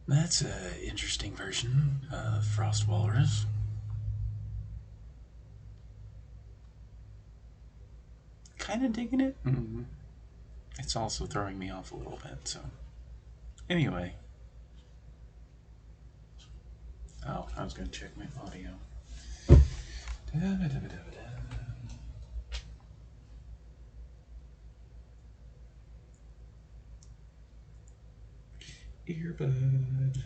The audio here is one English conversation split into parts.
That's an interesting version of Frost Walrus. Kind of digging it. It's also throwing me off a little bit, so. Anyway. Oh, I was going to check my audio. Earbud.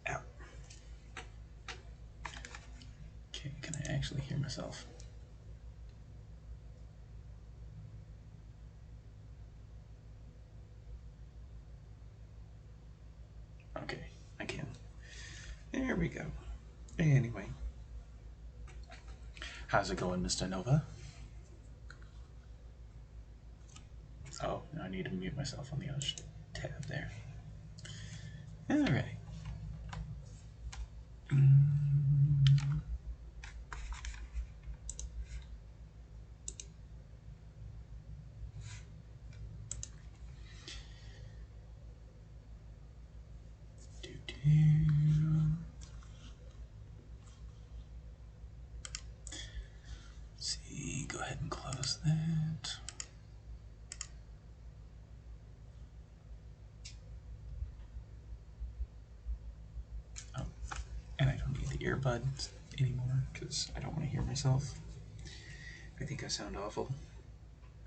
Ow. Okay, can I actually hear myself? Okay, I can. There we go. Anyway. How's it going, Mr. Nova? Oh, I need to mute myself on the other tab there. Alright. See, go ahead and close that. Oh, and I don't need the earbuds anymore because I don't want to hear myself. I think I sound awful.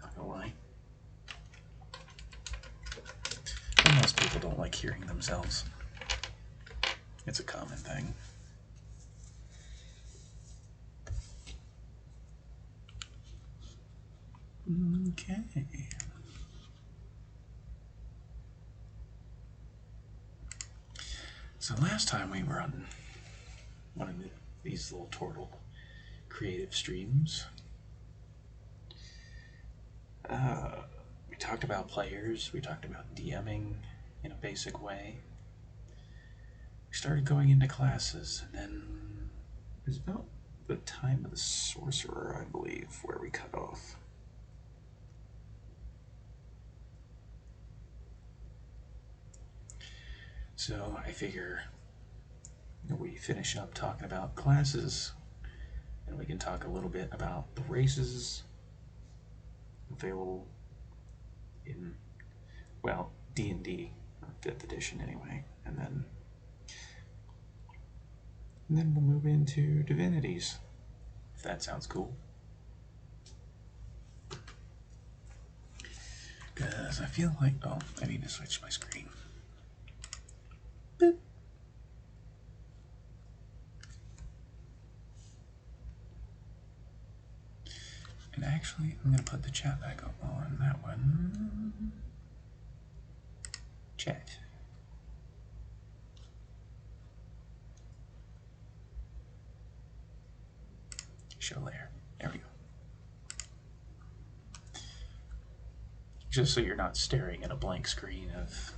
Not gonna lie. But most people don't like hearing themselves. It's a common thing. Okay. So last time we were on one of these little Tortle creative streams, we talked about players, we talked about DMing in a basic way. We started going into classes, and then it was about the time of the sorcerer, I believe, where we cut off. So I figure we finish up talking about classes, and we can talk a little bit about the races available in, well, D&D, or 5th edition anyway, and then we'll move into divinities, if that sounds cool. Because I feel like, oh, I need to switch my screen. Boop. And actually, I'm going to put the chat back up on that one. Chat. Show layer. There we go. Just so you're not staring at a blank screen of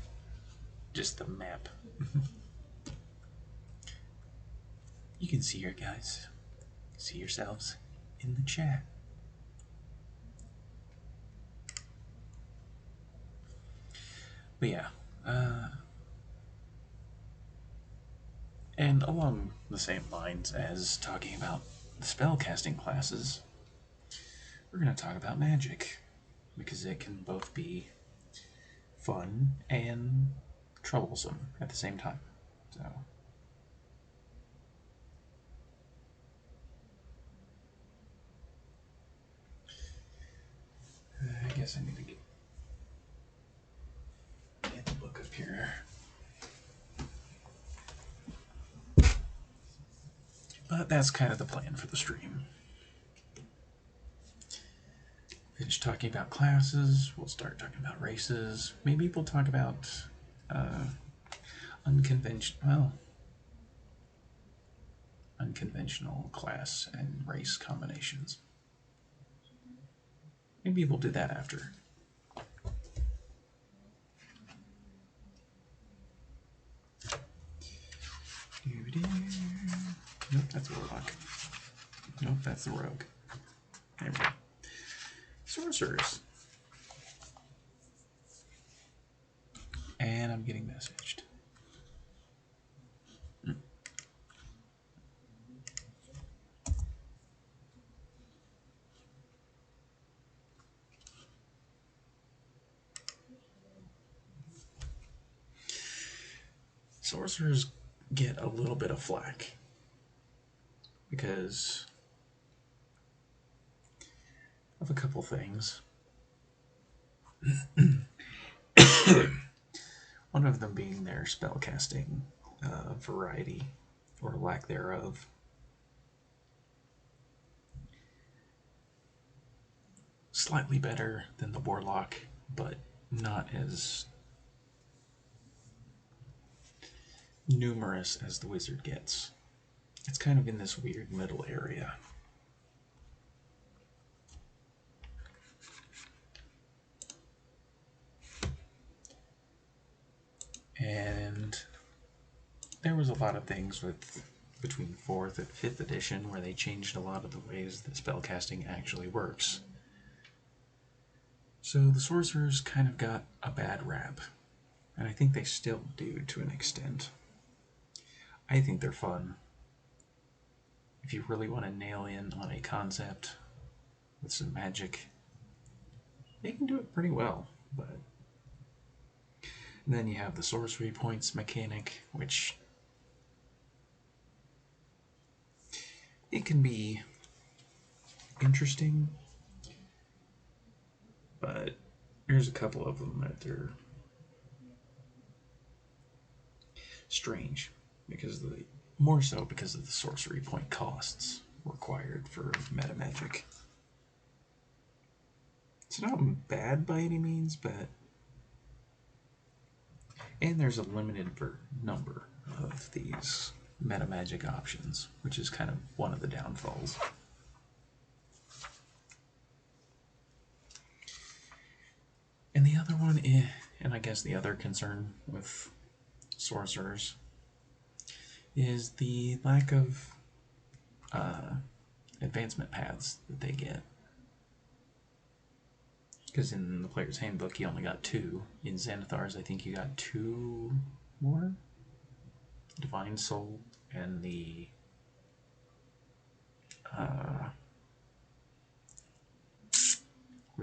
just the map. You can see your guys. See yourselves in the chat. But yeah, and along the same lines as talking about the spellcasting classes, we're going to talk about magic, because it can both be fun and troublesome at the same time. So I guess I need to get the book up here. But that's kind of the plan for the stream. Finish talking about classes, we'll start talking about races. Maybe we'll talk about unconventional class and race combinations. Maybe we'll do that after. Nope, that's a warlock. Nope, that's the rogue. There we go. Sorcerers. And I'm getting messaged. Sorcerers get a little bit of flack because of a couple things. One of them being their spellcasting variety, or lack thereof. Slightly better than the Warlock, but not as numerous as the Wizard gets. It's kind of in this weird middle area. And there was a lot of things between 4th and 5th edition where they changed a lot of the ways that spellcasting actually works. So the sorcerers kind of got a bad rap, and I think they still do to an extent. I think they're fun. If you really want to nail in on a concept with some magic, they can do it pretty well, but and then you have the sorcery points mechanic, which it can be interesting, but there's a couple of them that they're strange more so because of the sorcery point costs required for meta magic. It's not bad by any means, but and there's a limited number of these meta magic options, which is kind of one of the downfalls. And the other one is, and I guess the other concern with sorcerers, is the lack of advancement paths that they get. Because in the player's handbook, you only got 2. In Xanathar's, I think you got 2 more. Divine Soul and the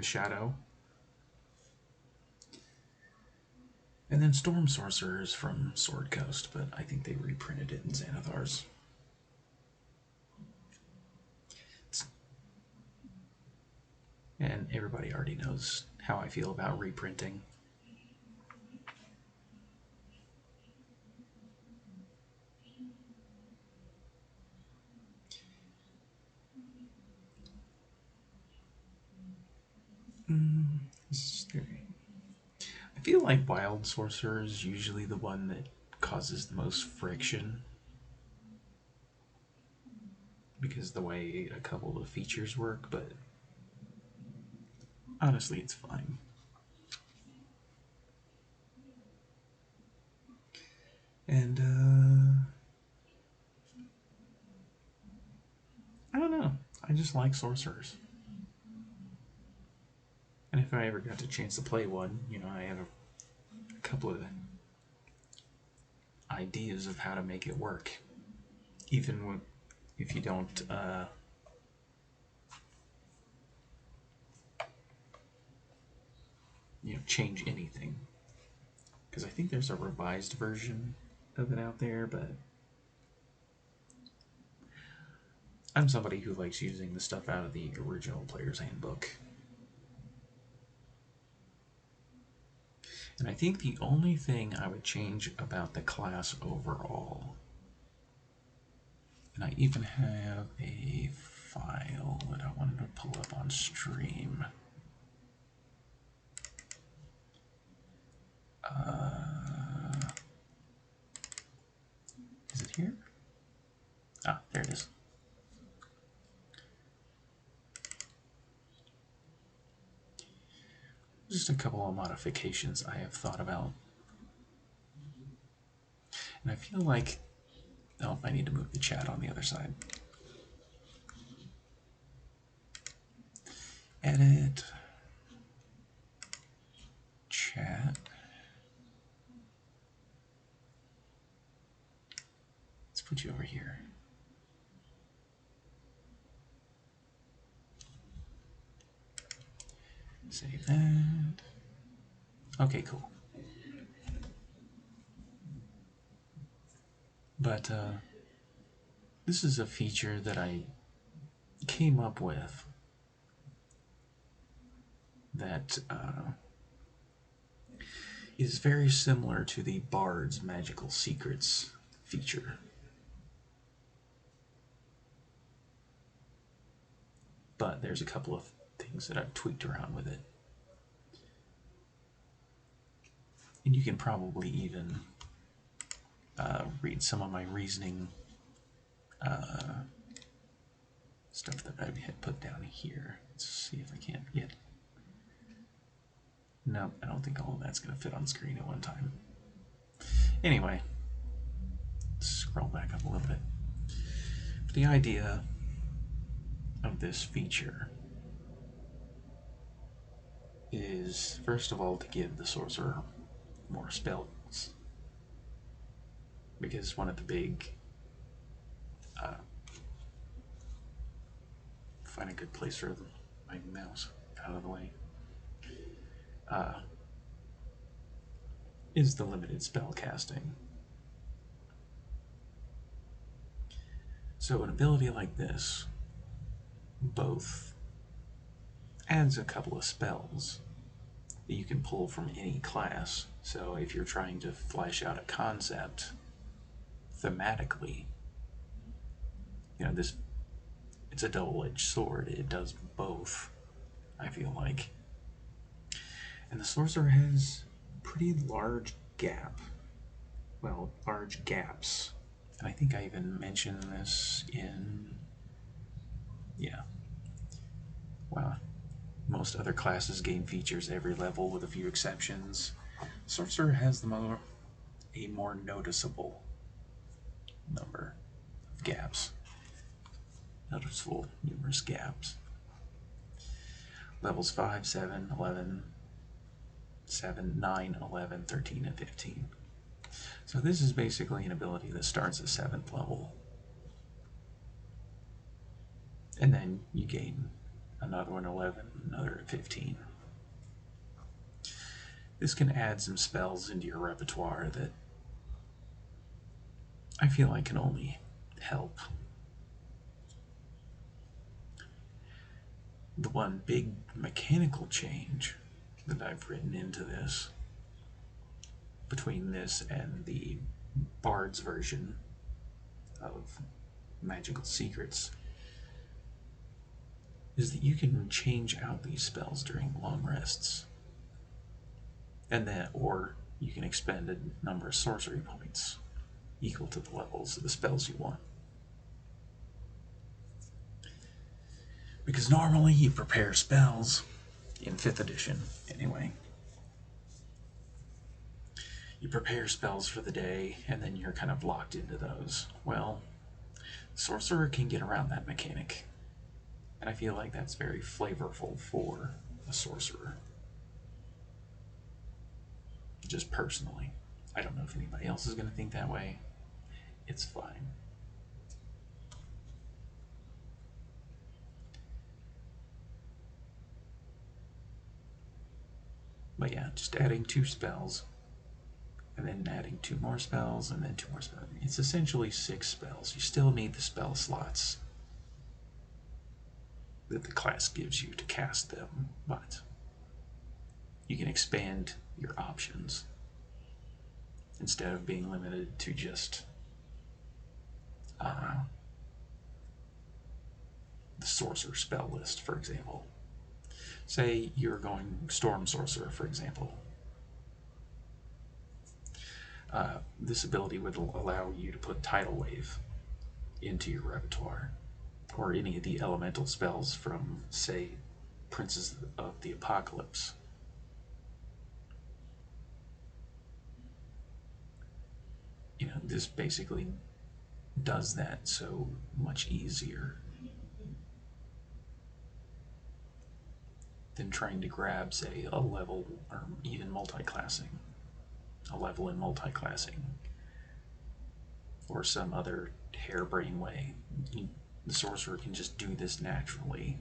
Shadow. And then Storm Sorcerers from Sword Coast, but I think they reprinted it in Xanathar's. And everybody already knows how I feel about reprinting. I feel like Wild Sorcerer is usually the one that causes the most friction, because the way a couple of features work, but honestly it's fine. And I don't know, I just like sorcerers. And if I ever got the chance to play one, I have a couple of ideas of how to make it work, even if you don't change anything, because I think there's a revised version of it out there, but I'm somebody who likes using the stuff out of the original player's handbook. And I think the only thing I would change about the class overall, and I even have a file that I wanted to pull up on stream. Is it here? Ah, there it is. Just a couple of modifications I have thought about. And I feel like, oh, I need to move the chat on the other side. edit, chat. Let's put you over here. Save that. Okay, cool. But this is a feature that I came up with that is very similar to the Bard's Magical Secrets feature. But there's a couple of things that I've tweaked around with it. And you can probably even read some of my reasoning stuff that I had put down here. Let's see if I can't get... No, I don't think all of that's going to fit on screen at one time. Anyway, scroll back up a little bit. But the idea of this feature is, first of all, to give the sorcerer more spells. Because one of the big... find a good place for my mouse out of the way. Is the limited spell casting. So an ability like this both adds a couple of spells that you can pull from any class. So if you're trying to flesh out a concept thematically, you know, this, it's a double-edged sword. It does both, I feel like. And the sorcerer has pretty large gap. Well, large gaps. And I think I even mentioned this in... Yeah. Well, most other classes gain features every level with a few exceptions. Sorcerer has a more noticeable number of gaps. Noticeable numerous gaps. Levels 5, 7, 11, 7, 9, 11, 13, and 15. So this is basically an ability that starts at 7th level. And then you gain another one 11, another at 15. This can add some spells into your repertoire that I feel like can only help. The one big mechanical change that I've written into this, between this and the Bard's version of Magical Secrets, is that you can change out these spells during long rests. And then, or you can expend a number of sorcery points equal to the levels of the spells you want. Because normally you prepare spells, in 5th edition anyway, you prepare spells for the day and then you're kind of locked into those. Well, sorcerer can get around that mechanic, and I feel like that's very flavorful for a sorcerer. Just personally. I don't know if anybody else is going to think that way. It's fine. But yeah, just adding 2 spells, and then adding 2 more spells, and then 2 more spells. It's essentially 6 spells. You still need the spell slots that the class gives you to cast them, but you can expand your options instead of being limited to just the sorcerer spell list, for example. Say you're going Storm Sorcerer, for example. This ability would allow you to put Tidal Wave into your repertoire, or any of the elemental spells from, say, Princes of the Apocalypse. You know, this basically does that so much easier. than trying to grab, say, a level or even multi-classing, a level in multi-classing, or some other harebrained way. The sorcerer can just do this naturally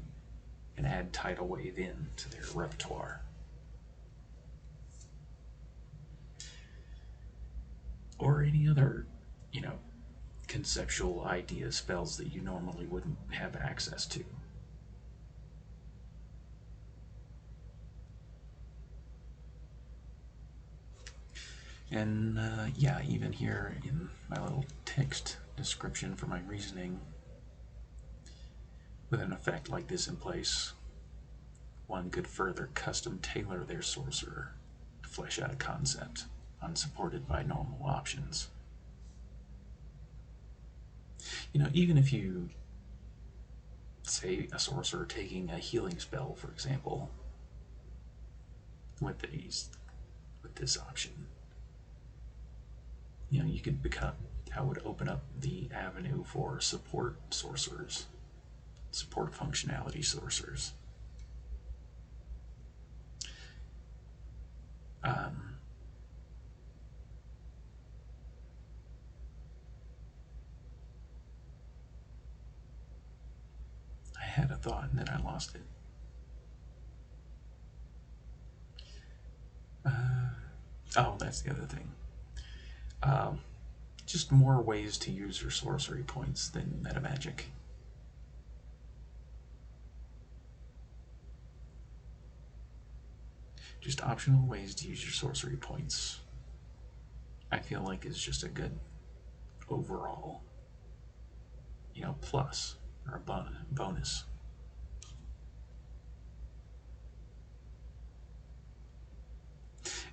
and add tidal wave in to their repertoire. Or any other, conceptual idea spells that you normally wouldn't have access to. And yeah, even here in my little text description for my reasoning, with an effect like this in place, one could further custom tailor their sorcerer to flesh out a concept unsupported by normal options. Even if you say a sorcerer taking a healing spell, for example, with this option, you could become, that would open up the avenue for support sorcerers, support functionality sorcerers. I had a thought and then I lost it. Oh, that's the other thing. Just more ways to use your sorcery points than metamagic. Just optional ways to use your sorcery points, I feel like is just a good overall, plus or a bonus.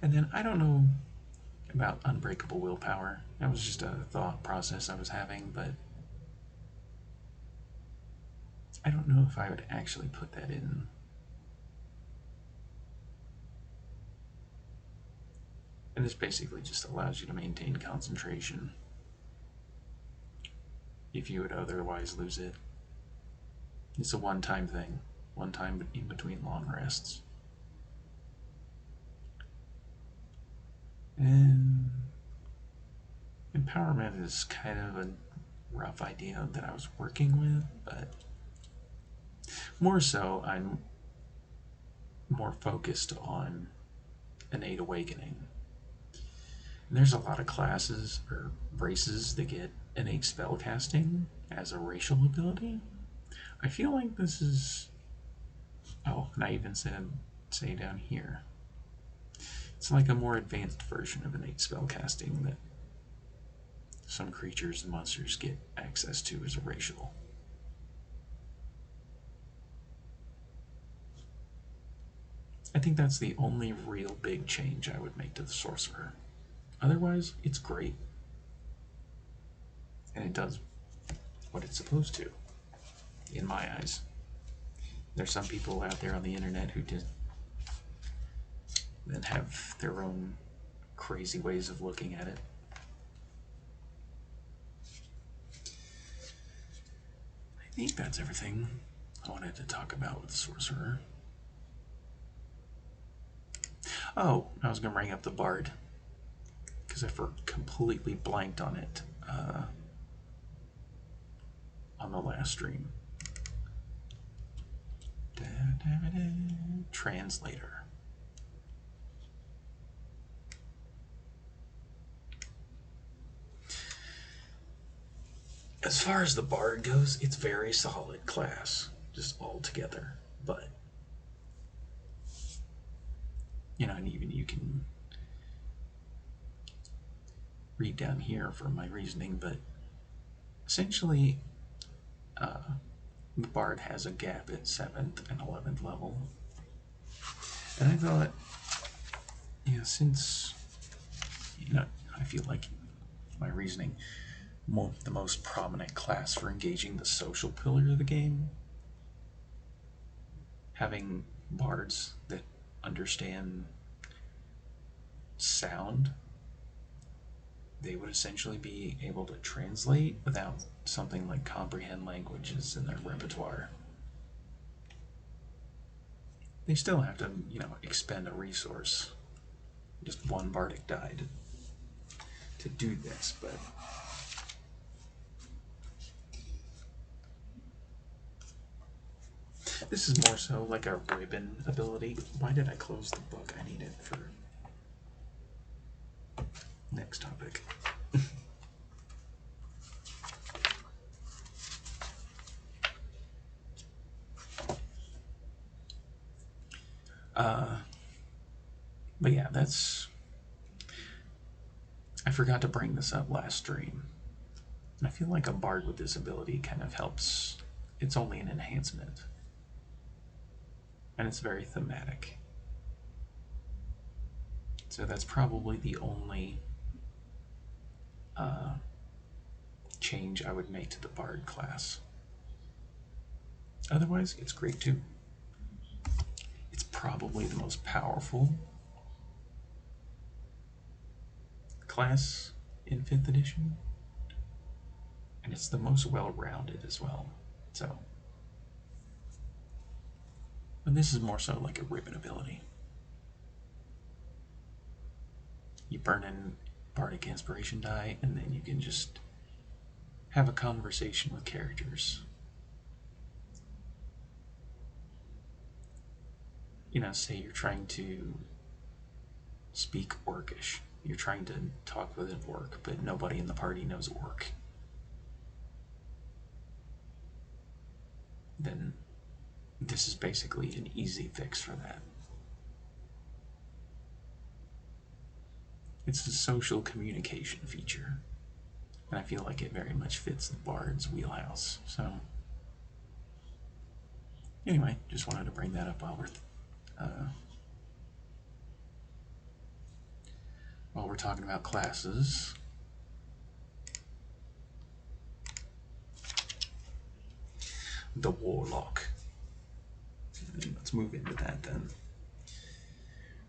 And then I don't know about unbreakable willpower. That was just a thought process I was having, but I don't know if I would actually put that in. And this basically just allows you to maintain concentration if you would otherwise lose it. It's a one-time thing, one time in between long rests. And empowerment is kind of a rough idea that I was working with, but more so I'm more focused on innate awakening. And there's a lot of classes or races that get innate spellcasting as a racial ability. I feel like this is, oh, and I even say down here, it's like a more advanced version of innate spellcasting that some creatures and monsters get access to as a racial. I think that's the only real big change I would make to the sorcerer. Otherwise, it's great. And it does what it's supposed to, in my eyes. There's some people out there on the internet who then have their own crazy ways of looking at it. I think that's everything I wanted to talk about with the sorcerer. Oh, I was going to bring up the bard, because I completely blanked on it on the last stream. Translator. As far as the bard goes, it's very solid class, just all together. But and even you can read down here for my reasoning, but essentially the bard has a gap at 7th and 11th level. And I thought, since I feel like my reasoning, the most prominent class for engaging the social pillar of the game, having bards that understand sound, they would essentially be able to translate without something like comprehend languages in their repertoire. They still have to, expend a resource. Just one bardic die to do this, but this is more so like a ribbon ability. Why did I close the book? I need it for next topic. But yeah, I forgot to bring this up last stream. I feel like a bard with this ability kind of helps. It's only an enhancement. And it's very thematic. So that's probably the only change I would make to the bard class. Otherwise, it's great too. It's probably the most powerful class in 5th edition. And it's the most well-rounded as well. So, and this is more so like a ribbon ability. You burn in bardic inspiration die, and then you can just have a conversation with characters. Say you're trying to speak Orcish. You're trying to talk with an orc, but nobody in the party knows orc. Then this is basically an easy fix for that. It's a social communication feature, and I feel like it very much fits the bard's wheelhouse. So anyway, just wanted to bring that up while we're talking about classes. The Warlock. Let's move into that then.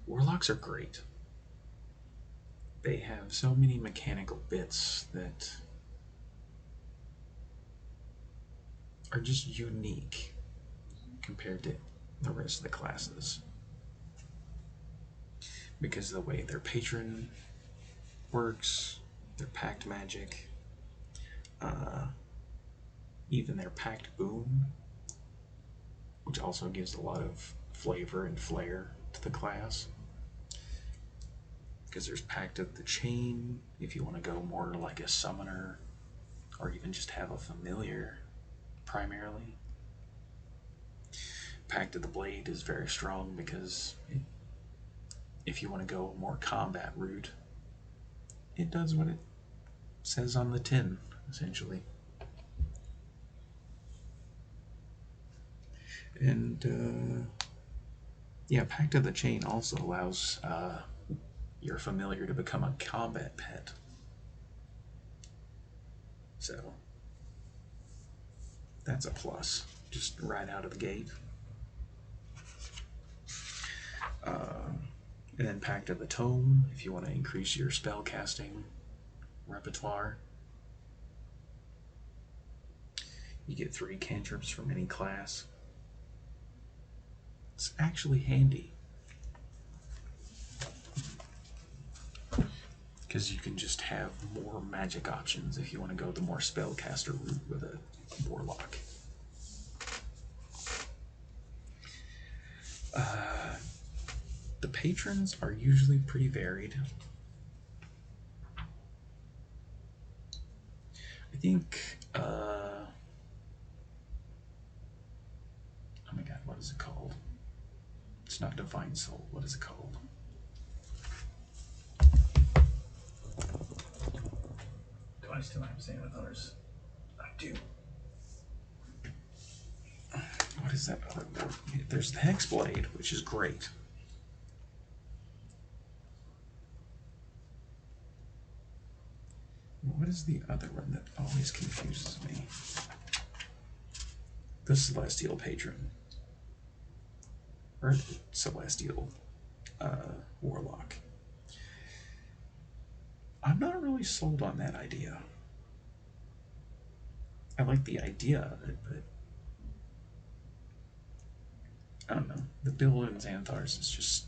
Warlocks are great. They have so many mechanical bits that are just unique compared to the rest of the classes. Because of the way their patron works, their pact magic, even their pact boon, which also gives a lot of flavor and flair to the class. Because there's Pact of the Chain, if you want to go more like a summoner, or even just have a familiar primarily. Pact of the Blade is very strong because if you want to go more combat route, it does what it says on the tin, essentially. And yeah, Pact of the Chain also allows your familiar to become a combat pet. So that's a plus, just right out of the gate. And then Pact of the Tome, if you want to increase your spell casting repertoire. You get 3 cantrips from any class. It's actually handy, because you can just have more magic options if you want to go the more spellcaster route with a warlock. The patrons are usually pretty varied. I think, oh my god, what is it called? It's not Divine Soul. What is it called? Do I still have Sand with others? I do. What is that other word? There's the Hexblade, which is great. What is the other one that always confuses me? The Celestial Patron. Or Celestial Warlock. I'm not really sold on that idea. I like the idea of it, but I don't know. the build in Xanathar's is just,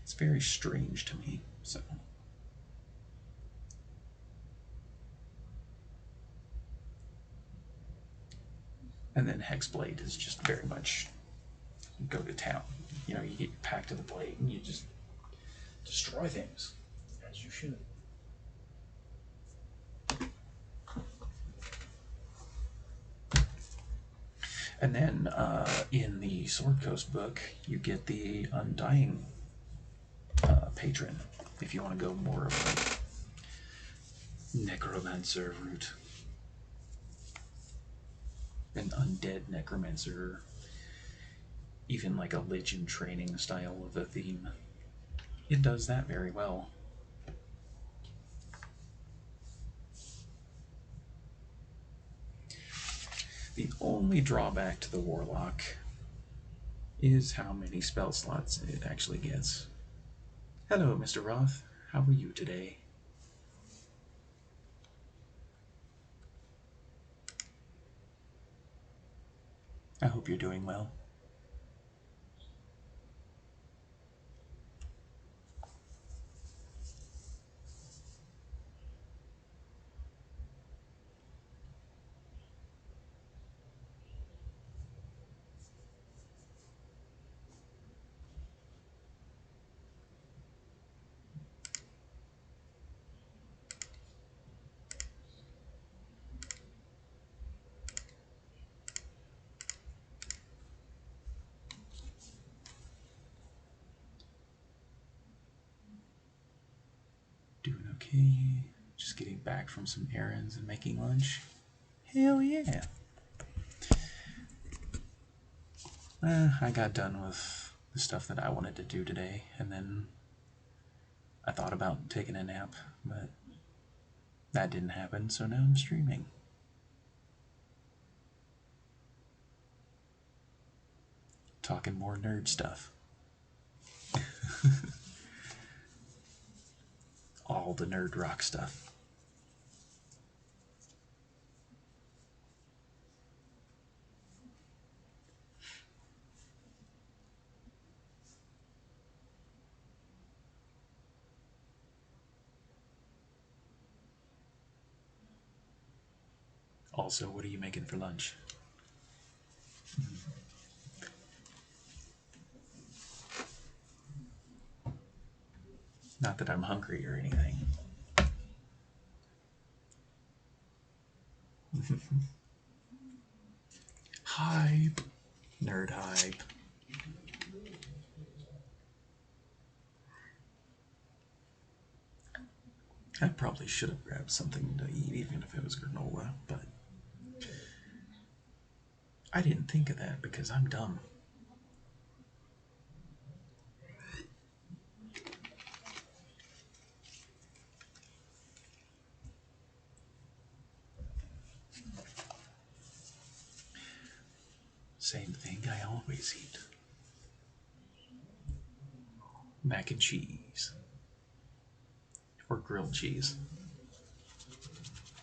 it's very strange to me. So. And then Hexblade is just very much go to town. You know, you get your pack to the blade and you just destroy things. As you should. And then in the Sword Coast book, you get the Undying patron, if you want to go more of a necromancer route. An undead necromancer, even like a lich in training style of a theme. It does that very well. The only drawback to the Warlock is how many spell slots it actually gets. Hello, Mr. Roth. How are you today? I hope you're doing well. Doing okay. Just getting back from some errands and making lunch. Hell yeah. I got done with the stuff that I wanted to do today, and then I thought about taking a nap, but that didn't happen, so now I'm streaming. Talking more nerd stuff. All the nerd rock stuff. Also, what are you making for lunch? Not that I'm hungry or anything. Hype. Nerd hype. I probably should have grabbed something to eat, even if it was granola, but I didn't think of that because I'm dumb. Same thing I always eat. Mac and cheese. Or grilled cheese.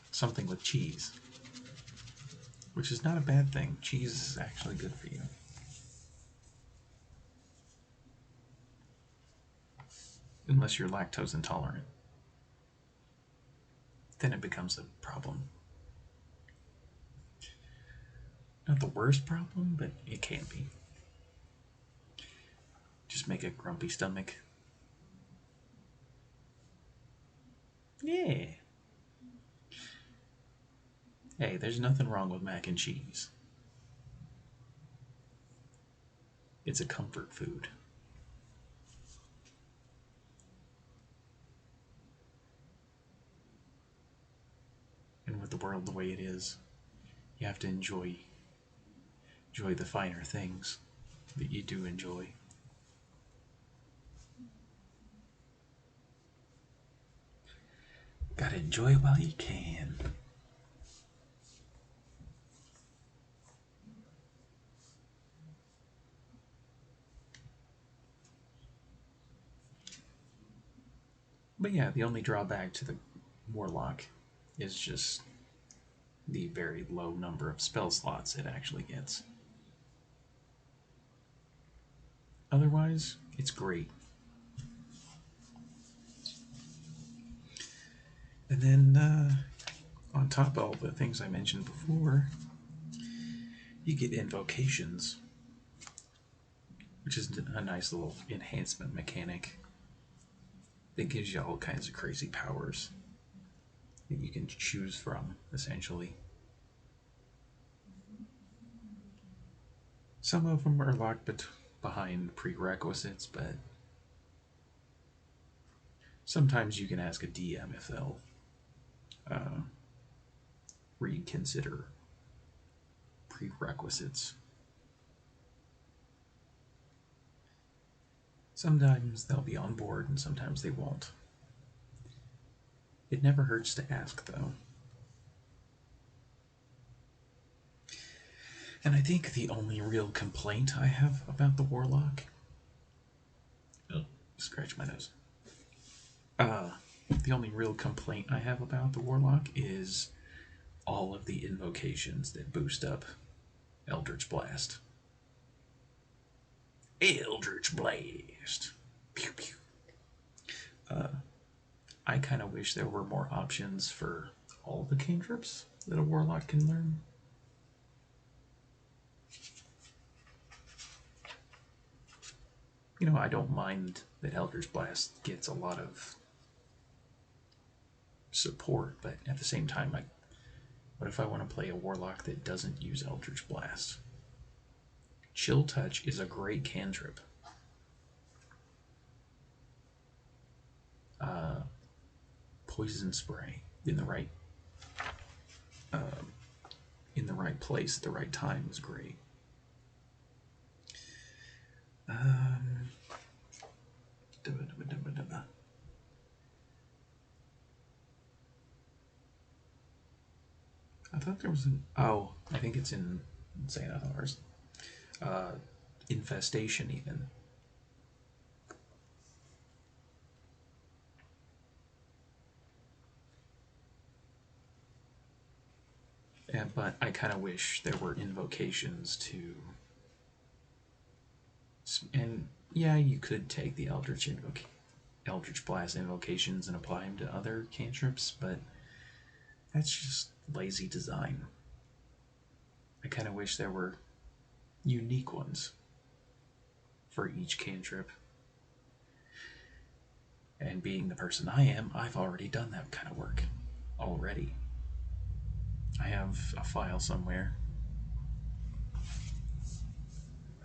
Something with cheese. Which is not a bad thing. Cheese is actually good for you. Unless you're lactose intolerant. Then it becomes a problem. Not the worst problem, but it can be. Just make a grumpy stomach. Yeah. Hey, there's nothing wrong with mac and cheese. It's a comfort food. And with the world the way it is, you have to enjoy the finer things that you do enjoy. Gotta enjoy it while you can. But yeah, the only drawback to the Warlock is just the very low number of spell slots it actually gets. otherwise, it's great. And then, on top of all the things I mentioned before, you get invocations, which is a nice little enhancement mechanic that gives you all kinds of crazy powers that you can choose from, essentially. Some of them are locked behind prerequisites, but sometimes you can ask a DM if they'll reconsider prerequisites. Sometimes they'll be on board and sometimes they won't. It never hurts to ask, though. And I think the only real complaint I have about the Warlock. Oh, scratch my nose. The only real complaint I have about the Warlock is all of the invocations that boost up Eldritch Blast. Eldritch Blast! Pew pew. I kind of wish there were more options for all the cantrips that a Warlock can learn. You know, I don't mind that Eldritch Blast gets a lot of support, but at the same time, what if I want to play a Warlock that doesn't use Eldritch Blast? Chill Touch is a great cantrip. Poison Spray in the right place at the right time is great. I thought there was an. Oh, I think it's in Xanathar's. Infestation, even. Yeah, but I kind of wish there were invocations to. And yeah, you could take the Eldritch Blast invocations and apply them to other cantrips, but that's just lazy design. I kind of wish there were unique ones for each cantrip. And being the person I am, I've already done that kind of work already. I have a file somewhere.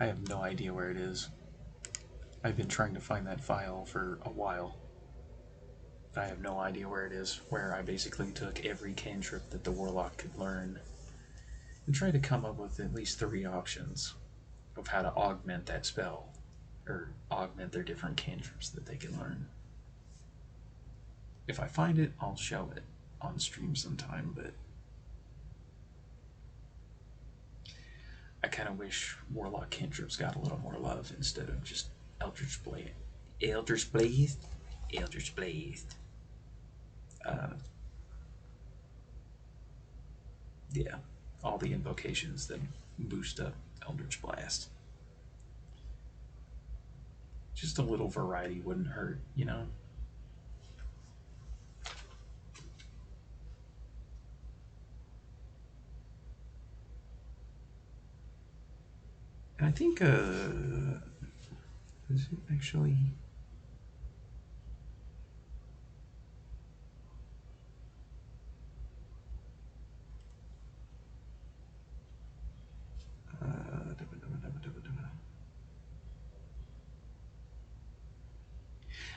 I have no idea where it is. I've been trying to find that file for a while. I have no idea where it is, where I basically took every cantrip that the Warlock could learn and tried to come up with at least 3 options of how to augment that spell, or augment their different cantrips that they can learn. If I find it, I'll show it on stream sometime, but I kind of wish Warlock cantrips got a little more love instead of just Eldritch Blade. Eldritch Blade? Eldritch Blade. Yeah, all the invocations that boost up Eldritch Blast. Just a little variety wouldn't hurt, you know? And I think, is it actually...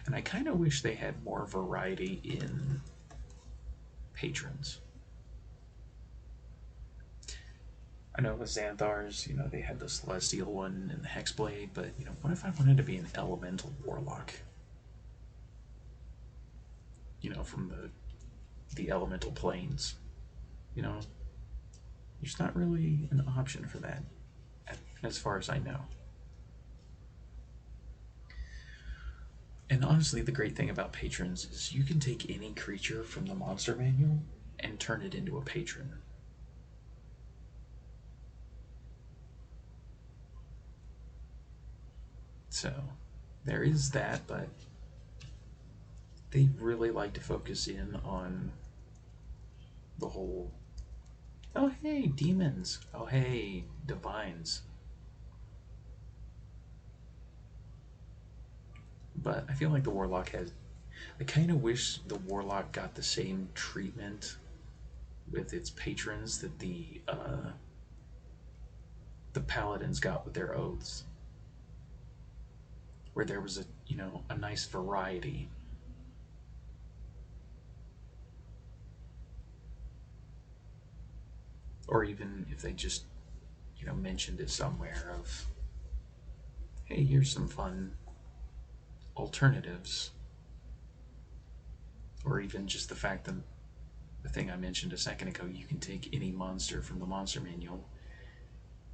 And I kind of wish they had more variety in patrons. I know with Xanthar's, you know, they had the Celestial one and the Hexblade, but, you know, what if I wanted to be an Elemental Warlock? You know, from the Elemental Planes. You know, there's not really an option for that, as far as I know. And honestly, the great thing about patrons is you can take any creature from the monster manual and turn it into a patron. So there is that, but they really like to focus in on the whole, oh hey, demons, oh hey, divines. But I feel like the Warlock has, I kind of wish the Warlock got the same treatment with its patrons that the Paladins got with their oaths, where there was a nice variety. Or even if they just mentioned it somewhere of, hey, here's some fun alternatives. Or even just the fact that the thing I mentioned a second ago, you can take any monster from the monster manual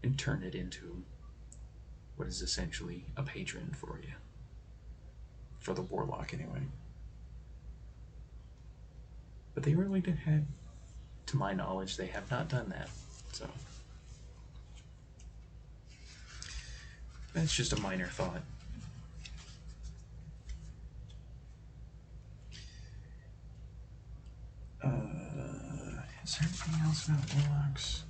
and turn it into what is essentially a patron for you. For the Warlock, anyway. But they really did have, to my knowledge, they have not done that. So that's just a minor thought. Is there anything else about Warlocks?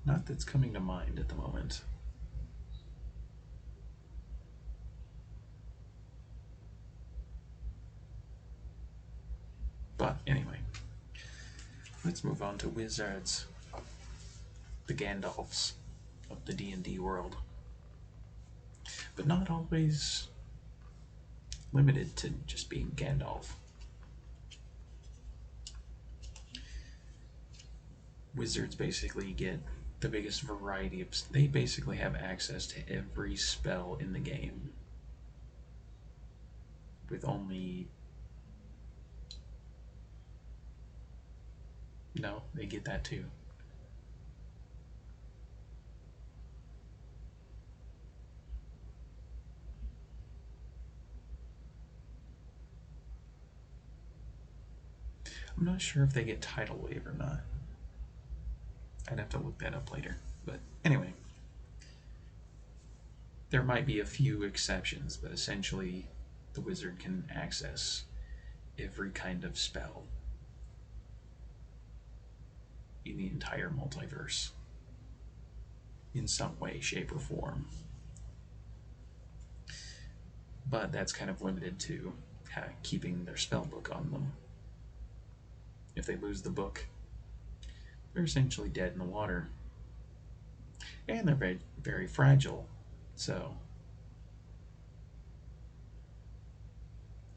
Not that's coming to mind at the moment. But anyway, let's move on to wizards, the Gandalfs of the D&D world. But not always limited to just being Gandalf. Wizards basically get the biggest variety of, they basically have access to every spell in the game with only, no, they get that too. I'm not sure if they get tidal wave or not. I'd have to look that up later. But anyway, there might be a few exceptions, but essentially the wizard can access every kind of spell in the entire multiverse in some way, shape, or form. But that's kind of limited to keeping their spell book on them. If they lose the book, they're essentially dead in the water. And they're very, very fragile. So,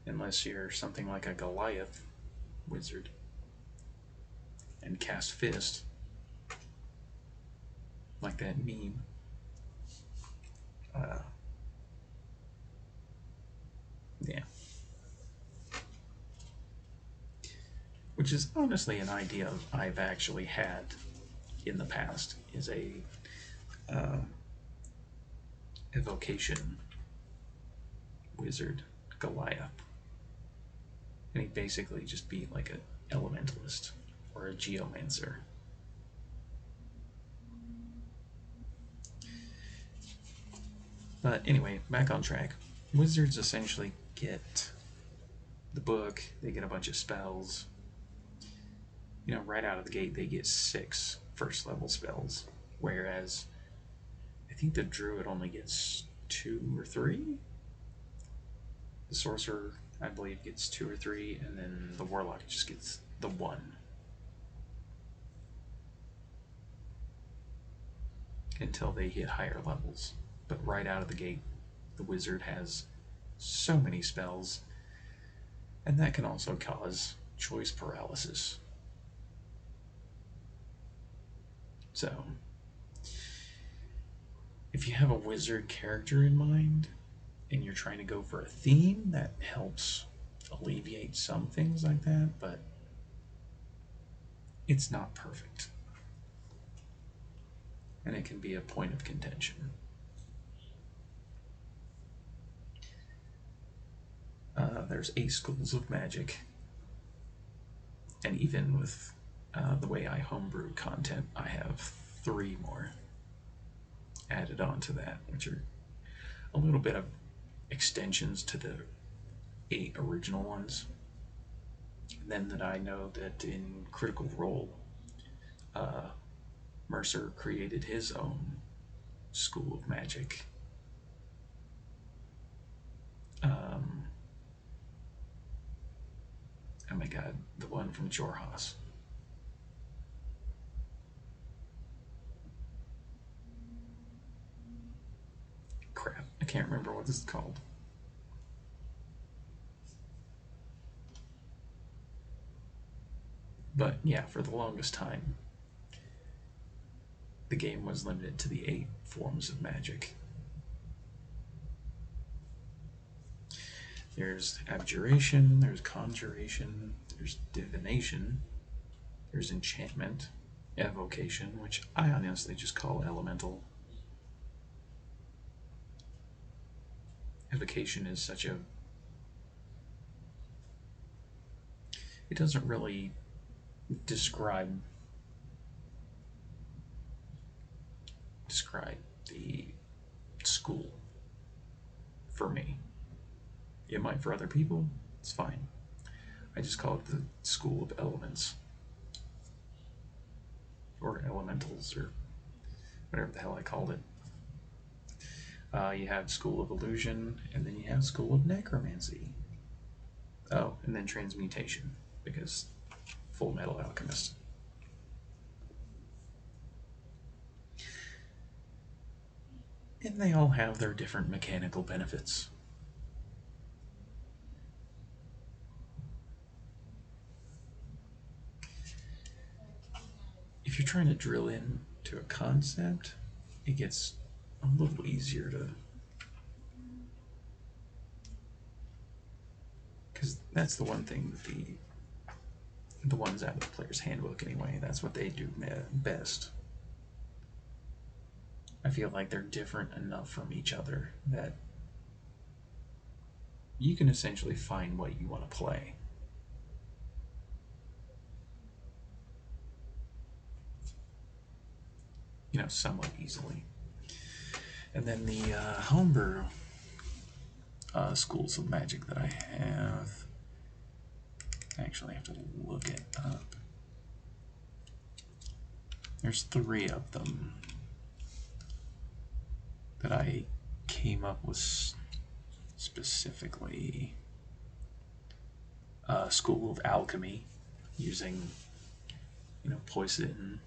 unless you're something like a Goliath wizard and cast Fist, like that meme, yeah. Which is honestly an idea I've actually had in the past, is a evocation wizard, Goliath. And he'd basically just be like an elementalist or a geomancer. But anyway, back on track. Wizards essentially get the book, they get a bunch of spells. Right out of the gate, they get 6 first level spells, whereas I think the druid only gets 2 or 3. The sorcerer, I believe, gets 2 or 3, and then the warlock just gets the 1. Until they hit higher levels. But right out of the gate, the wizard has so many spells, and that can also cause choice paralysis. So, if you have a wizard character in mind, and you're trying to go for a theme, that helps alleviate some things like that, but it's not perfect. And it can be a point of contention. There's 8 schools of magic. And even with the way I homebrew content, I have 3 more added on to that, which are a little bit of extensions to the 8 original ones. And then that I know that in Critical Role, Mercer created his own school of magic. Oh my god, the one from Jorhas. Crap, I can't remember what this is called. But yeah, for the longest time, the game was limited to the 8 forms of magic. There's abjuration, there's conjuration, there's divination, there's enchantment, evocation, which I honestly just call elemental. Evocation is such a... it doesn't really describe the school for me. It might for other people, it's fine. I just call it the school of elements. Or elementals, or whatever the hell I called it. You have School of Illusion, and then you have School of Necromancy. Oh, and then Transmutation, because Full Metal Alchemist. And they all have their different mechanical benefits. If you're trying to drill into a concept, it gets a little easier to... because that's the one thing that the ones out of the player's handbook anyway, that's what they do best. I feel like they're different enough from each other that you can essentially find what you want to play. You know, somewhat easily. And then the homebrew schools of magic that I have, actually I have to look it up. There's 3 of them that I came up with specifically. School of Alchemy, using, you know, poison,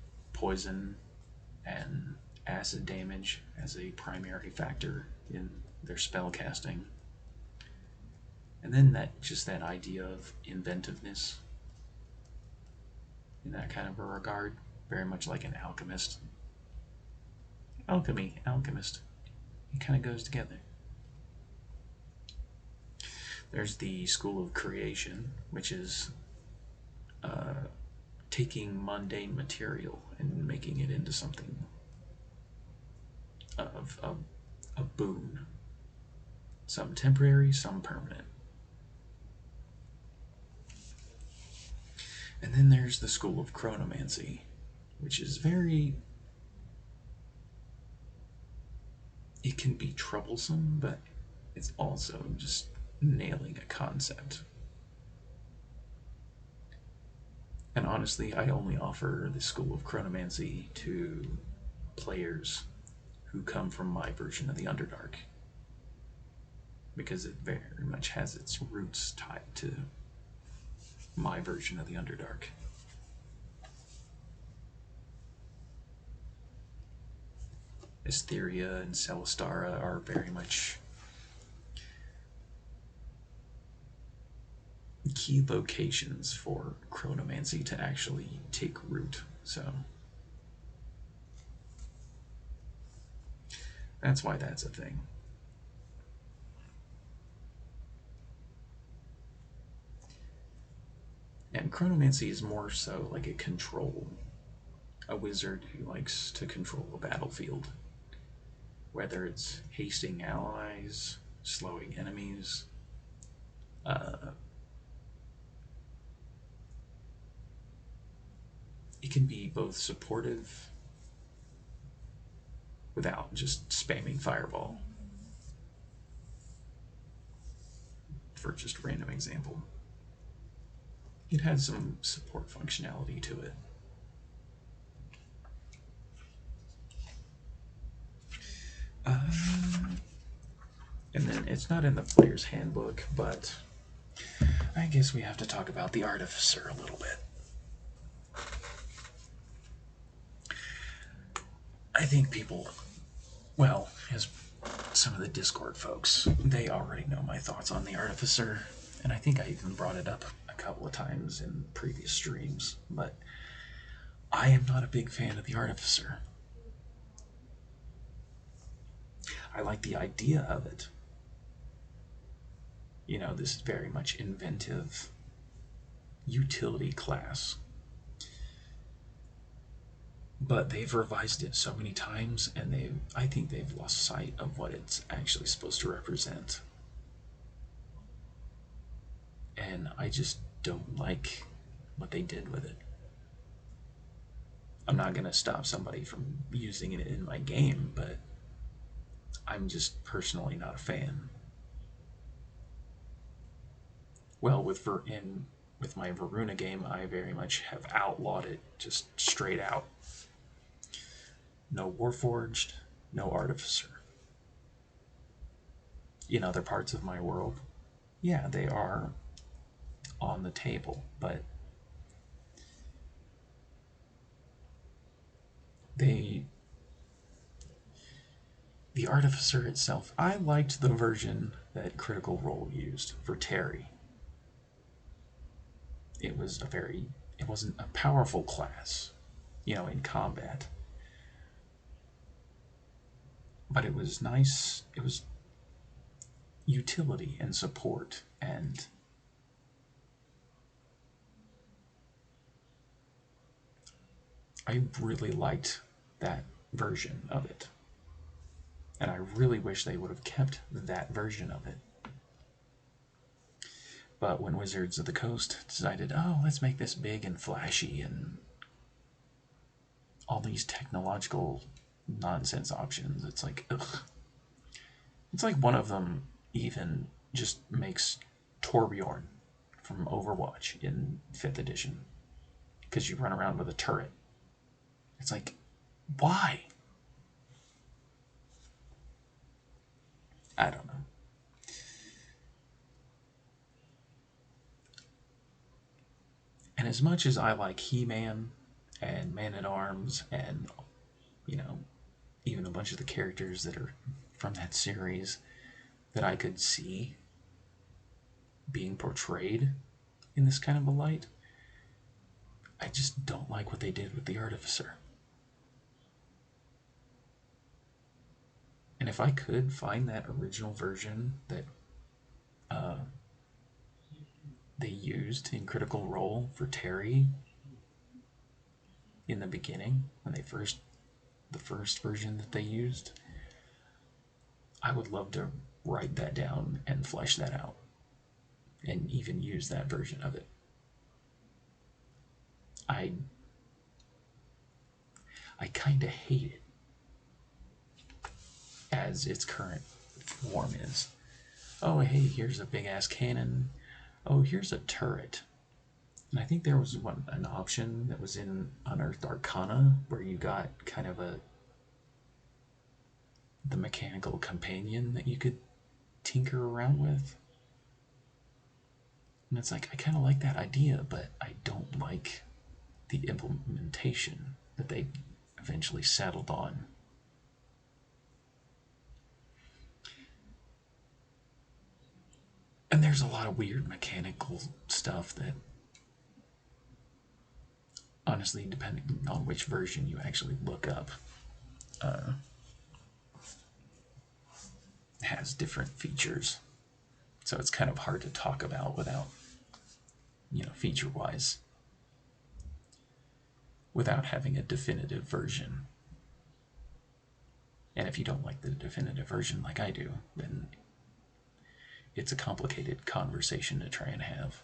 and acid damage as a primary factor in their spell casting. And then that idea of inventiveness in that kind of a regard, very much like an alchemist. Alchemy, alchemist, it kind of goes together. There's the School of Creation, which is taking mundane material and making it into something of a boon. Some temporary, some permanent. And then there's the School of Chronomancy, which is very... it can be troublesome, but it's also just nailing a concept. And honestly, I only offer the School of Chronomancy to players who come from my version of the Underdark, because it very much has its roots tied to my version of the Underdark. Asteria and Celestara are very much key locations for chronomancy to actually take root, so that's why that's a thing. And chronomancy is more so like a control. A wizard who likes to control a battlefield, whether it's hasting allies, slowing enemies, can be both supportive without just spamming fireball. For just a random example, it has some support functionality to it. And then it's not in the player's handbook, but I guess we have to talk about the Artificer a little bit. I think people, well, as some of the Discord folks, they already know my thoughts on the Artificer, and I think I even brought it up a couple of times in previous streams, but I am not a big fan of the Artificer. I like the idea of it. You know, this is very much inventive utility class. But they've revised it so many times, and I think they've lost sight of what it's actually supposed to represent. And I just don't like what they did with it. I'm not going to stop somebody from using it in my game, but I'm just personally not a fan. Well, with my Varuna game, I very much have outlawed it, just straight out. No Warforged, no Artificer. In other parts of my world, yeah, they are on the table, but the Artificer itself, I liked the version that Critical Role used for Terry. It wasn't a powerful class, in combat. But it was nice. It was utility and support, and I really liked that version of it. And I really wish they would have kept that version of it. But when Wizards of the Coast decided, oh, let's make this big and flashy and all these technological nonsense options, it's like, ugh. It's like one of them even just makes Torbjorn from Overwatch in 5th edition because you run around with a turret. It's like, why? I don't know. And as much as I like He-Man and Man-at-Arms and, even a bunch of the characters that are from that series that I could see being portrayed in this kind of a light, I just don't like what they did with the Artificer. And if I could find that original version that they used in Critical Role for Terry in the beginning, when the first version that they used, I would love to write that down and flesh that out and even use that version of it. I kind of hate it as its current form is. Oh, hey, here's a big-ass cannon. Oh, here's a turret. And I think there was an option that was in Unearthed Arcana where you got kind of the mechanical companion that you could tinker around with. And it's like, I kind of like that idea, but I don't like the implementation that they eventually settled on. And there's a lot of weird mechanical stuff that, honestly, depending on which version you actually look up, has different features. So it's kind of hard to talk about without, feature-wise, without having a definitive version. And if you don't like the definitive version like I do, then it's a complicated conversation to try and have.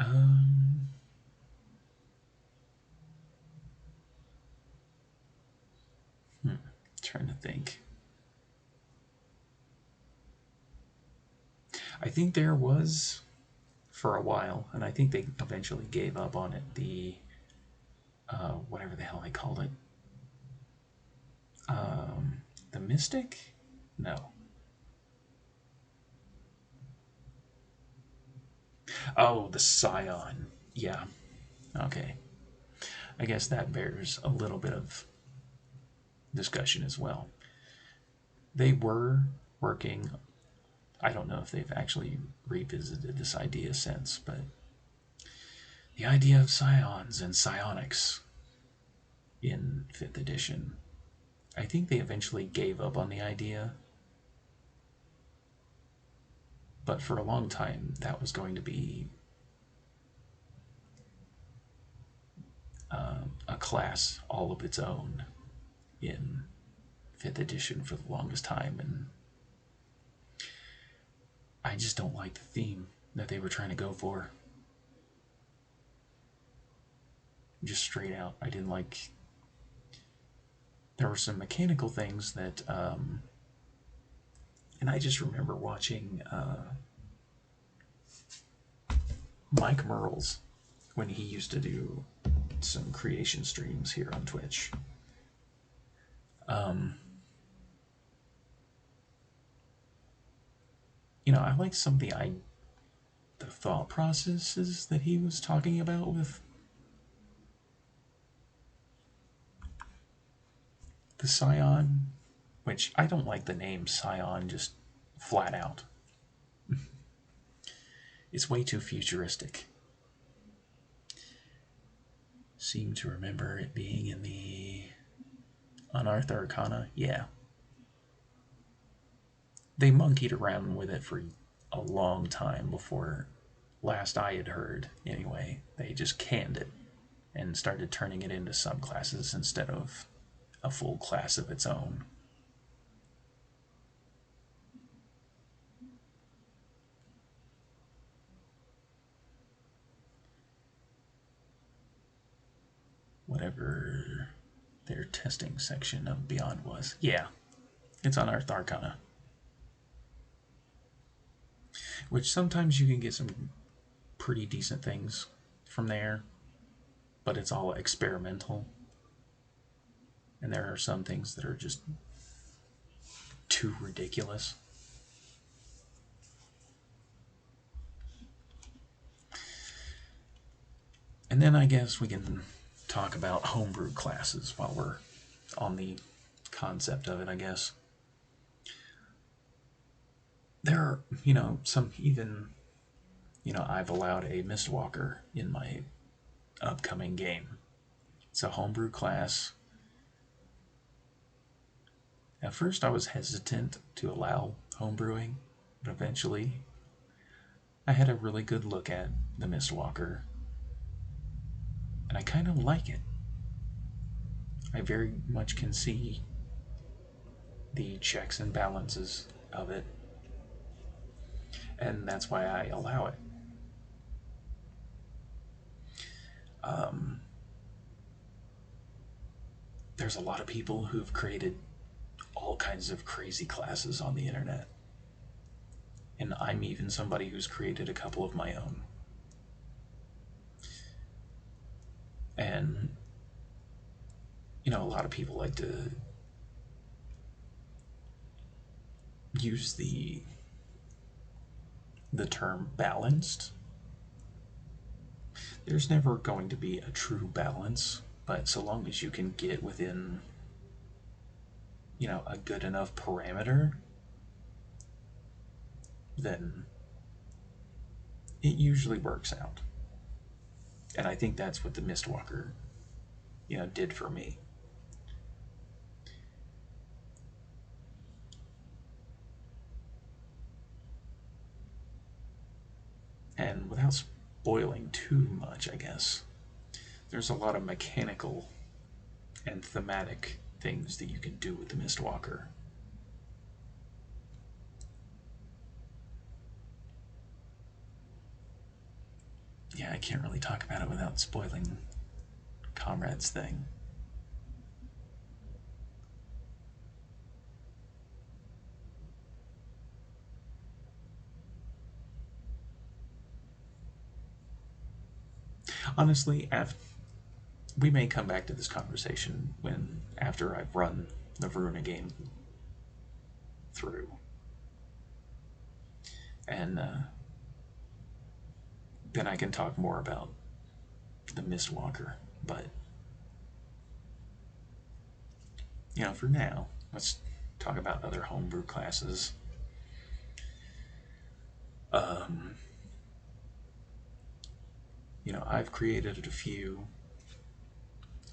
Um, Trying to think. I think there was for a while, and I think they eventually gave up on it. The whatever the hell they called it, the Mystic? No. Oh, the Scion. Yeah. Okay. I guess that bears a little bit of discussion as well. They were working. I don't know if they've actually revisited this idea since, but the idea of scions and psionics in 5th edition, I think they eventually gave up on the idea, but for a long time that was going to be a class all of its own in 5th edition for the longest time, and I just don't like the theme that they were trying to go for. Just straight out, I didn't like. There were some mechanical things that, and I just remember watching Mike Merles when he used to do some creation streams here on Twitch. I like some of the thought processes that he was talking about with the Scion, which I don't like the name Scion just flat out. It's way too futuristic. Seem to remember it being in the Unearthed Arcana. Yeah. They monkeyed around with it for a long time before, last I had heard anyway, they just canned it and started turning it into subclasses instead of a full class of its own. Whatever their testing section of Beyond was. Yeah, it's on Unearthed Arcana. Which sometimes you can get some pretty decent things from there, but it's all experimental. And there are some things that are just too ridiculous. And then I guess we can talk about homebrew classes while we're on the concept of it, I guess. There are, some even, I've allowed a Mistwalker in my upcoming game. It's a homebrew class. At first, I was hesitant to allow homebrewing, but eventually, I had a really good look at the Mistwalker, and I kind of like it. I very much can see the checks and balances of it, and that's why I allow it. There's a lot of people who've created all kinds of crazy classes on the internet, and I'm even somebody who's created a couple of my own. And a lot of people like to use the term balanced. There's never going to be a true balance, but so long as you can get within a good enough parameter, then it usually works out. And I think that's what the Mistwalker did for me. And without spoiling too much, I guess, there's a lot of mechanical and thematic things that you can do with the Mistwalker. yeah, I can't really talk about it without spoiling Comrade's thing. Honestly, we may come back to this conversation after I've run the Veruna game through, and then I can talk more about the Mistwalker. But for now, let's talk about other homebrew classes. Um, I've created a few.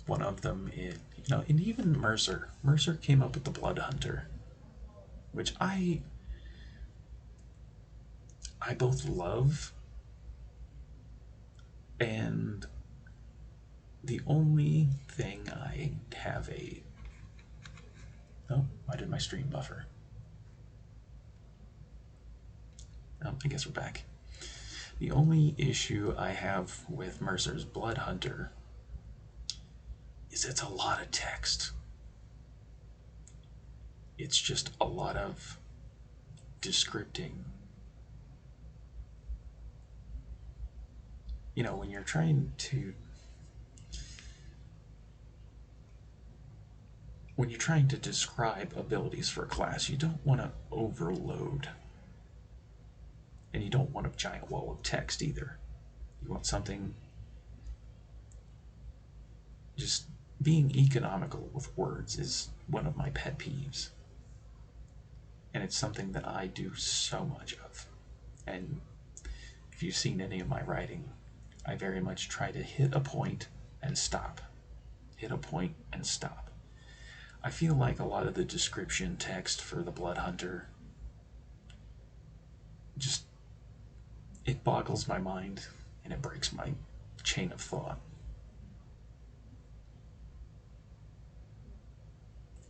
One of them is, and even Mercer. Mercer came up with the Blood Hunter, which I both love, and the only thing I have a... Oh, why did my stream buffer? Oh, I guess we're back. The only issue I have with Mercer's Blood Hunter is it's a lot of text. It's just a lot of descripting. When you're trying to describe abilities for a class, you don't want to overload. And you don't want a giant wall of text either. You want something... Just being economical with words is one of my pet peeves. And it's something that I do so much of. And if you've seen any of my writing, I very much try to hit a point and stop. Hit a point and stop. I feel like a lot of the description text for the Blood Hunter just... it boggles my mind and it breaks my chain of thought.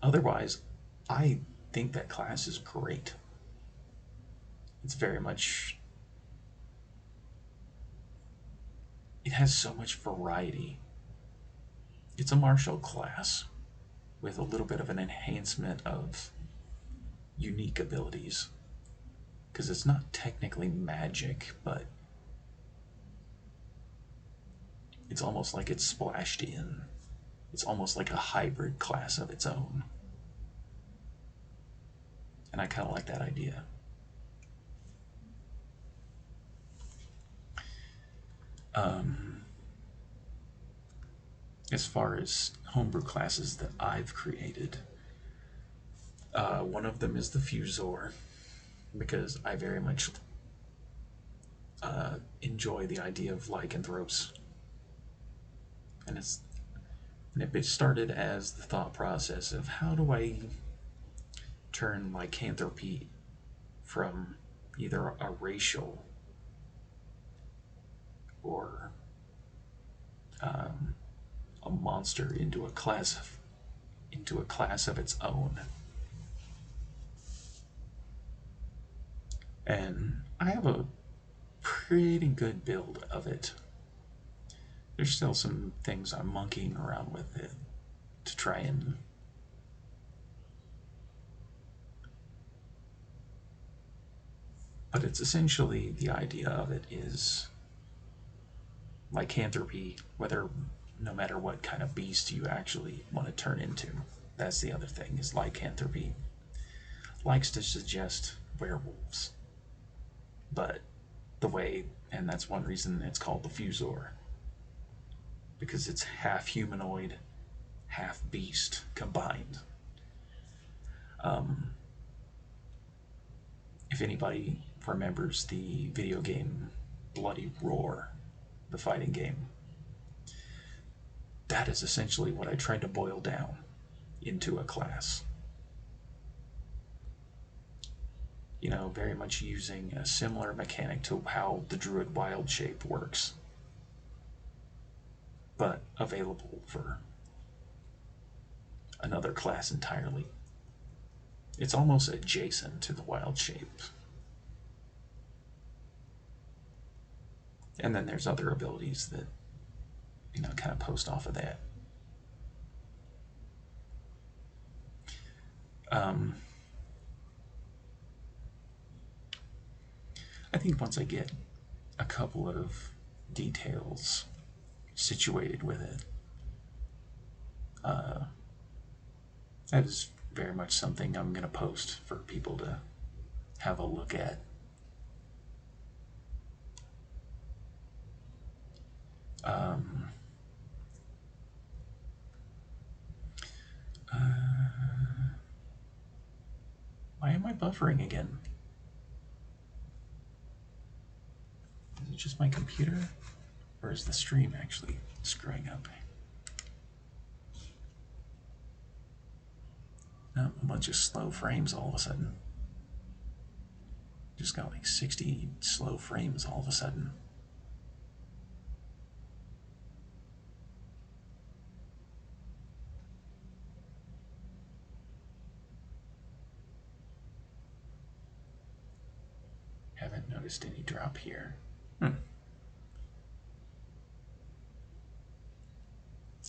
Otherwise, I think that class is great. It's very much... it has so much variety. It's a martial class with a little bit of an enhancement of unique abilities. Because it's not technically magic, but it's almost like it's splashed in. It's almost like a hybrid class of its own. And I kind of like that idea. As far as homebrew classes that I've created, one of them is the Fusor, because I very much enjoy the idea of lycanthropes. And it started as the thought process of how do I turn lycanthropy from either a racial or a monster into a class of its own. And I have a pretty good build of it. There's still some things I'm monkeying around with it to try and but it's essentially, the idea of it is lycanthropy, no matter what kind of beast you actually want to turn into. That's the other thing, is lycanthropy likes to suggest werewolves. But and that's one reason it's called the Fusor. Because it's half humanoid, half beast combined. If anybody remembers the video game Bloody Roar, the fighting game, that is essentially what I tried to boil down into a class. Very much using a similar mechanic to how the Druid Wild Shape works, but available for another class entirely. It's almost adjacent to the Wild Shape. And then there's other abilities that, kind of post off of that. I think once I get a couple of details situated with it, that is very much something I'm going to post for people to have a look at. Why am I buffering again? Is it just my computer? Or is the stream actually screwing up? Oh, a bunch of slow frames all of a sudden. Just got like 60 slow frames all of a sudden. Haven't noticed any drop here.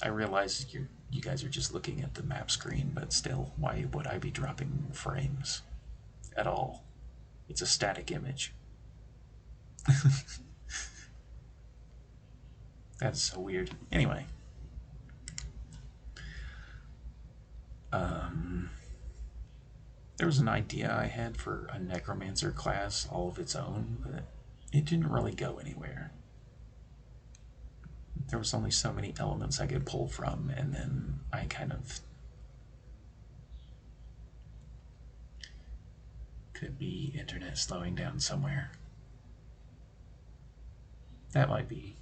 I realize you guys are just looking at the map screen, but still, why would I be dropping frames at all? It's a static image. That's so weird. Anyway. There was an idea I had for a necromancer class all of its own, but it didn't really go anywhere. There was only so many elements I could pull from, and then I kind of could be internet slowing down somewhere. That might be.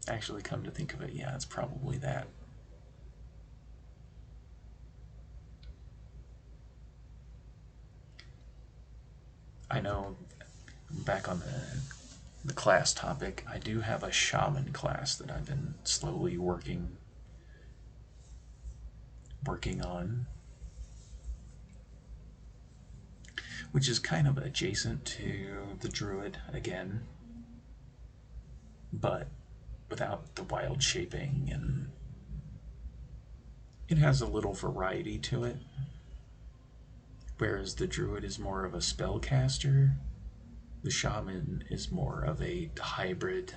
Actually, come to think of it, yeah, it's probably that. I know, back on the class topic, I do have a shaman class that I've been slowly working on, which is kind of adjacent to the druid again, but without the wild shaping, and it has a little variety to it. Whereas the druid is more of a spellcaster, the shaman is more of a hybrid.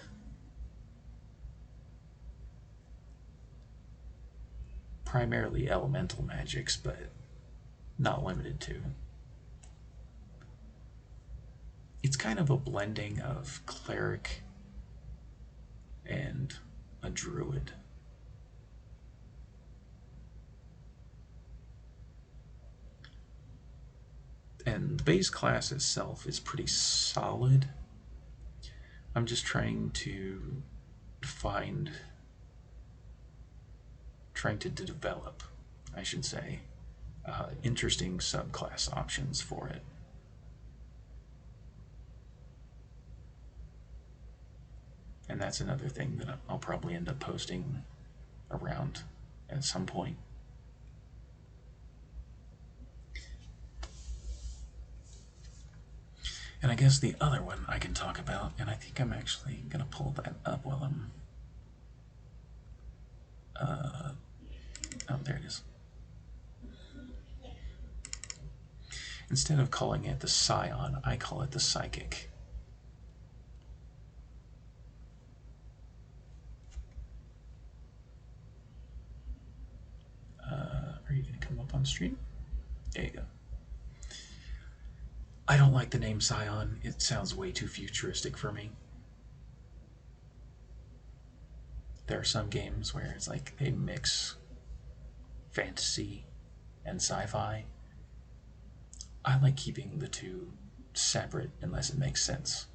Primarily elemental magics, but not limited to. It's kind of a blending of cleric and a druid. And the base class itself is pretty solid. I'm just trying to develop, I should say, interesting subclass options for it. And that's another thing that I'll probably end up posting around at some point. And I guess the other one I can talk about, and I think I'm actually going to pull that up while I'm... oh, there it is. Instead of calling it the Scion, I call it the Psychic. Are you going to come up on stream? There you go. I don't like the name Scion. It sounds way too futuristic for me. There are some games where it's like they mix fantasy and sci-fi. I like keeping the two separate unless it makes sense.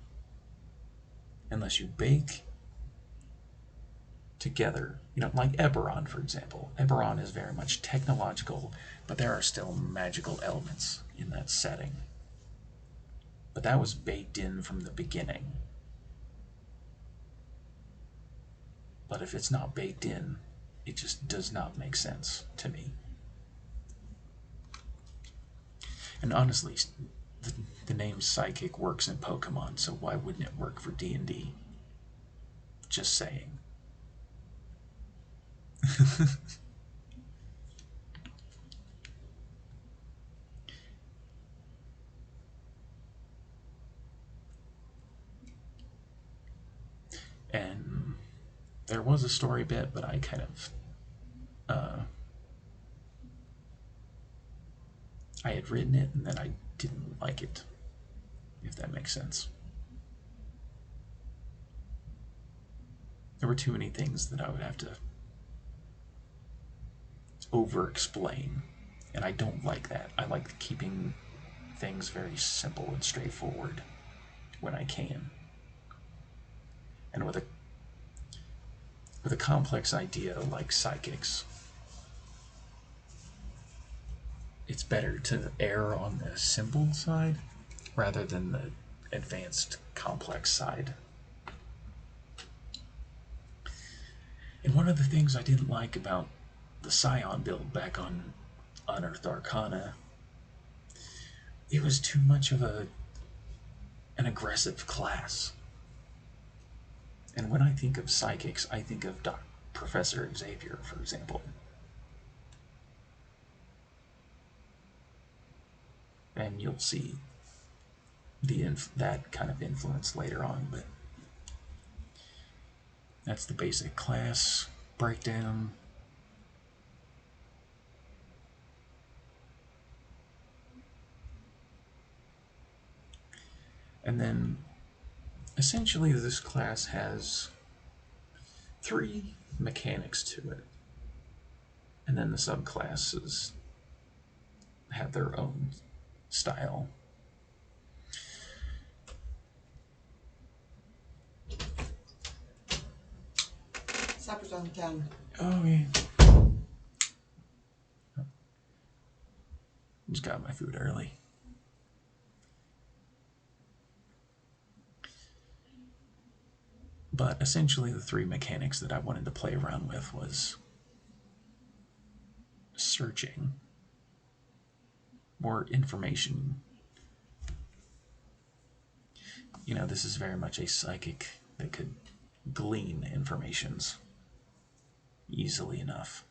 Unless you bake together, like Eberron, for example. Eberron is very much technological, but there are still magical elements in that setting. But that was baked in from the beginning. But if it's not baked in, it just does not make sense to me. And honestly, the name Psychic works in Pokemon, so why wouldn't it work for D&D? Just saying. And there was a story bit, but I kind of I had written it and then I didn't like it, if that makes sense. There were too many things that I would have to over explain, and I don't like that. I like keeping things very simple and straightforward when I can. And with a complex idea like psychics, it's better to err on the simple side rather than the advanced complex side. And one of the things I didn't like about the Scion build back on Unearthed Arcana, it was too much of an aggressive class. And when I think of psychics, I think of Professor Xavier, for example. And you'll see that kind of influence later on, but that's the basic class breakdown. And then essentially this class has 3 mechanics to it. And then the subclasses have their own style. Supper's on the tongue. Oh, yeah. Just got my food early. But essentially the 3 mechanics that I wanted to play around with was searching, more information. You know, this is very much a psychic that could glean informations easily enough.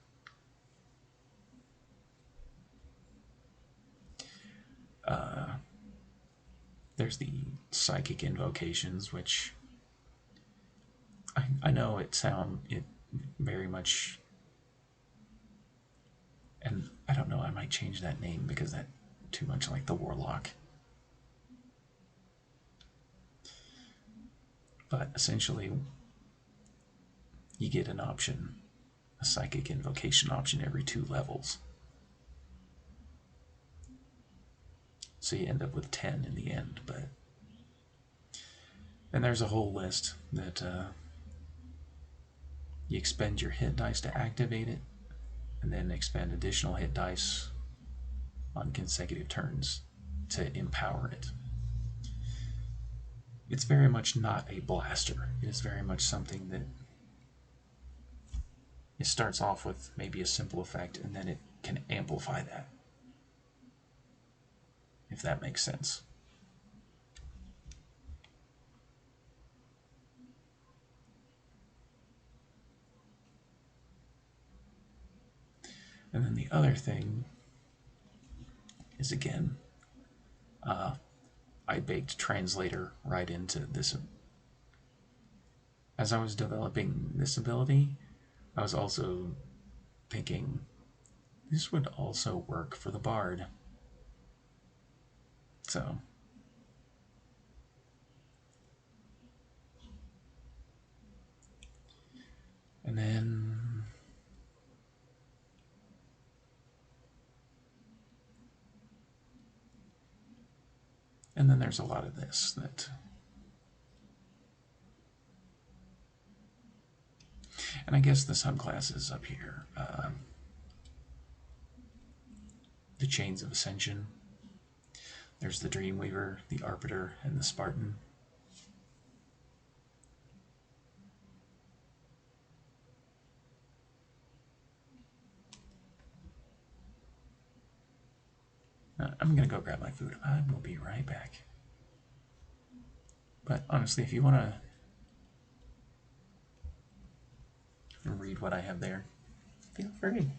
There's the psychic invocations, which I know it very much, and I don't know, I might change that name because that too much like the warlock. But essentially, you get an option, a psychic invocation option every 2 levels. So you end up with 10 in the end, but and there's a whole list that you expend your hit dice to activate it, and then expend additional hit dice on consecutive turns to empower it. It's very much not a blaster. It is very much something that it starts off with maybe a simple effect, and then it can amplify that, if that makes sense. And then the other thing is, again, I baked Translator right into this. As I was developing this ability, I was also thinking this would also work for the Bard. So, and then there's a lot of this that, and I guess the subclasses up here, the Chains of Ascension. There's the Dreamweaver, the Arbiter, and the Spartan. I'm gonna go grab my food. I will be right back. But honestly, if you want to read what I have there, feel free.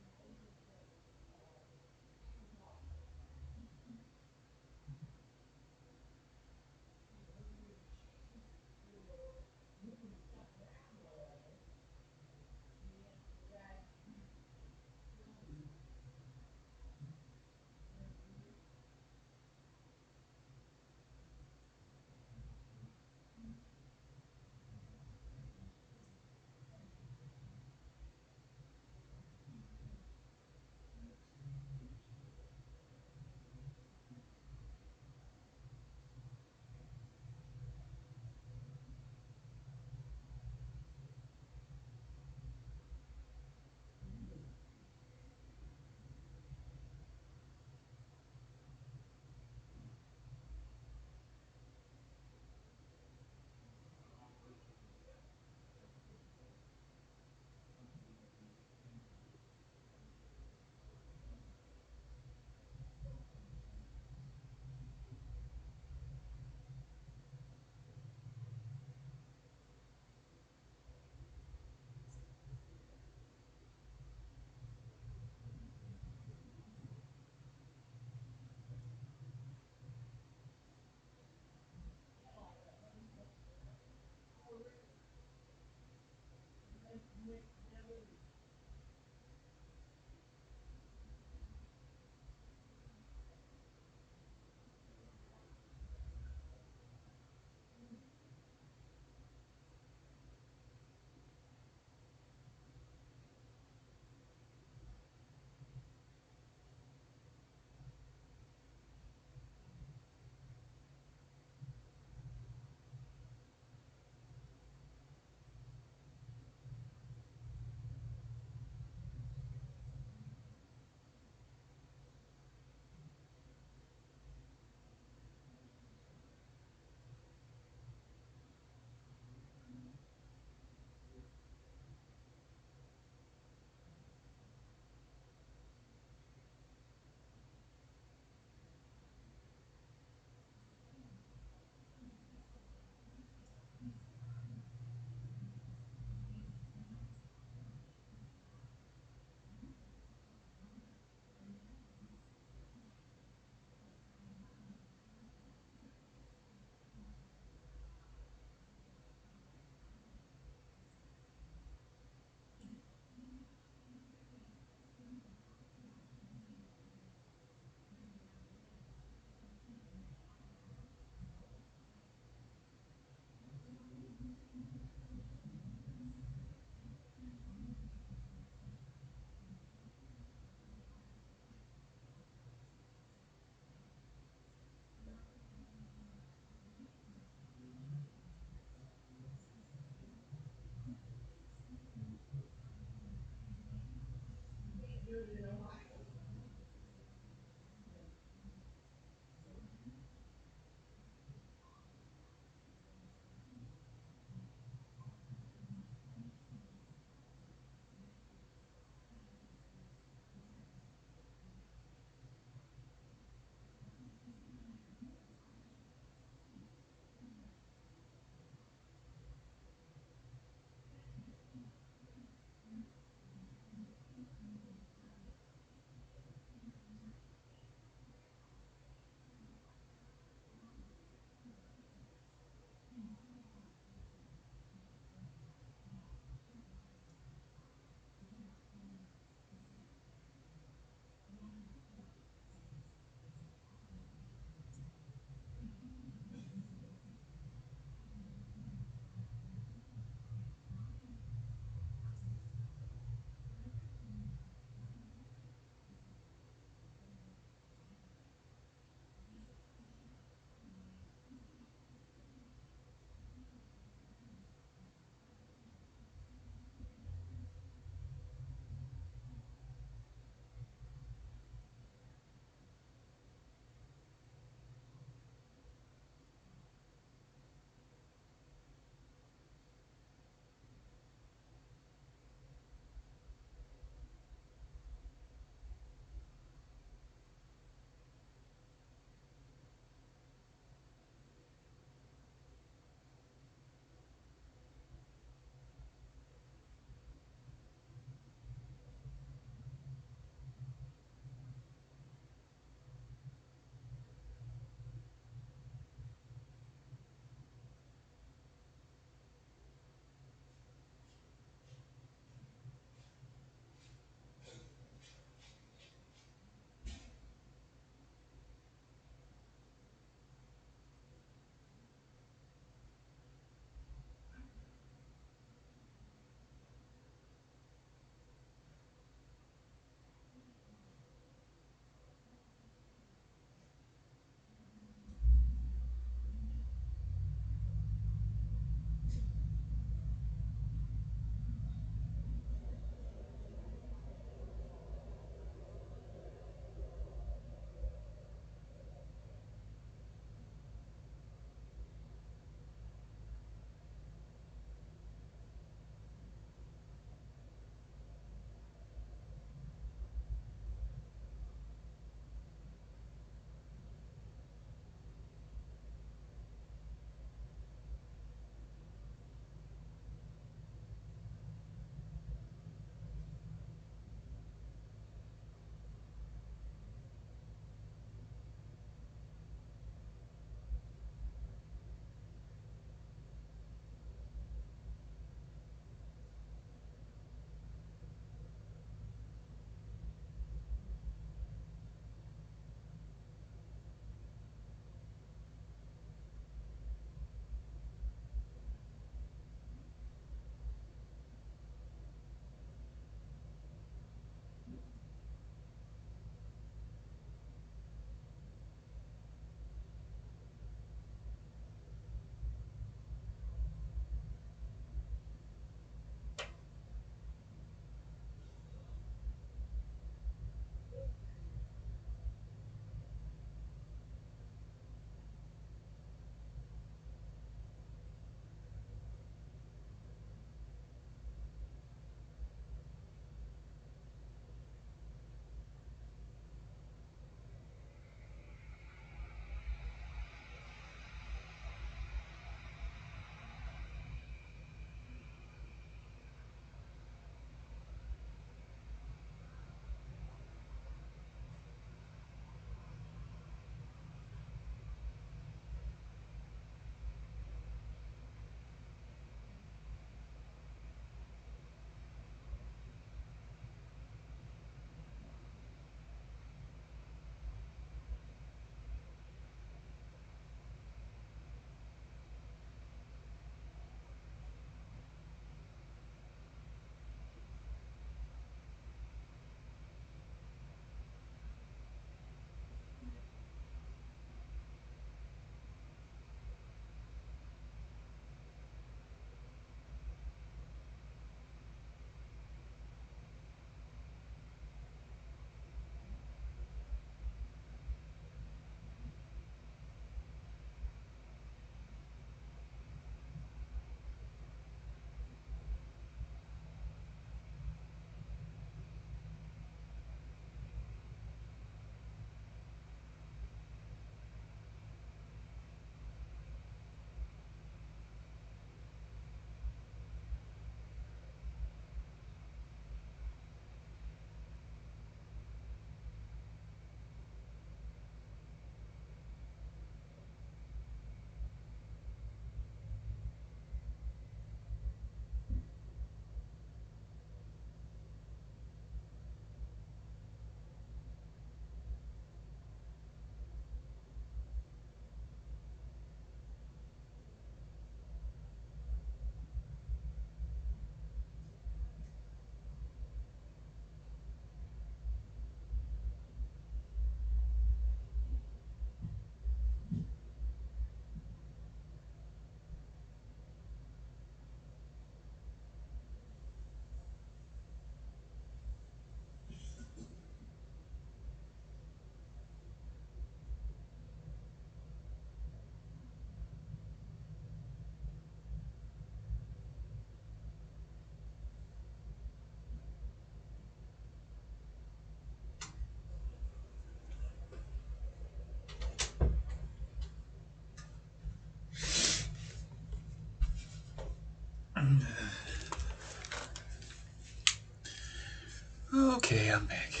Okay, I'm back.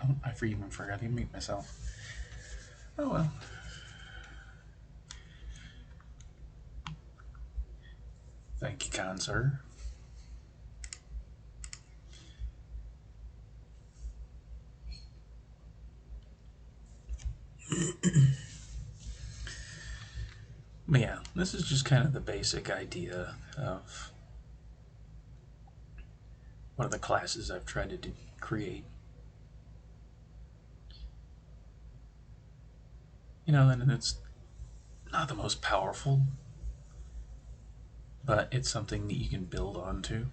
Oh, I even forgot to mute myself. Oh well. Thank you, kind sir. But yeah, this is just kind of the basic idea of one of the classes I've tried to create. And it's not the most powerful, but it's something that you can build onto.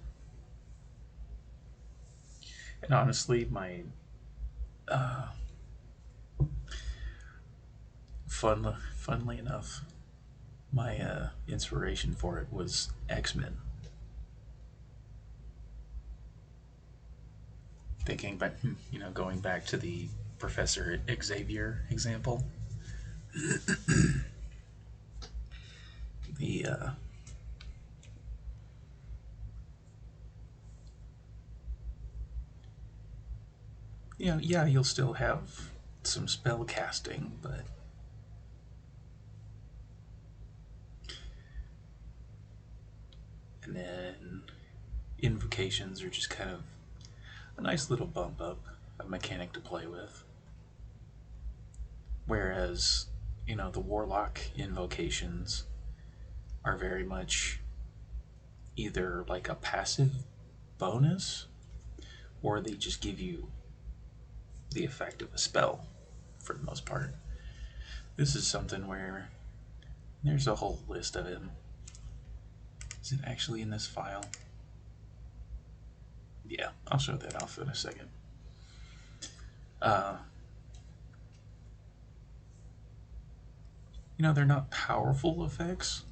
And honestly, my uh, funnily enough, my inspiration for it was X-Men. Thinking back, going back to the Professor Xavier example, the yeah, you'll still have some spell casting, but and then invocations are just kind of a nice little bump up, a mechanic to play with. Whereas, the warlock invocations are very much either like a passive bonus or they just give you the effect of a spell for the most part. This is something where there's a whole list of them. Is it actually in this file? Yeah, I'll show that off in a second. Uh, they're not powerful effects,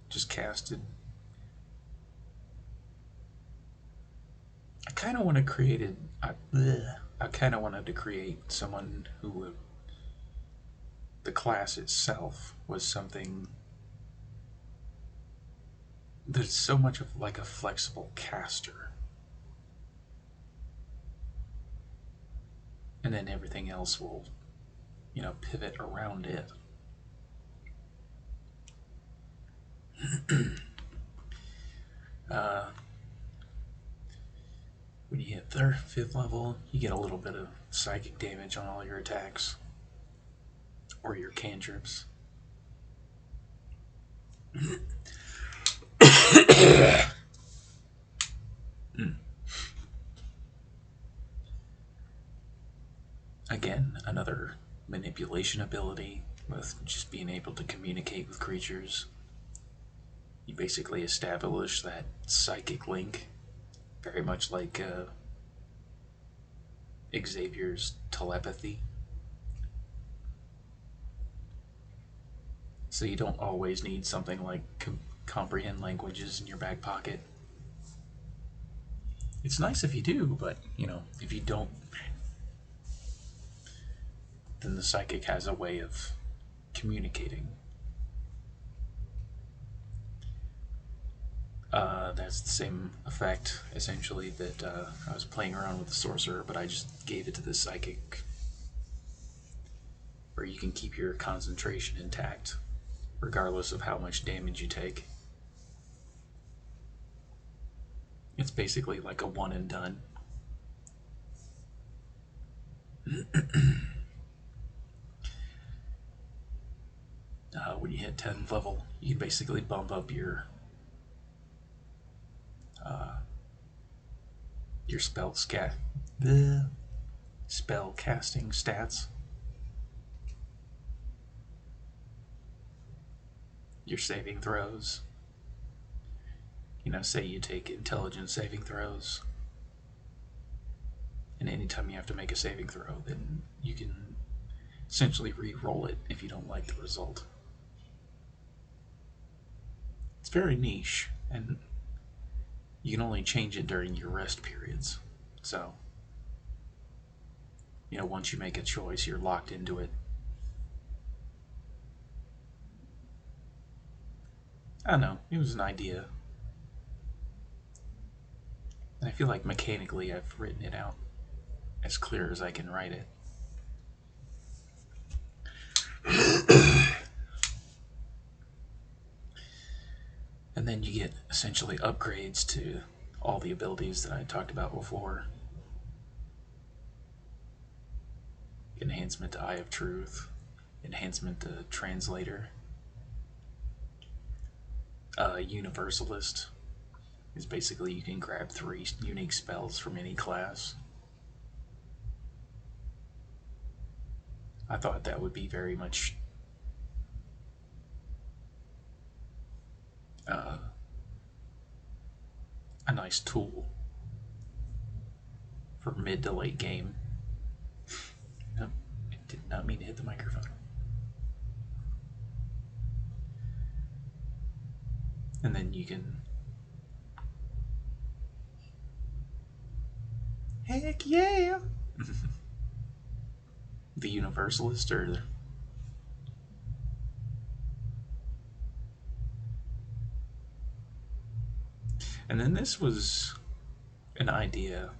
just casted. I kind of want to create it. I kind of wanted to create someone who would. The class itself was something that's so much of like a flexible caster, and then everything else will, pivot around it. Uh, when you hit third, fifth level, you get a little bit of psychic damage on all your attacks or your cantrips. Again, another manipulation ability with just being able to communicate with creatures. You basically establish that psychic link, very much like Xavier's telepathy. So you don't always need something like comprehend languages in your back pocket. It's nice if you do, but if you don't, then the psychic has a way of communicating. That's the same effect, essentially, that I was playing around with the sorcerer, but I just gave it to the psychic, where you can keep your concentration intact, regardless of how much damage you take. It's basically like a one and done. When you hit 10th level, you can basically bump up uh, your the spell casting stats, your saving throws. Say you take intelligence saving throws, and anytime you have to make a saving throw, then you can essentially re-roll it if you don't like the result. It's very niche, and you can only change it during your rest periods. So, once you make a choice, you're locked into it. I don't know, it was an idea. And I feel like mechanically I've written it out as clear as I can write it. And then you get essentially upgrades to all the abilities that I talked about before. Enhancement to Eye of Truth, enhancement to Translator, Universalist is basically you can grab 3 unique spells from any class. I thought that would be very much a nice tool for mid to late game. No, I did not mean to hit the microphone. And then you can. Heck yeah! The Universalist or. And then this was an idea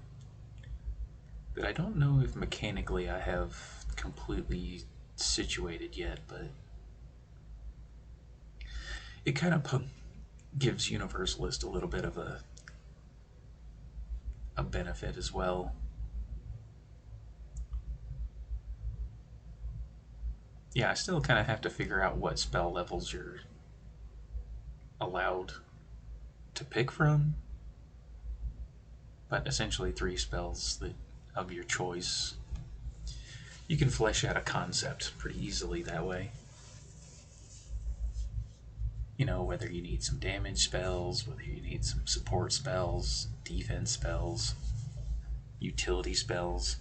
that I don't know if mechanically I have completely situated yet, but it kind of gives Universalist a little bit of a benefit as well. Yeah, I still kind of have to figure out what spell levels you're allowed to pick from, but essentially 3 spells that of your choice. You can flesh out a concept pretty easily that way. You know, whether you need some damage spells, whether you need some support spells, defense spells, utility spells.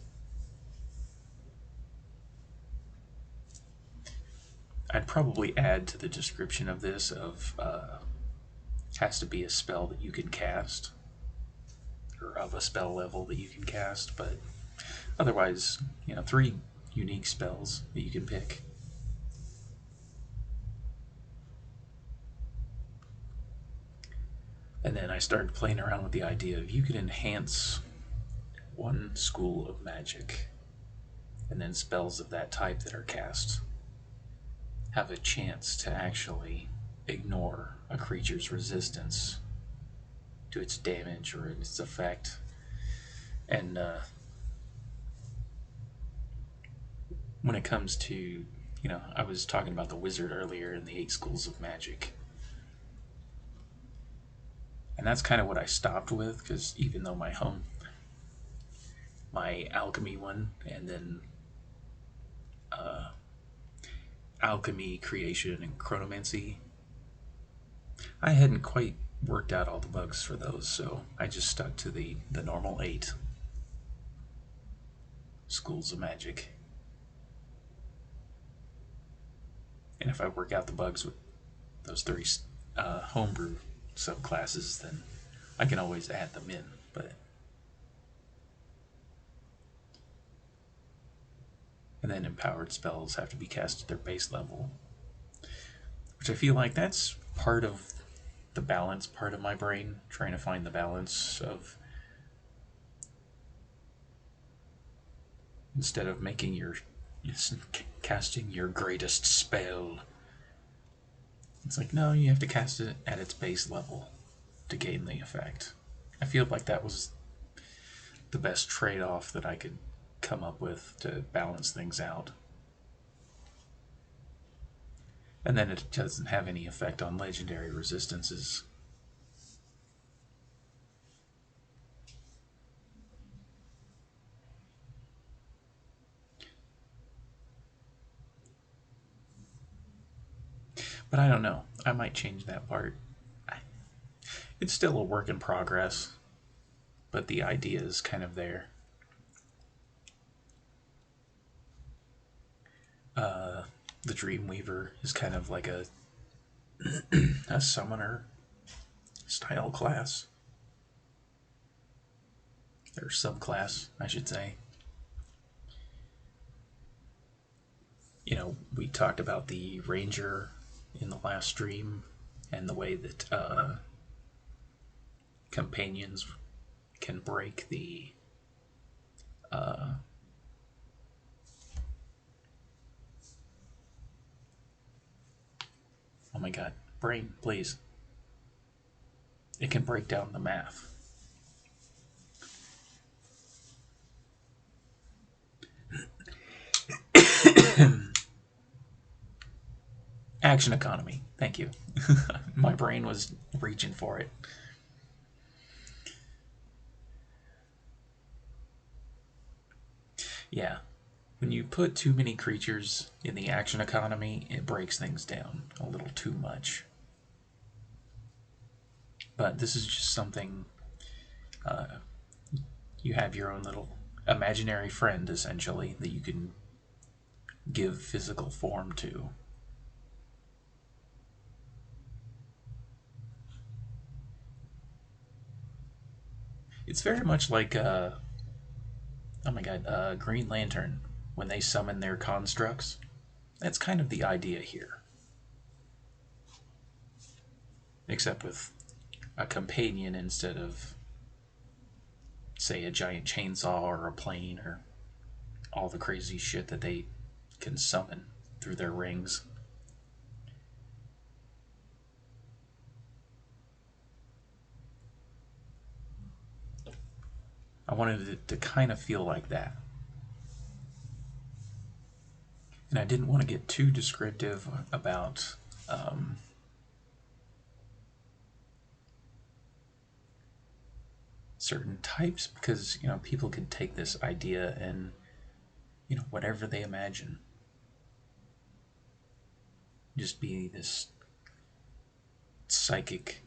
I'd probably add to the description of this of has to be a spell that you can cast, or of a spell level that you can cast, but otherwise, 3 unique spells that you can pick. And then I started playing around with the idea of you could enhance one school of magic, and then spells of that type that are cast have a chance to actually ignore a creature's resistance to its damage or its effect. And when it comes to, I was talking about the wizard earlier in the 8 schools of magic. And that's kind of what I stopped with, because even though my alchemy one, and then alchemy, creation, and chronomancy, I hadn't quite worked out all the bugs for those, so I just stuck to the normal 8 schools of magic. And if I work out the bugs with those 3 homebrew subclasses, then I can always add them in. But and then empowered spells have to be cast at their base level, which I feel like that's part of the balance part of my brain, trying to find the balance of, instead of making casting your greatest spell, it's like, no, you have to cast it at its base level to gain the effect. I feel like that was the best trade-off that I could come up with to balance things out. And then it doesn't have any effect on legendary resistances. But I don't know. I might change that part. It's still a work in progress, but the idea is kind of there. The Dreamweaver is kind of like a summoner style class, or subclass, I should say. We talked about the Ranger in the last stream, and the way that companions can break the oh my god, brain, please. It can break down the math. Action economy. Thank you. My brain was reaching for it. Yeah. When you put too many creatures in the action economy, it breaks things down a little too much. But this is just something you have your own little imaginary friend, essentially, that you can give physical form to. It's very much like, oh my god, Green Lantern, when they summon their constructs. That's kind of the idea here. Except with a companion instead of, say, a giant chainsaw or a plane or all the crazy shit that they can summon through their rings. I wanted it to kind of feel like that. And I didn't want to get too descriptive about certain types, because people could take this idea and whatever they imagine, just be this psychic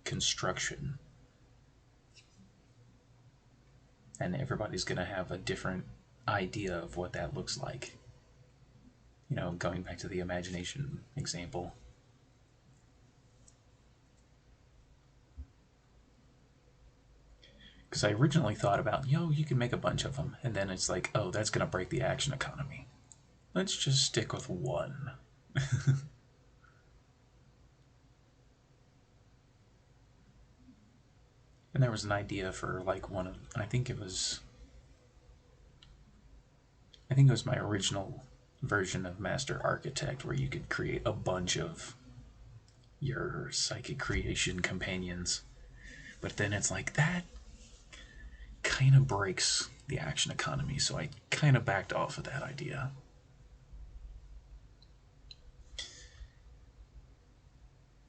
construction, and everybody's going to have a different idea of what that looks like. Going back to the imagination example. Because I originally thought about, you can make a bunch of them, and then it's like, oh, that's going to break the action economy. Let's just stick with one. And there was an idea for like one of, I think it was my original version of Master Architect, where you could create a bunch of your psychic creation companions. But then it's like that kind of breaks the action economy, so I kind of backed off of that idea.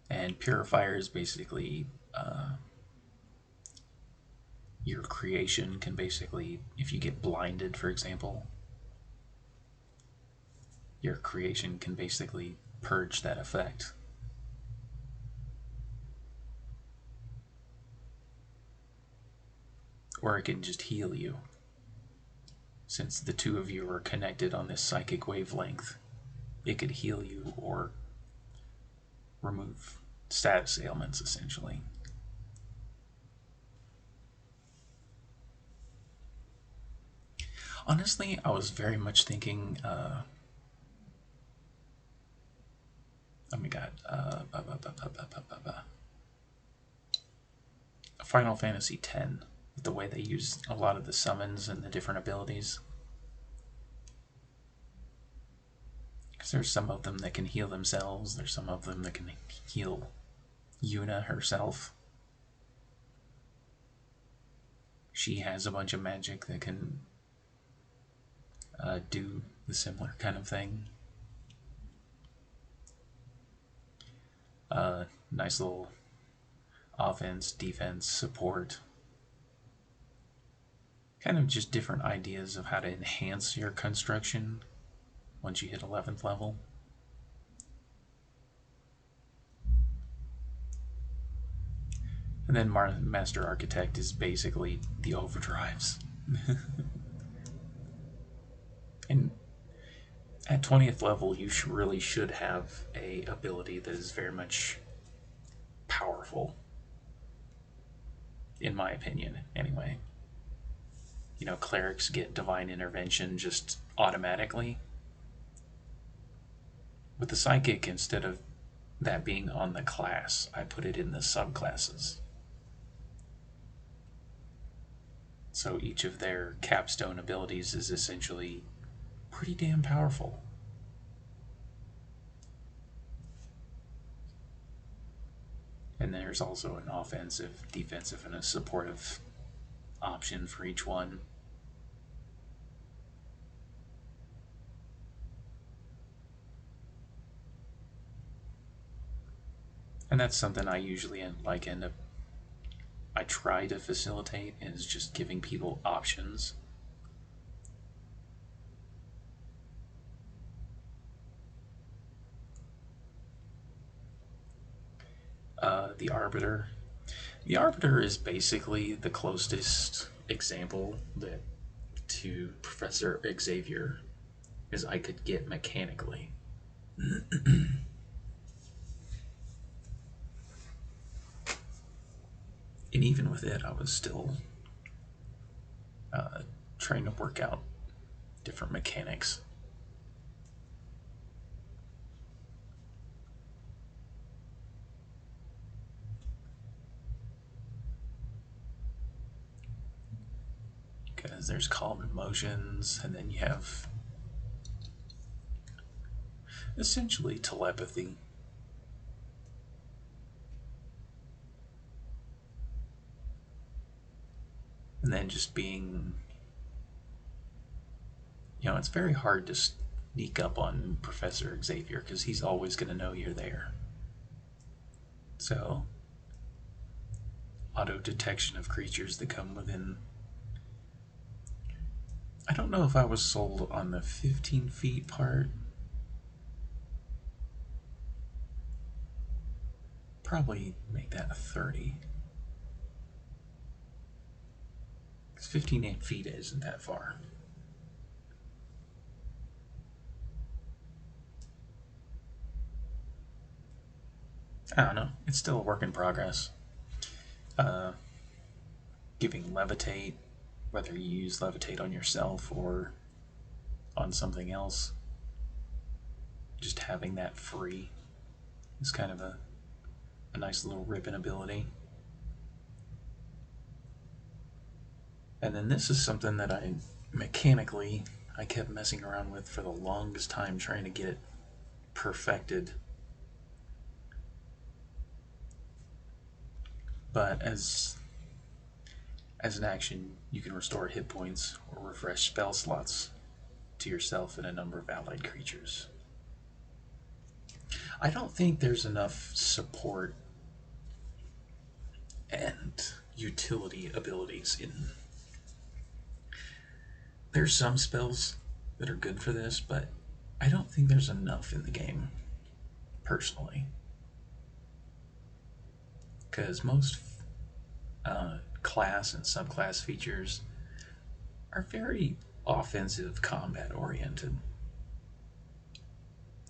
And Purifier is basically your creation can basically, if you get blinded, for example, your creation can basically purge that effect. Or it can just heal you. Since the two of you are connected on this psychic wavelength, it could heal you or remove status ailments, essentially. Honestly, I was very much thinking, oh my god, Final Fantasy X, the way they use a lot of the summons and the different abilities. Because there's some of them that can heal themselves, there's some of them that can heal Yuna herself. She has a bunch of magic that can do the similar kind of thing. Nice little offense, defense, support. Kind of just different ideas of how to enhance your construction once you hit 11th level. And then Master Architect is basically the overdrives. And at 20th level, you really should have a ability that is very much powerful, in my opinion, anyway. Clerics get divine intervention just automatically. With the psychic, instead of that being on the class, I put it in the subclasses. So each of their capstone abilities is essentially pretty damn powerful. And there's also an offensive, defensive, and a supportive option for each one. And that's something I usually I try to facilitate, is just giving people options. The Arbiter. The Arbiter is basically the closest example that to Professor Xavier as I could get mechanically. And even with it, I was still trying to work out different mechanics. Because there's calm emotions, and then you have essentially telepathy. And then just being, it's very hard to sneak up on Professor Xavier because he's always going to know you're there. So, auto detection of creatures that come within. I don't know if I was sold on the 15 feet part. Probably make that a 30. Because 15 feet isn't that far. I don't know. It's still a work in progress. Giving levitate, whether you use levitate on yourself or on something else, just having that free is kind of a nice little ribbon ability. And then this is something that I kept messing around with for the longest time, trying to get it perfected. But as an action, you can restore hit points or refresh spell slots to yourself and a number of allied creatures. I don't think there's enough support and utility abilities in. There's some spells that are good for this, but I don't think there's enough in the game, personally. Because most class and subclass features are very offensive, combat oriented.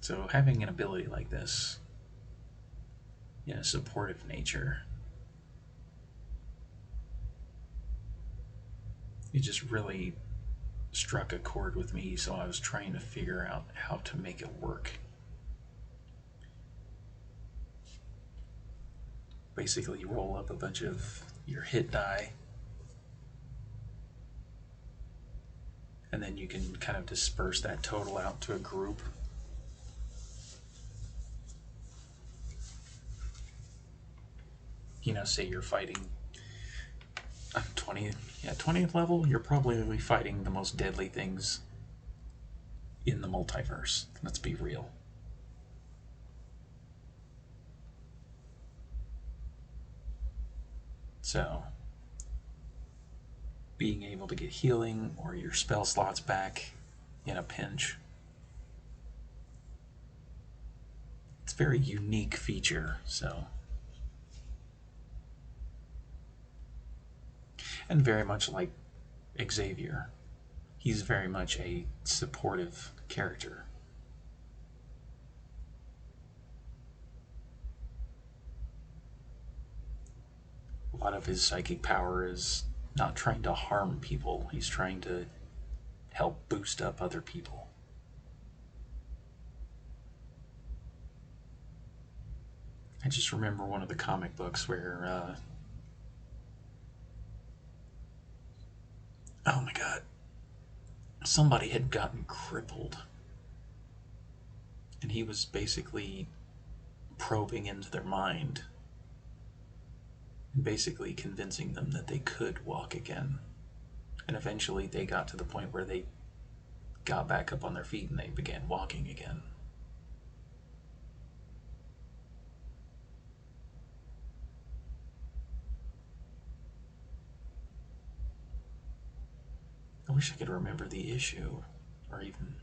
So having an ability like this in a supportive nature, it just really struck a chord with me, so I was trying to figure out how to make it work. Basically, you roll up a bunch of your hit die, and then you can kind of disperse that total out to a group. Say you're fighting 20th level, you're probably fighting the most deadly things in the multiverse. Let's be real. So, being able to get healing or your spell slots back in a pinch, it's a very unique feature. So, and very much like Xavier, he's very much a supportive character. A lot of his psychic power is not trying to harm people, he's trying to help boost up other people. I just remember one of the comic books where, oh my god, somebody had gotten crippled. And he was basically probing into their mind and basically convincing them that they could walk again. And eventually they got to the point where they got back up on their feet and they began walking again. I wish I could remember the issue, or even...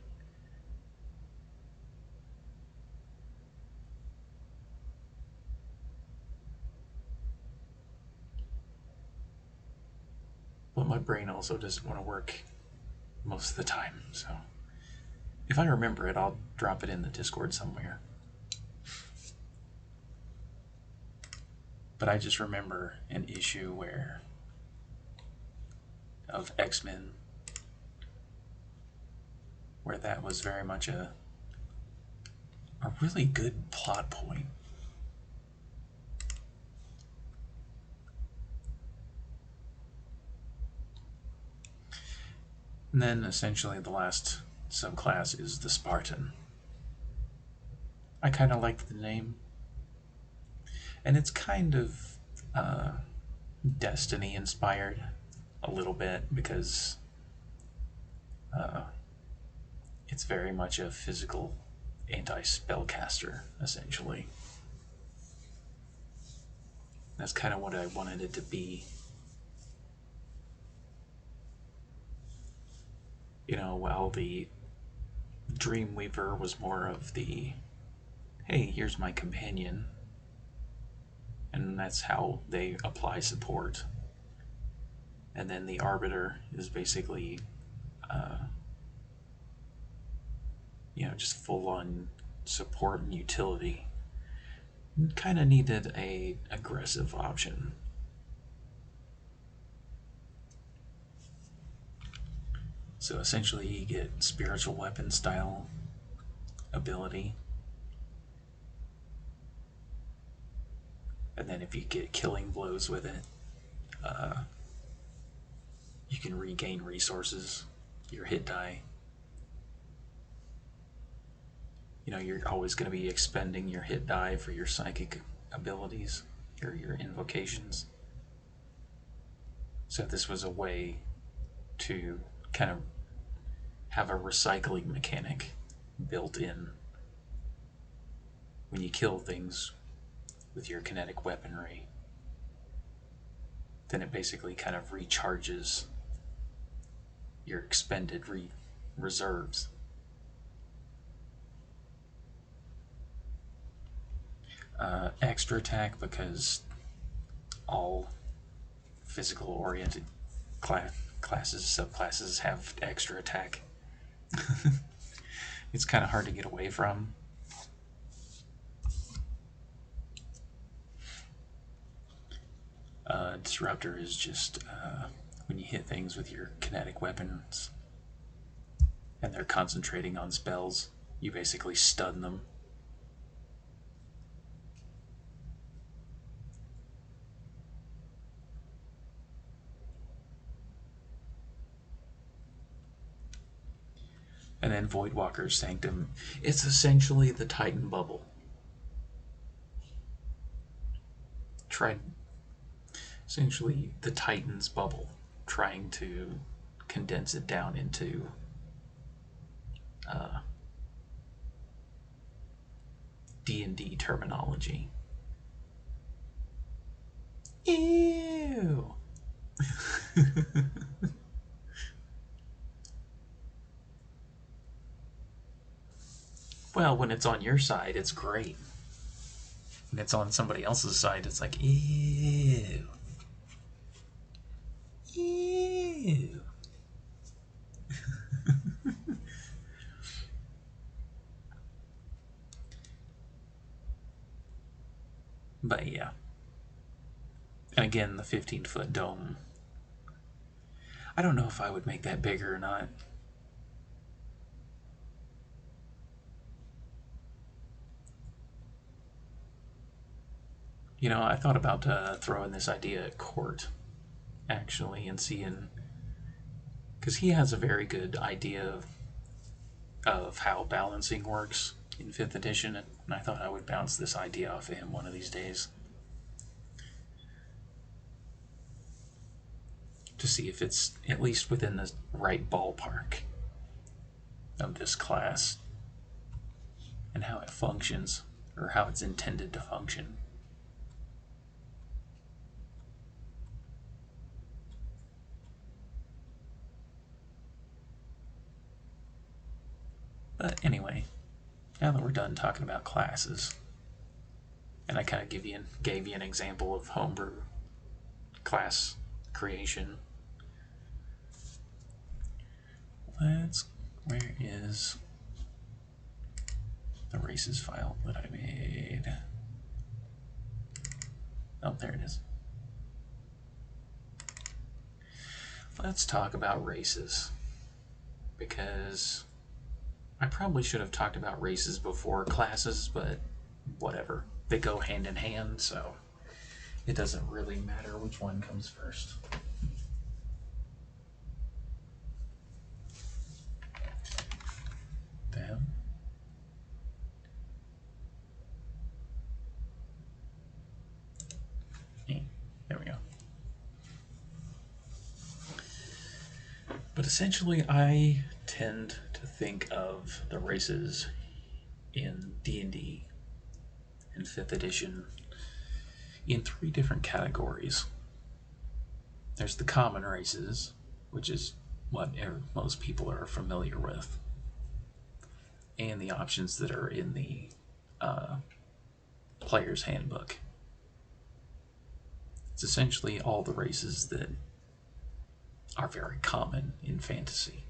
But my brain also doesn't want to work most of the time, so... If I remember it, I'll drop it in the Discord somewhere. But I just remember an issue of X-Men where that was very much a really good plot point. And then essentially the last subclass is the Spartan. I kind of liked the name. And it's kind of Destiny inspired a little bit because it's very much a physical anti-spellcaster, essentially. That's kind of what I wanted it to be. You know, while the Dreamweaver was more of the, hey, here's my companion, and that's how they apply support. And then the Arbiter is basically, you know, just full-on support and utility. Kind of needed a aggressive option. So essentially you get spiritual weapon style ability. And then if you get killing blows with it, you can regain resources, your hit die. You know, you're always going to be expending your hit die for your psychic abilities, your invocations. So this was a way to kind of have a recycling mechanic built in. When you kill things with your kinetic weaponry, then it basically kind of recharges your expended reserves. Extra attack, because all physical oriented classes, subclasses have extra attack. It's kind of hard to get away from. Disruptor is just when you hit things with your kinetic weapons and they're concentrating on spells, you basically stun them. And then Voidwalker's Sanctum. It's essentially the Titan bubble. Essentially the Titan's bubble, trying to condense it down into D&D terminology. Ew! Well, when it's on your side, it's great. When it's on somebody else's side, it's like, ew. Ew. But yeah. And again, the 15-foot dome. I don't know if I would make that bigger or not. You know, I thought about throwing this idea at Court, actually, and seeing, because he has a very good idea of how balancing works in 5th edition, and I thought I would bounce this idea off of him one of these days to see if it's at least within the right ballpark of this class and how it functions, or how it's intended to function. But anyway, now that we're done talking about classes, and I kind of gave you an example of homebrew class creation, where is the races file that I made? Oh, there it is. Let's talk about races, because I probably should have talked about races before classes, but whatever. They go hand in hand, so it doesn't really matter which one comes first. Down. There we go. But essentially, I tend to think of the races in D&D in 5th edition in 3 different categories. There's the common races, which is what most people are familiar with, and the options that are in the player's handbook. It's essentially all the races that are very common in fantasy.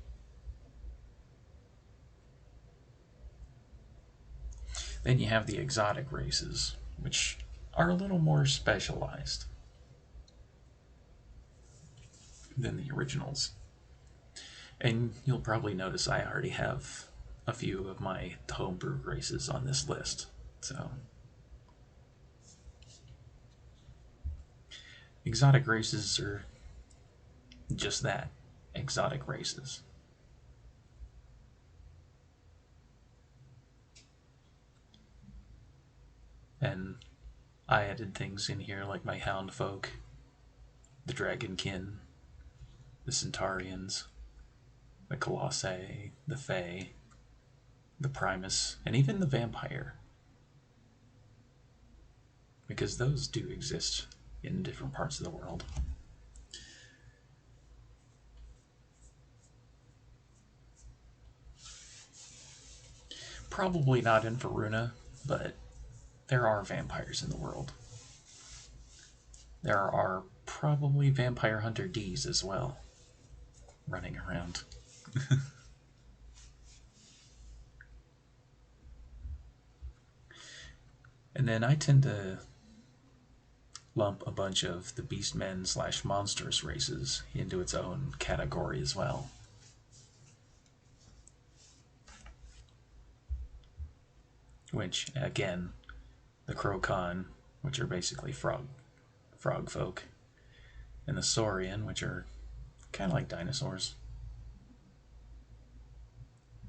Then you have the exotic races, which are a little more specialized than the originals. And you'll probably notice I already have a few of my homebrew races on this list. So, exotic races are just that, exotic races. And I added things in here like my Hound Folk, the Dragonkin, the Centaurians, the Colossi, the Fae, the Primus, and even the Vampire. Because those do exist in different parts of the world. Probably not in Varuna, but there are vampires in the world. There are probably vampire hunter Ds as well, running around. And then I tend to lump a bunch of the beastmen / monstrous races into its own category as well. Which, again, the Crocon, which are basically frog folk, and the Saurian, which are kind of like dinosaurs.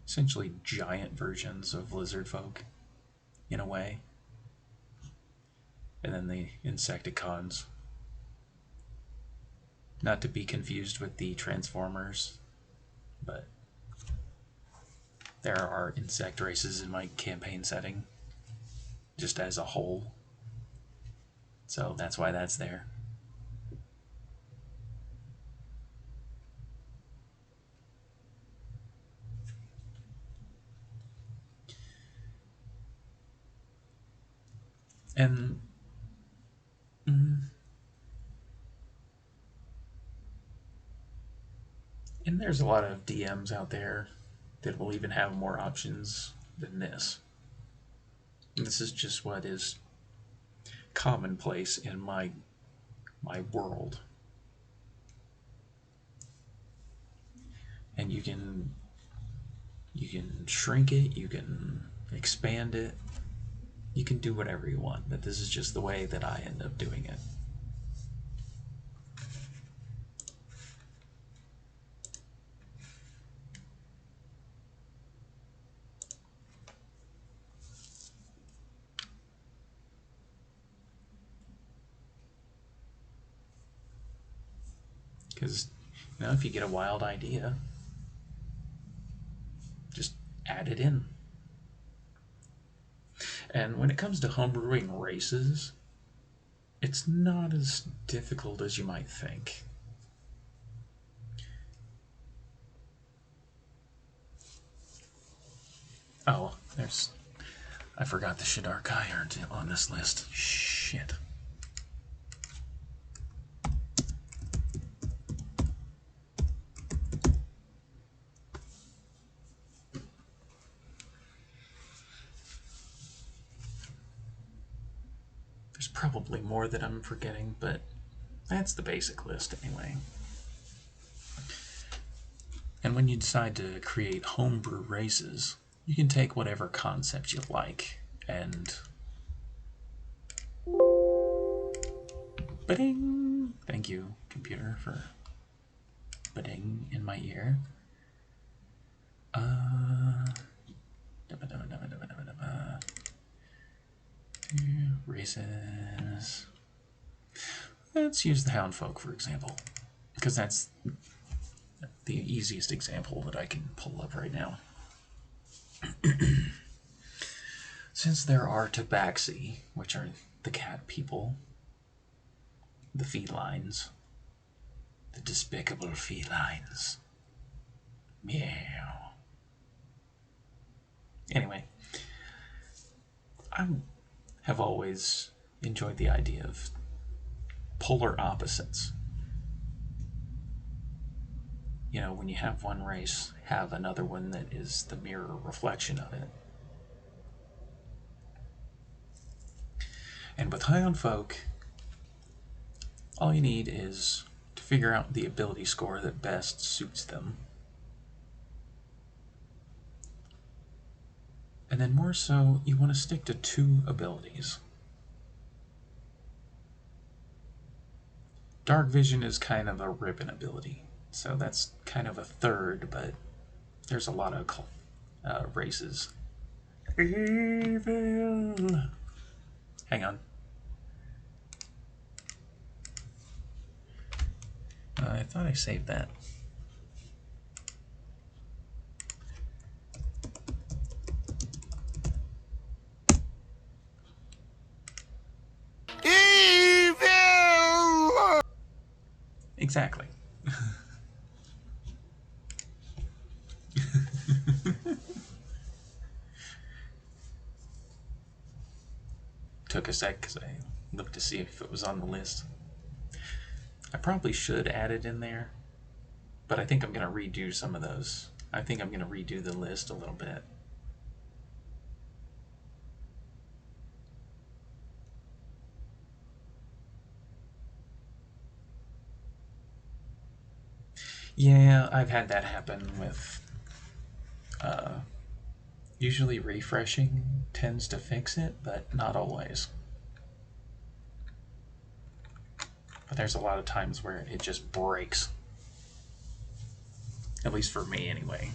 Essentially giant versions of lizard folk, in a way. And then the Insecticons. Not to be confused with the Transformers, but there are insect races in my campaign setting, just as a whole. So that's why that's there. And and there's a lot of DMs out there that will even have more options than this. And this is just what is commonplace in my world. And you can shrink it, you can expand it, You can do whatever you want, but this is just the way that I end up doing it. Because, if you get a wild idea, just add it in. And when it comes to homebrewing races, it's not as difficult as you might think. Oh, I forgot the Shidarkai aren't on this list. Shit. There's probably more that I'm forgetting, but that's the basic list anyway. And when you decide to create homebrew races, you can take whatever concept you like and... Ba-ding! Thank you, computer, for ba-ding in my ear. Races. Let's use the Houndfolk, for example, because that's the easiest example that I can pull up right now. Since there are tabaxi, which are the cat people, the felines, the despicable felines. Meow. Anyway, I have always enjoyed the idea of polar opposites. When you have one race, have another one that is the mirror reflection of it. And with Houndfolk, all you need is to figure out the ability score that best suits them. And then more so, you want to stick to 2 abilities. Dark Vision is kind of a ribbon ability, so that's kind of a third, but there's a lot of races. Evil! Hang on. I thought I saved that. Evil! Exactly. Took a sec because I looked to see if it was on the list. I probably should add it in there, but I think I'm going to redo some of those. I think I'm going to redo the list a little bit. Yeah, I've had that happen with... usually refreshing tends to fix it, but not always. But there's a lot of times where it just breaks. At least for me, anyway.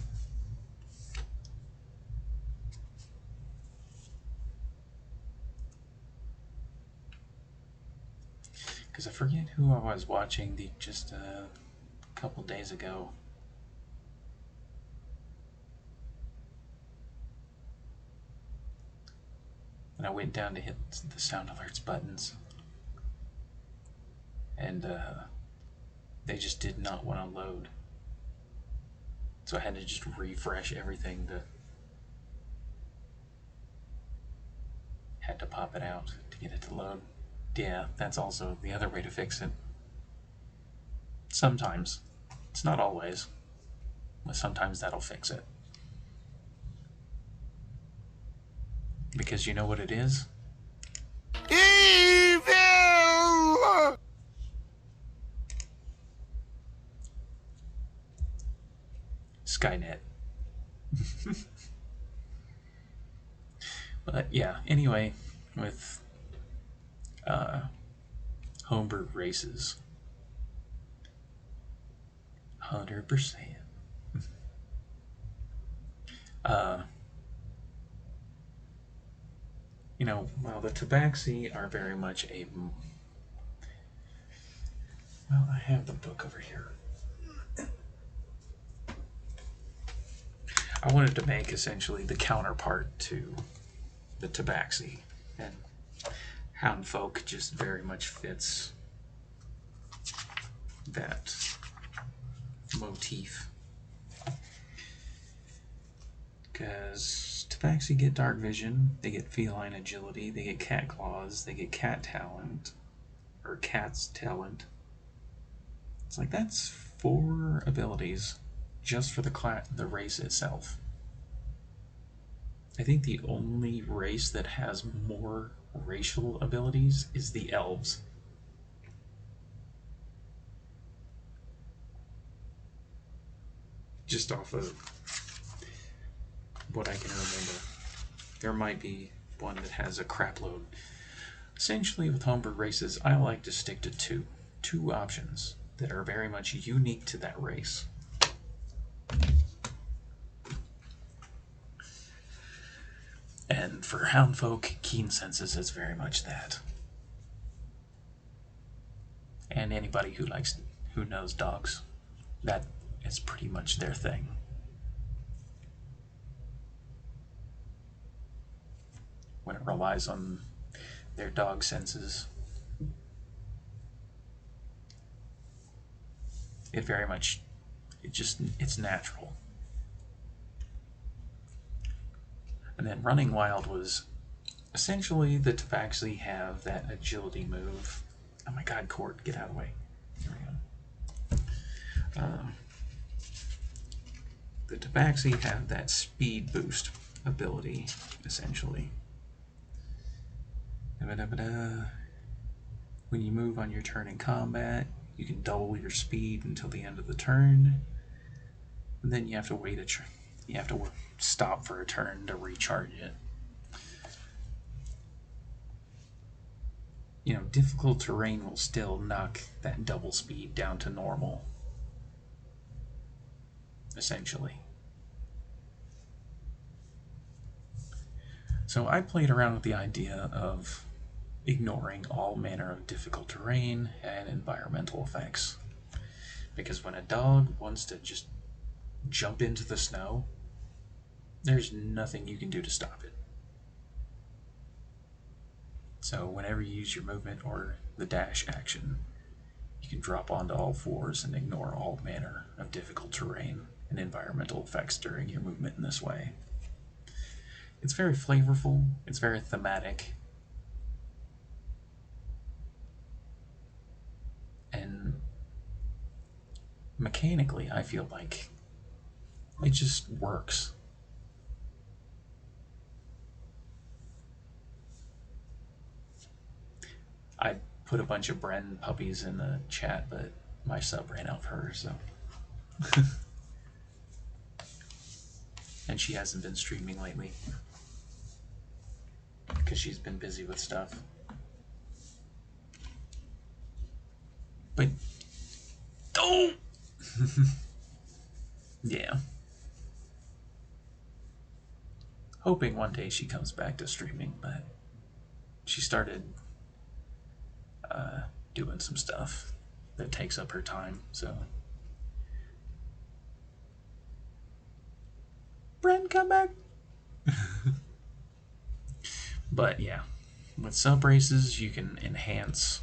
Because I forget who I was watching just a couple days ago. And I went down to hit the sound alerts buttons. And they just did not want to load. So I had to just refresh everything had to pop it out to get it to load. Yeah, that's also the other way to fix it. Sometimes. It's not always. But sometimes that'll fix it. Because you know what it is? Evil! Skynet. But yeah, anyway, with homebrew races. 100%. While the Tabaxi are very much a. Well, I have the book over here. I wanted to make essentially the counterpart to the Tabaxi, and Hound Folk just very much fits that motif. Because Tabaxi get dark vision, they get feline agility, they get cat claws, they get cat talent, or cat's talent. It's like that's 4 abilities just for the race itself. I think the only race that has more racial abilities is the elves. Just off of what I can remember. There might be one that has a crap load. Essentially, with homebrew races, I like to stick to two options that are very much unique to that race. And for Hound Folk, Keen Senses is very much that. And anybody who knows dogs, that is pretty much their thing. When it relies on their dog senses, it's natural. And then Running Wild was essentially the Tabaxi have that agility move. Oh my god, Court, get out of the way. There we go. The Tabaxi have that speed boost ability, essentially. When you move on your turn in combat, you can double your speed until the end of the turn. And then you have to wait you have to stop for a turn to recharge it. Difficult terrain will still knock that double speed down to normal, essentially. So I played around with the idea of ignoring all manner of difficult terrain and environmental effects. Because when a dog wants to just jump into the snow, there's nothing you can do to stop it. So whenever you use your movement or the dash action, you can drop onto all 4s and ignore all manner of difficult terrain and environmental effects during your movement in this way. It's very flavorful, it's very thematic, and mechanically I feel like it just works. I put a bunch of Bren puppies in the chat, but my sub ran out for her, so. And she hasn't been streaming lately because she's been busy with stuff. But don't. Yeah. Hoping one day she comes back to streaming, but she started doing some stuff that takes up her time, so. Bren, come back! But yeah, with sub races you can enhance,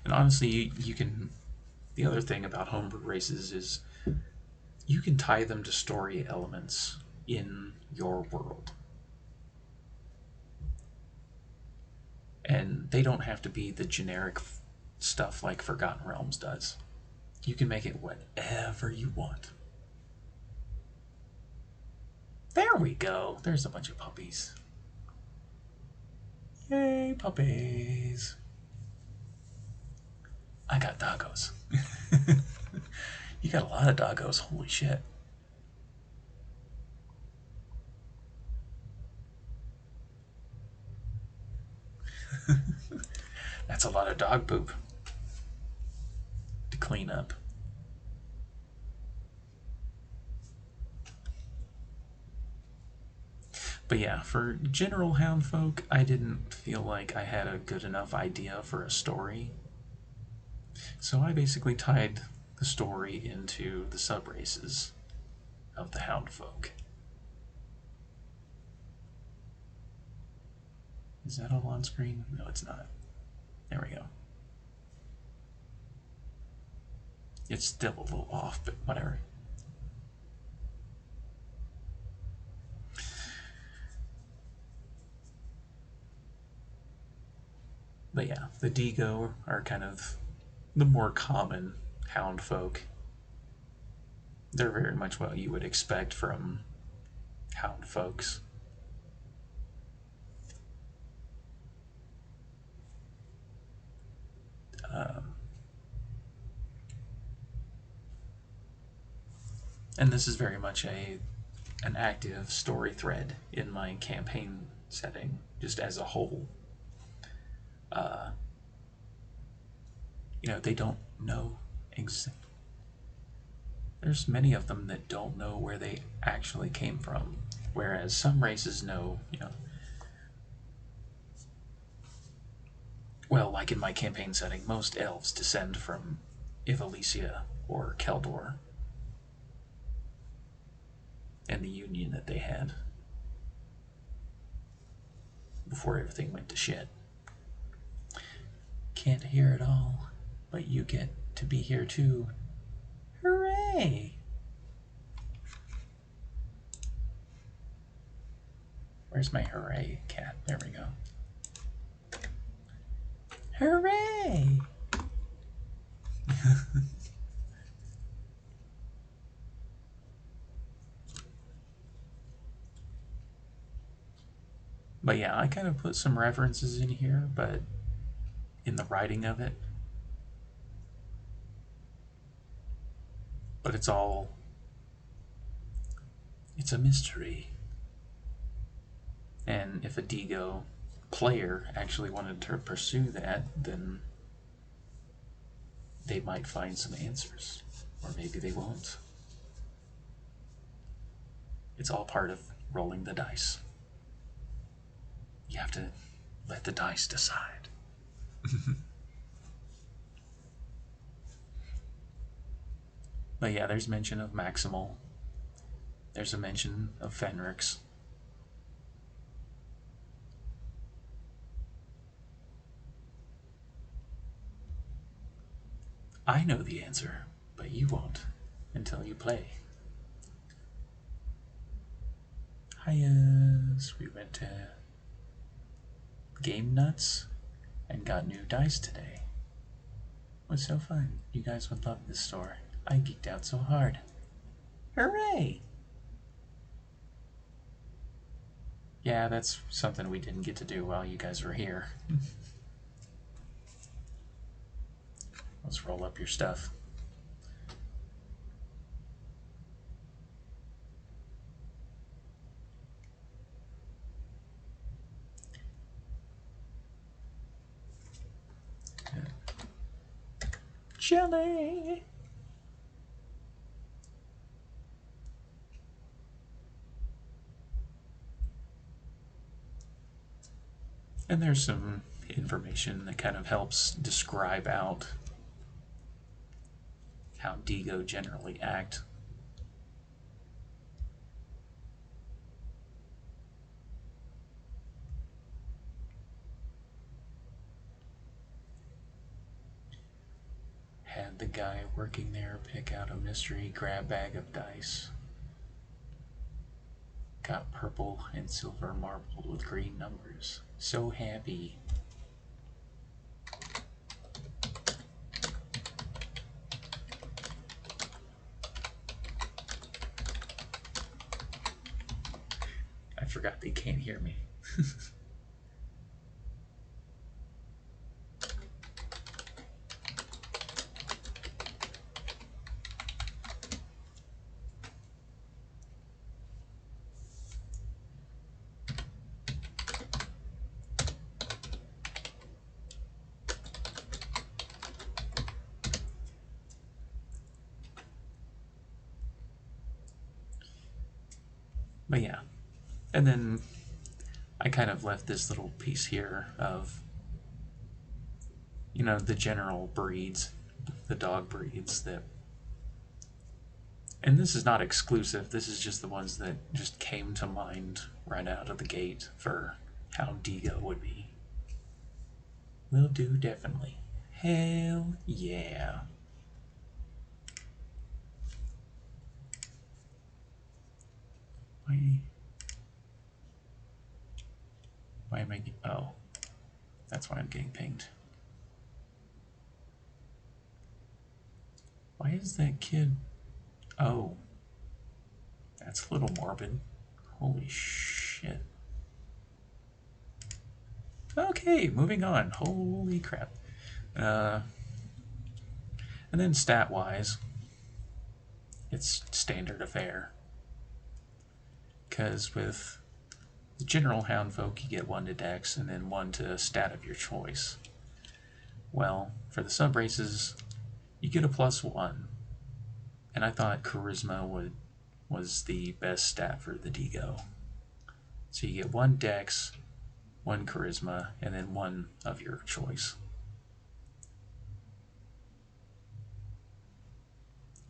and honestly you can. The other thing about homebrew races is you can tie them to story elements in your world. And they don't have to be the generic stuff like Forgotten Realms does. You can make it whatever you want. There we go. There's a bunch of puppies. Yay, puppies. I got doggos. You got a lot of doggos. Holy shit. That's a lot of dog poop to clean up. But yeah, for general hound folk, I didn't feel like I had a good enough idea for a story. So I basically tied the story into the sub races of the hound folk. Is that all on screen? No, it's not. There we go. It's still a little off, but whatever. But yeah, the Digo are kind of the more common hound folk. They're very much what you would expect from hound folks. And this is very much an active story thread in my campaign setting, just as a whole. They don't know exactly. There's many of them that don't know where they actually came from, whereas some races know, well, like in my campaign setting, most elves descend from Ivalicia or Keldor and the union that they had before everything went to shit. Can't hear it all, but you get to be here too. Hooray! Where's my hooray cat? There we go. Hooray! But yeah, I kind of put some references in here, but in the writing of it. But it's a mystery. And if a Digo player actually wanted to pursue that, then they might find some answers. Or maybe they won't. It's all part of rolling the dice. You have to let the dice decide. But yeah, there's mention of Maximal. There's a mention of Fenrix. I know the answer, but you won't until you play. Highas, we went to Game Nuts and got new dice today. It was so fun. You guys would love this store. I geeked out so hard. Hooray! Yeah, that's something we didn't get to do while you guys were here. Let's roll up your stuff. Jelly! And there's some information that kind of helps describe out how Digo generally act. Had the guy working there pick out a mystery grab bag of dice. Got purple and silver marbled with green numbers. So happy. I forgot they can't hear me. But yeah, and then I kind of left this little piece here of, you know, the general breeds, the dog breeds that, and this is not exclusive, this is just the ones that just came to mind right out of the gate for how Digo would be. Will do, definitely. Hell yeah. Why am I getting, oh, that's why I'm getting pinged. Why is that kid, oh, that's a little morbid. Holy shit. Okay, moving on. Holy crap. And then stat-wise, it's standard affair. Because with the general hound folk, you get 1 to dex and then 1 to stat of your choice. Well, for the sub races, you get a +1. And I thought charisma was the best stat for the Digo. So you get 1 dex, 1 charisma, and then 1 of your choice.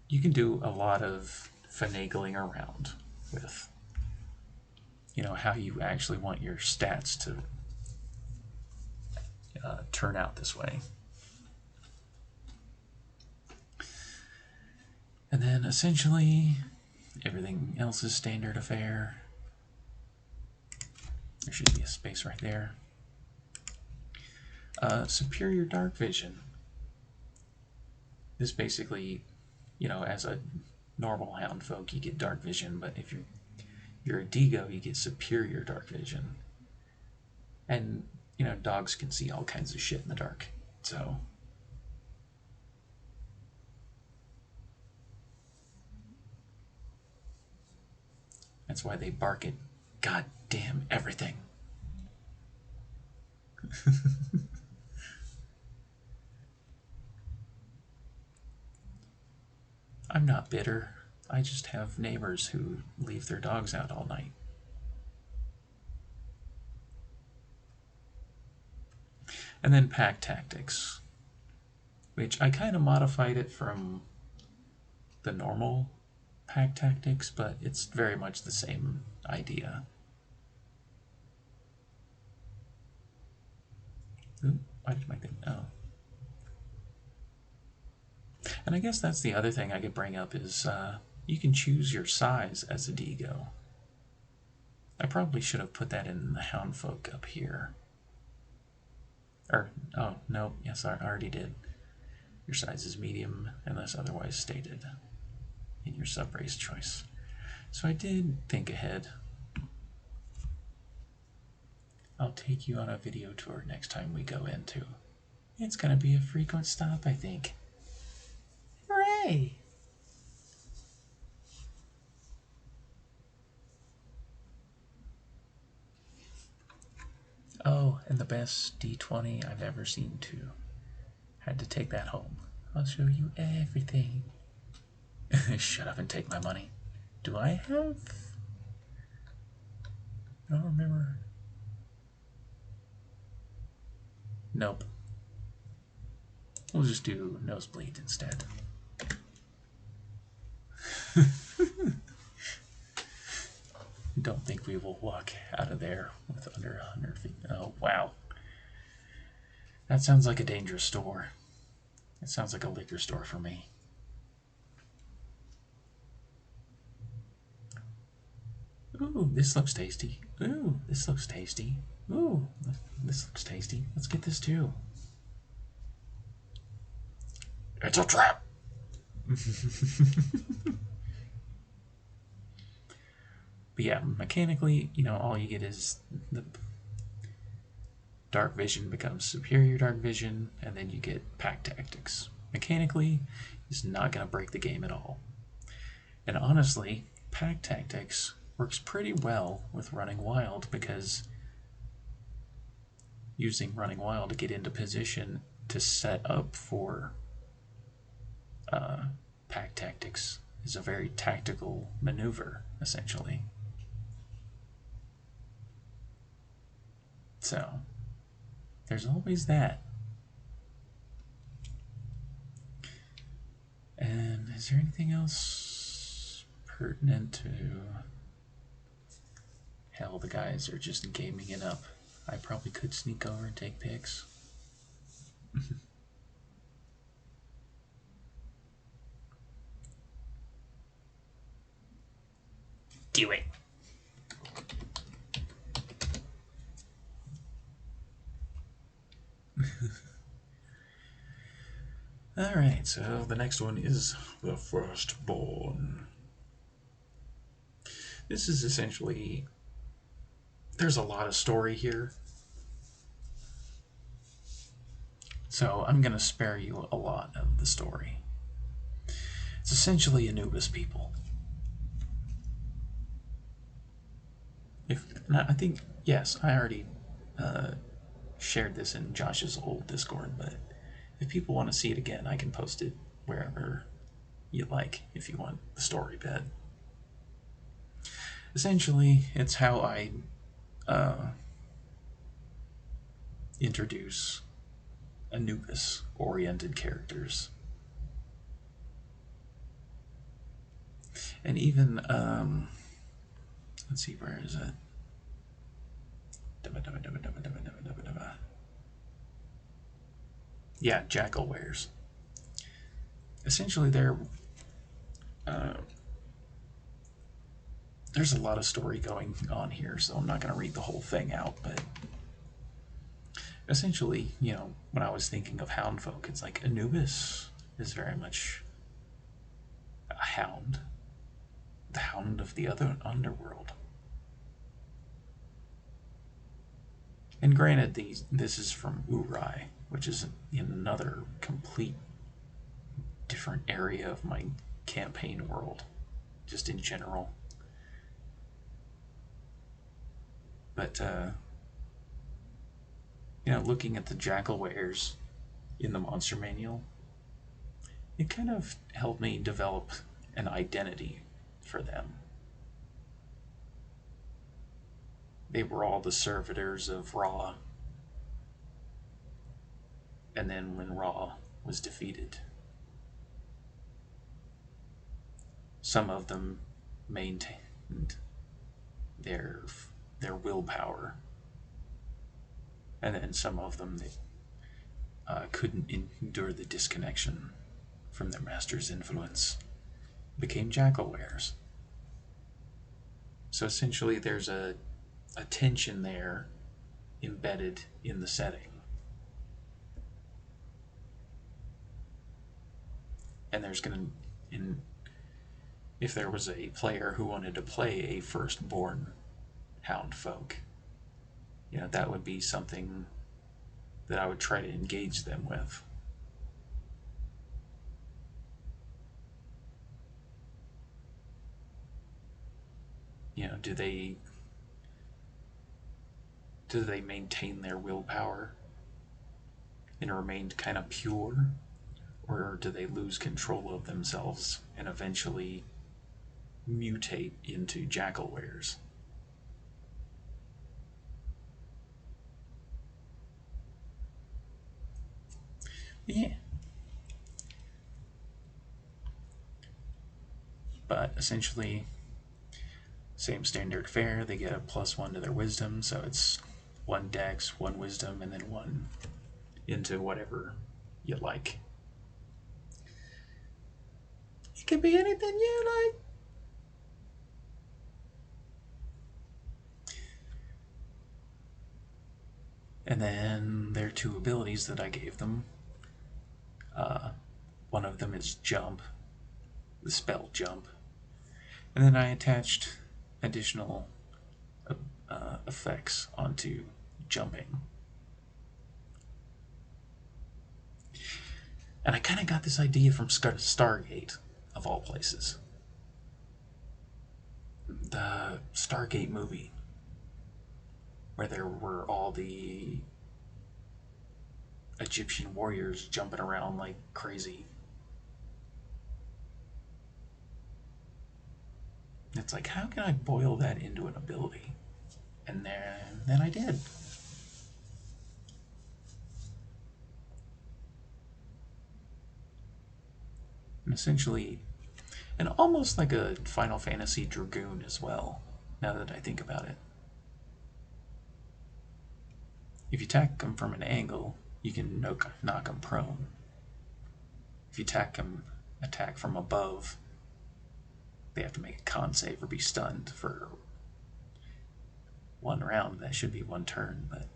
You can do a lot of finagling around with, you know, how you actually want your stats to turn out this way. And then essentially everything else is standard affair. There should be a space right there. Superior dark vision. This basically, you know, as a normal hound folk, you get dark vision, but if you're a Digo, you get superior dark vision. And, you know, dogs can see all kinds of shit in the dark. So that's why they bark at goddamn everything. I'm not bitter. I just have neighbors who leave their dogs out all night. And then pack tactics, which I kind of modified it from the normal pack tactics, but it's very much the same idea. Ooh, why did my thing? Oh. And I guess that's the other thing I could bring up is you can choose your size as a Digo. I probably should have put that in the hound folk up here. Or, oh, no, yes, I already did. Your size is medium unless otherwise stated in your subrace choice. So I did think ahead. I'll take you on a video tour next time we go into. It's gonna be a frequent stop, I think. Hooray! Oh, and the best D20 I've ever seen too. Had to take that home. I'll show you everything. Shut up and take my money. Do I have? I don't remember. Nope. We'll just do nosebleed instead. Don't think we will walk out of there with under 100 feet. Oh, wow. That sounds like a dangerous store. It sounds like a liquor store for me. Ooh, this looks tasty. Ooh, this looks tasty. Ooh, this looks tasty. Let's get this too. It's a trap! But yeah, mechanically, you know, all you get is the dark vision becomes superior dark vision, and then you get pack tactics. Mechanically, it's not going to break the game at all. And honestly, pack tactics works pretty well with running wild because using running wild to get into position to set up for pack tactics is a very tactical maneuver, essentially. So, there's always that. And is there anything else pertinent to... Hell, the guys are just gaming it up. I probably could sneak over and take pics. Do it. Alright, so the next one is the Firstborn. This is essentially... There's a lot of story here. So I'm going to spare you a lot of the story. It's essentially Anubis people. I think, yes, I already shared this in Josh's old Discord, but if people want to see it again, I can post it wherever you like if you want the story bed. Essentially, it's how I introduce Anubis-oriented characters. And even, let's see, where is it? Yeah, jackal wares. Essentially, there's a lot of story going on here, so I'm not going to read the whole thing out, but essentially, when I was thinking of hound folk, it's like Anubis is very much a hound, the hound of the other underworld. And granted, this is from Urai, which is in another complete different area of my campaign world, just in general. But, looking at the jackal wares in the monster manual, it kind of helped me develop an identity for them. They were all the servitors of Ra. And then when Ra was defeated, some of them maintained their willpower, and then some of them couldn't endure the disconnection from their master's influence, became jackal wares. So essentially, there's a tension there embedded in the setting. And there's going to, if there was a player who wanted to play a firstborn hound folk, that would be something that I would try to engage them with. Do they maintain their willpower and remain kind of pure, or do they lose control of themselves and eventually mutate into jackal wares? Yeah. But essentially, same standard fare. They get a +1 to their wisdom, so it's 1 dex, 1 wisdom, and then 1 into whatever you like. It can be anything you like. And then there are 2 abilities that I gave them. One of them is jump, the spell jump. And then I attached additional effects onto jumping. And I kind of got this idea from Stargate, of all places. The Stargate movie, where there were all the Egyptian warriors jumping around like crazy. It's like, how can I boil that into an ability? And then I did. essentially, and almost like a Final Fantasy Dragoon as well, now that I think about it. If you attack them from an angle, you can knock them prone. If you attack from above, they have to make a con save or be stunned for one round. That should be one turn, but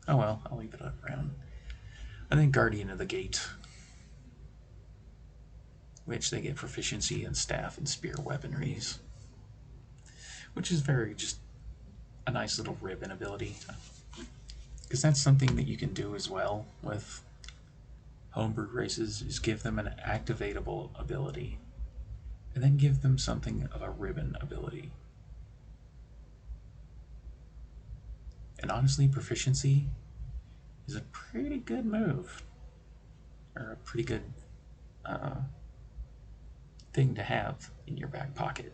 oh well, I'll leave it up around. I think Guardian of the Gate, which they get proficiency in staff and spear weaponries, which is very just a nice little ribbon ability. Because that's something that you can do as well with homebrew races, is give them an activatable ability and then give them something of a ribbon ability. And honestly, proficiency is a pretty good move, or a pretty good thing to have in your back pocket.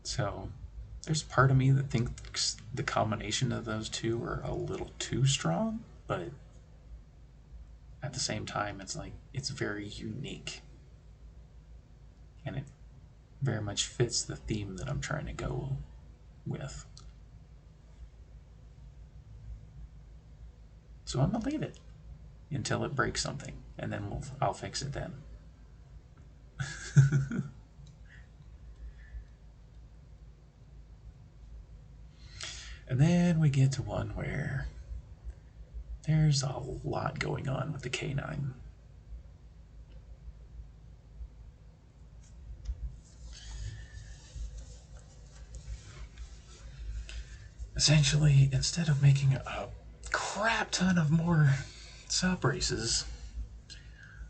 So there's part of me that thinks the combination of those two are a little too strong, but at the same time, it's like it's very unique, and it very much fits the theme that I'm trying to go with. So I'm gonna leave it until it breaks something, and then I'll fix it then. And then we get to one where there's a lot going on with the canine. Essentially, instead of making a crap ton of more sub races,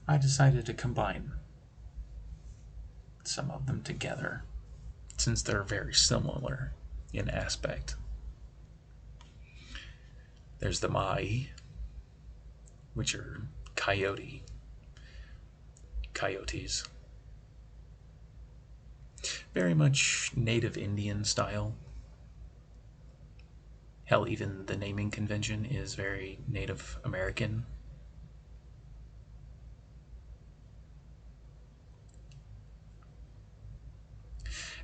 I decided to combine some of them together since they're very similar in aspect. There's the Mai, which are coyotes. Very much native Indian style. Hell, even the naming convention is very Native American.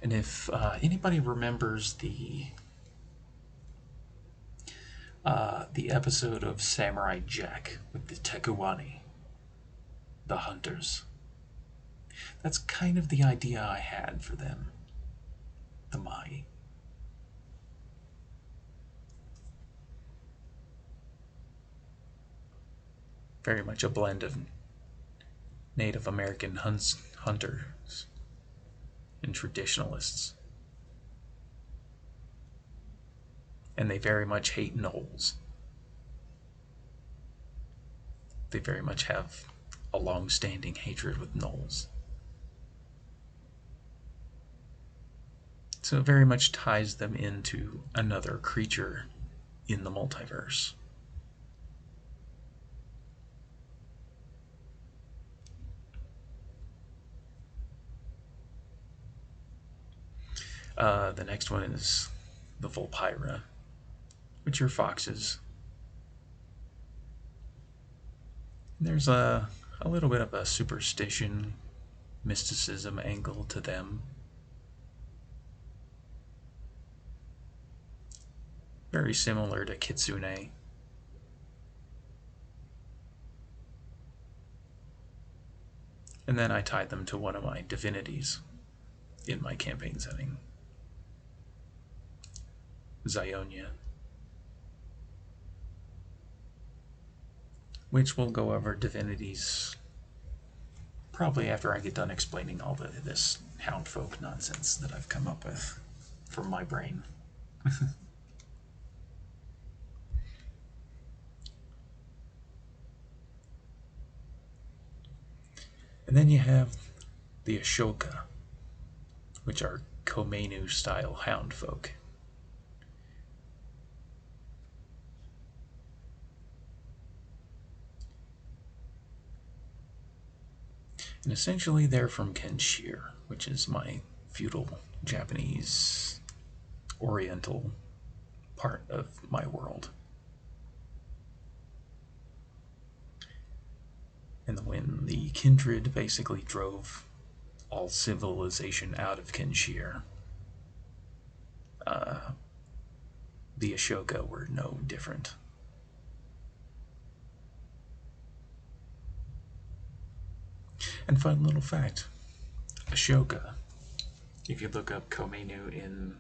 And if anybody remembers the episode of Samurai Jack with the Tekuwani, the hunters, that's kind of the idea I had for them, the Mai. Very much a blend of Native American hunters and traditionalists. And they very much hate gnolls. They very much have a long-standing hatred with gnolls. So it very much ties them into another creature in the multiverse. The next one is the Volpyra, which are foxes. There's a little bit of a superstition, mysticism angle to them. Very similar to Kitsune. And then I tied them to one of my divinities in my campaign setting, Zionia, which we'll go over divinities probably after I get done explaining all this hound folk nonsense that I've come up with from my brain. And then you have the Ashoka, which are Komenu style hound folk. And essentially, they're from Kenshir, which is my feudal Japanese oriental part of my world. And when the kindred basically drove all civilization out of Kenshir, the Ashoka were no different. And fun little fact, Ashoka, if you look up Komenu in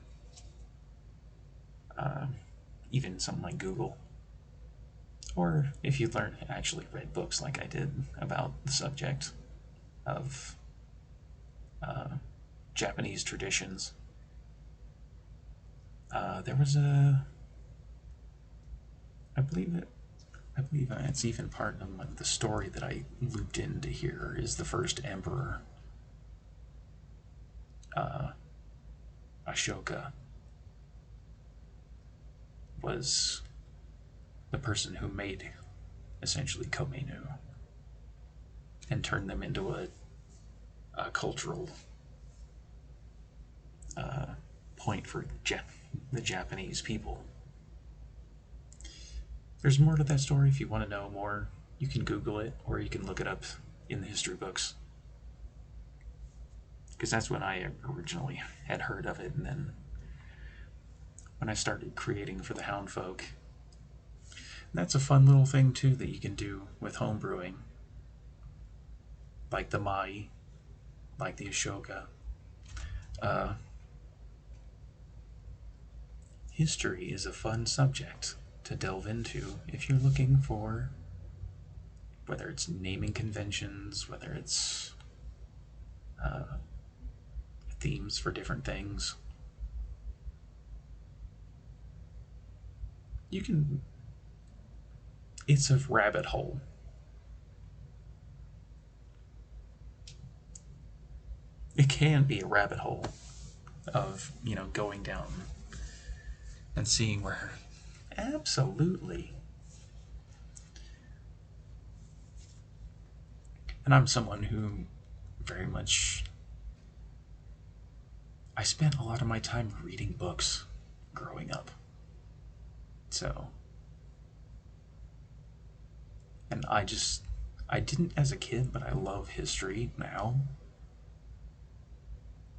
even something like Google, or if you actually read books like I did about the subject of Japanese traditions, there was I believe it's even part of the story that I looped into here is the first emperor, Ashoka, was the person who made essentially Komenu and turned them into a cultural point for the Japanese people. There's more to that story. If you want to know more, you can Google it or you can look it up in the history books. Because that's when I originally had heard of it, and then when I started creating for the Hound Folk. That's a fun little thing too that you can do with homebrewing. Like the Mai, like the Ashoka. History is a fun subject to delve into if you're looking for whether it's naming conventions, whether it's themes for different things. You can. It's a rabbit hole. It can be a rabbit hole of, going down and seeing where. Absolutely. And I'm someone who very much. I spent a lot of my time reading books growing up. So. And I didn't as a kid, but I love history now.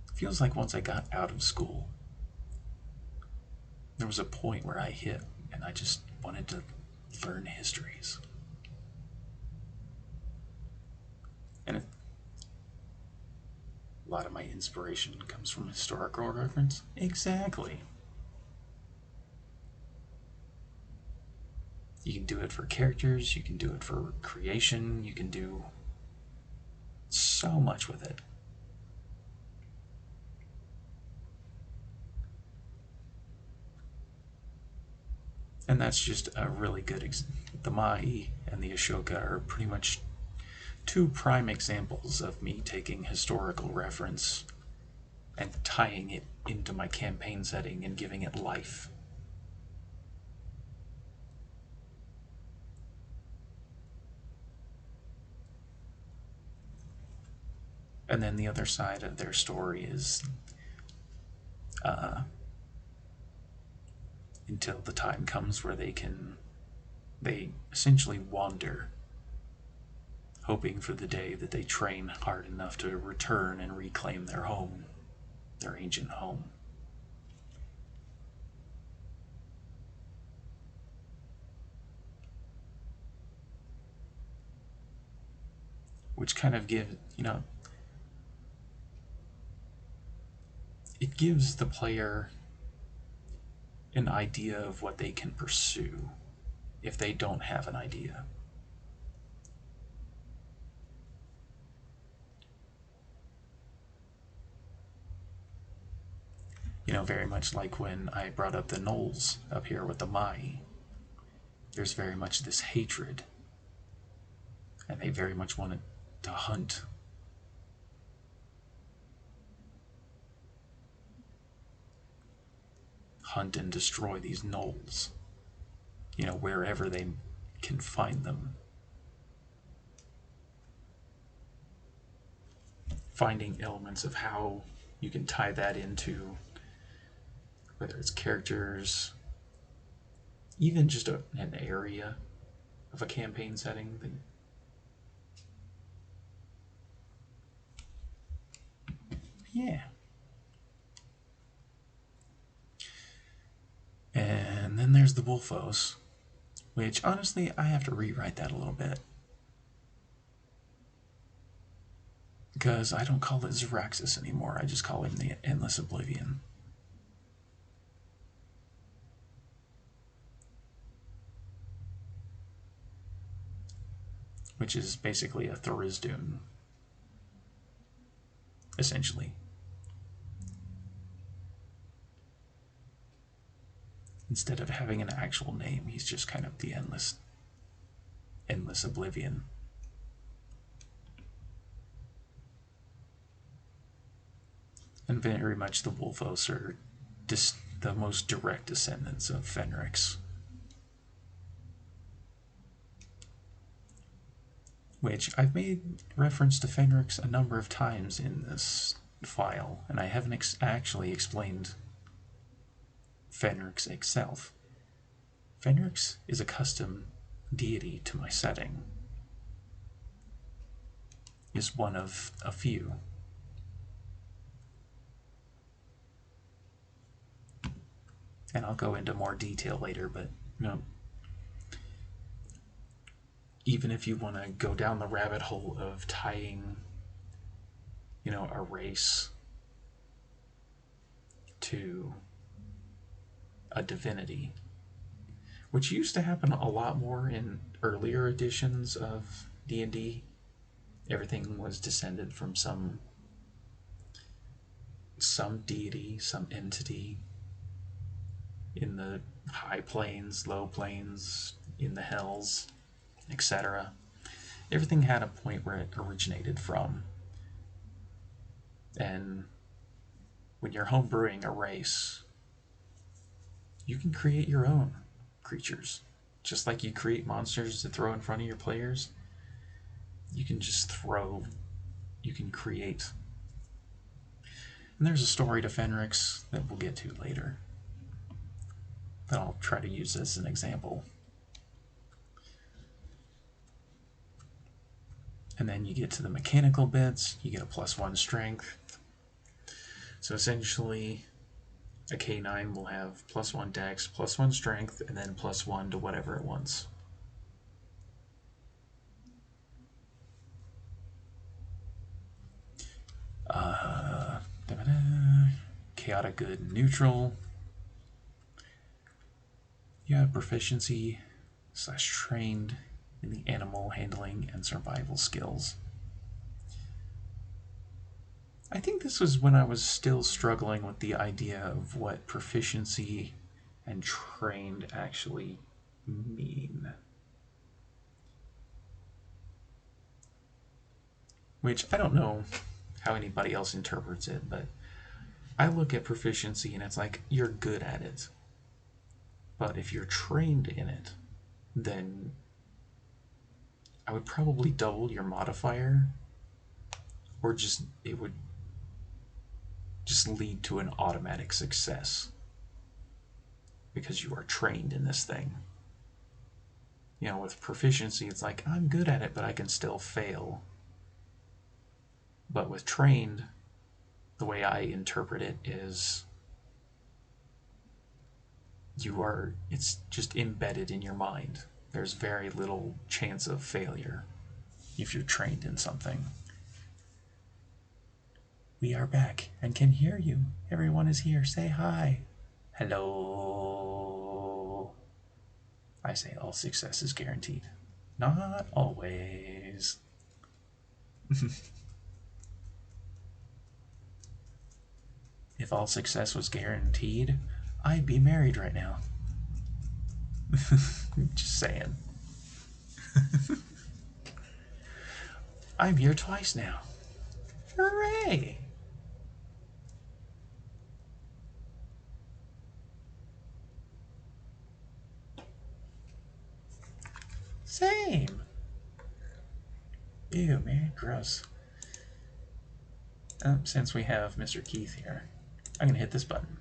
It feels like once I got out of school, there was a point where I hit and I just wanted to learn histories. And a lot of my inspiration comes from historical reference. Exactly. You can do it for characters, you can do it for creation, you can do so much with it. And that's just a really good the Mai and the Ashoka are pretty much two prime examples of me taking historical reference and tying it into my campaign setting and giving it life. And then the other side of their story is until the time comes where they essentially wander, hoping for the day that they train hard enough to return and reclaim their home, their ancient home. Which kind of it gives the player an idea of what they can pursue if they don't have an idea. Very much like when I brought up the gnolls up here with the Mai. There's very much this hatred, and they very much wanted to hunt. Hunt and destroy these gnolls, wherever they can find them. finding elements of how you can tie that into whether it's characters, even just an area of a campaign setting. Yeah. And then there's the Wolfos, which honestly I have to rewrite that a little bit. Because I don't call it Zeraxis anymore, I just call him the Endless Oblivion. Which is basically a Tharizdun, essentially. Instead of having an actual name, he's just kind of the Endless Oblivion. And very much the Wolfos are the most direct descendants of Fenrix. Which I've made reference to Fenrix a number of times in this file, and I haven't actually explained Fenrix itself. Fenrix is a custom deity to my setting. Is one of a few. And I'll go into more detail later, but even if you want to go down the rabbit hole of tying, a race to a divinity, which used to happen a lot more in earlier editions of D&D. Everything was descended from some deity, some entity in the high planes, low planes, in the hells, etc. Everything had a point where it originated from. And when you're homebrewing a race, you can create your own creatures. Just like you create monsters to throw in front of your players, you can create. And there's a story to Fenrix that we'll get to later that I'll try to use as an example. And then you get to the mechanical bits, you get a +1 strength. So essentially, a K9 will have +1 dex, +1 strength, and then +1 to whatever it wants. Chaotic good neutral. You have proficiency / trained in the animal handling and survival skills. I think this was when I was still struggling with the idea of what proficiency and trained actually mean. Which I don't know how anybody else interprets it, but I look at proficiency and it's like you're good at it. But if you're trained in it, then I would probably double your modifier, or it would just lead to an automatic success because you are trained in this thing. With proficiency, it's like I'm good at it, but I can still fail. But with trained, the way I interpret it is it's just embedded in your mind. There's very little chance of failure if you're trained in something. We are back and can hear you. Everyone is here. Say hi. Hello. I say all success is guaranteed. Not always. If all success was guaranteed, I'd be married right now. Just saying. I'm here twice now. Hooray! Same. Ew, man, gross. Since we have Mr. Keith here, I'm going to hit this button.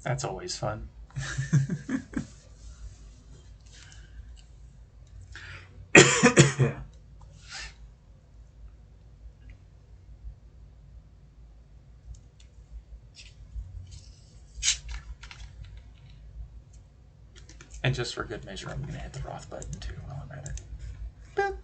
That's always fun. Yeah. And just for good measure, I'm going to hit the Roth button too while I'm at it. Boop.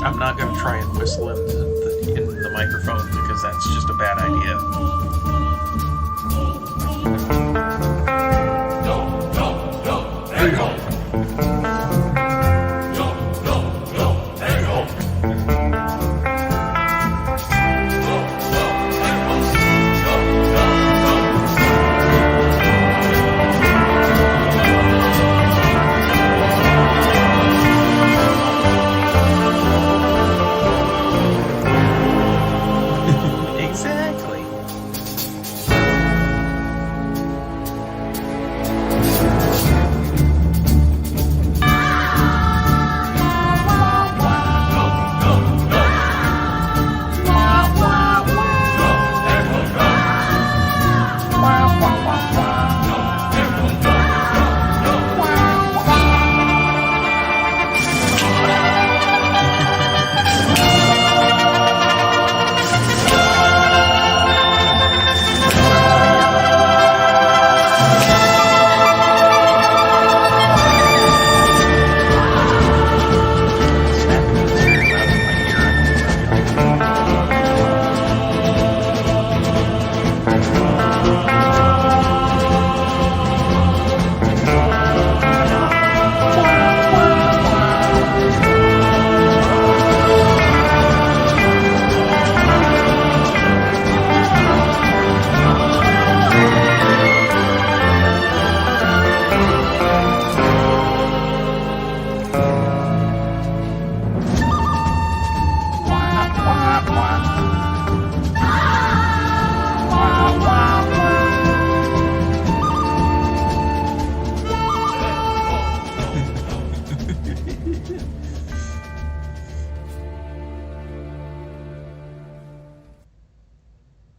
I'm not going to try and whistle in the microphone because that's just a bad idea. Exactly.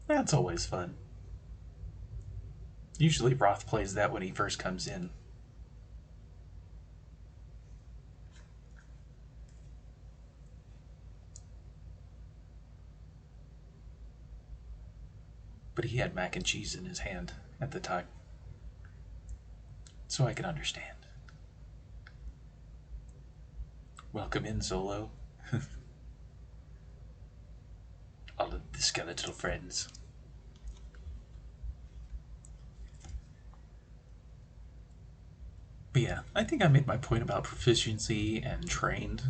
That's always fun. Usually Roth plays that when he first comes in. But he had mac and cheese in his hand at the time. So I can understand. Welcome in, Solo. All of the skeletal friends. But yeah, I think I made my point about proficiency and trained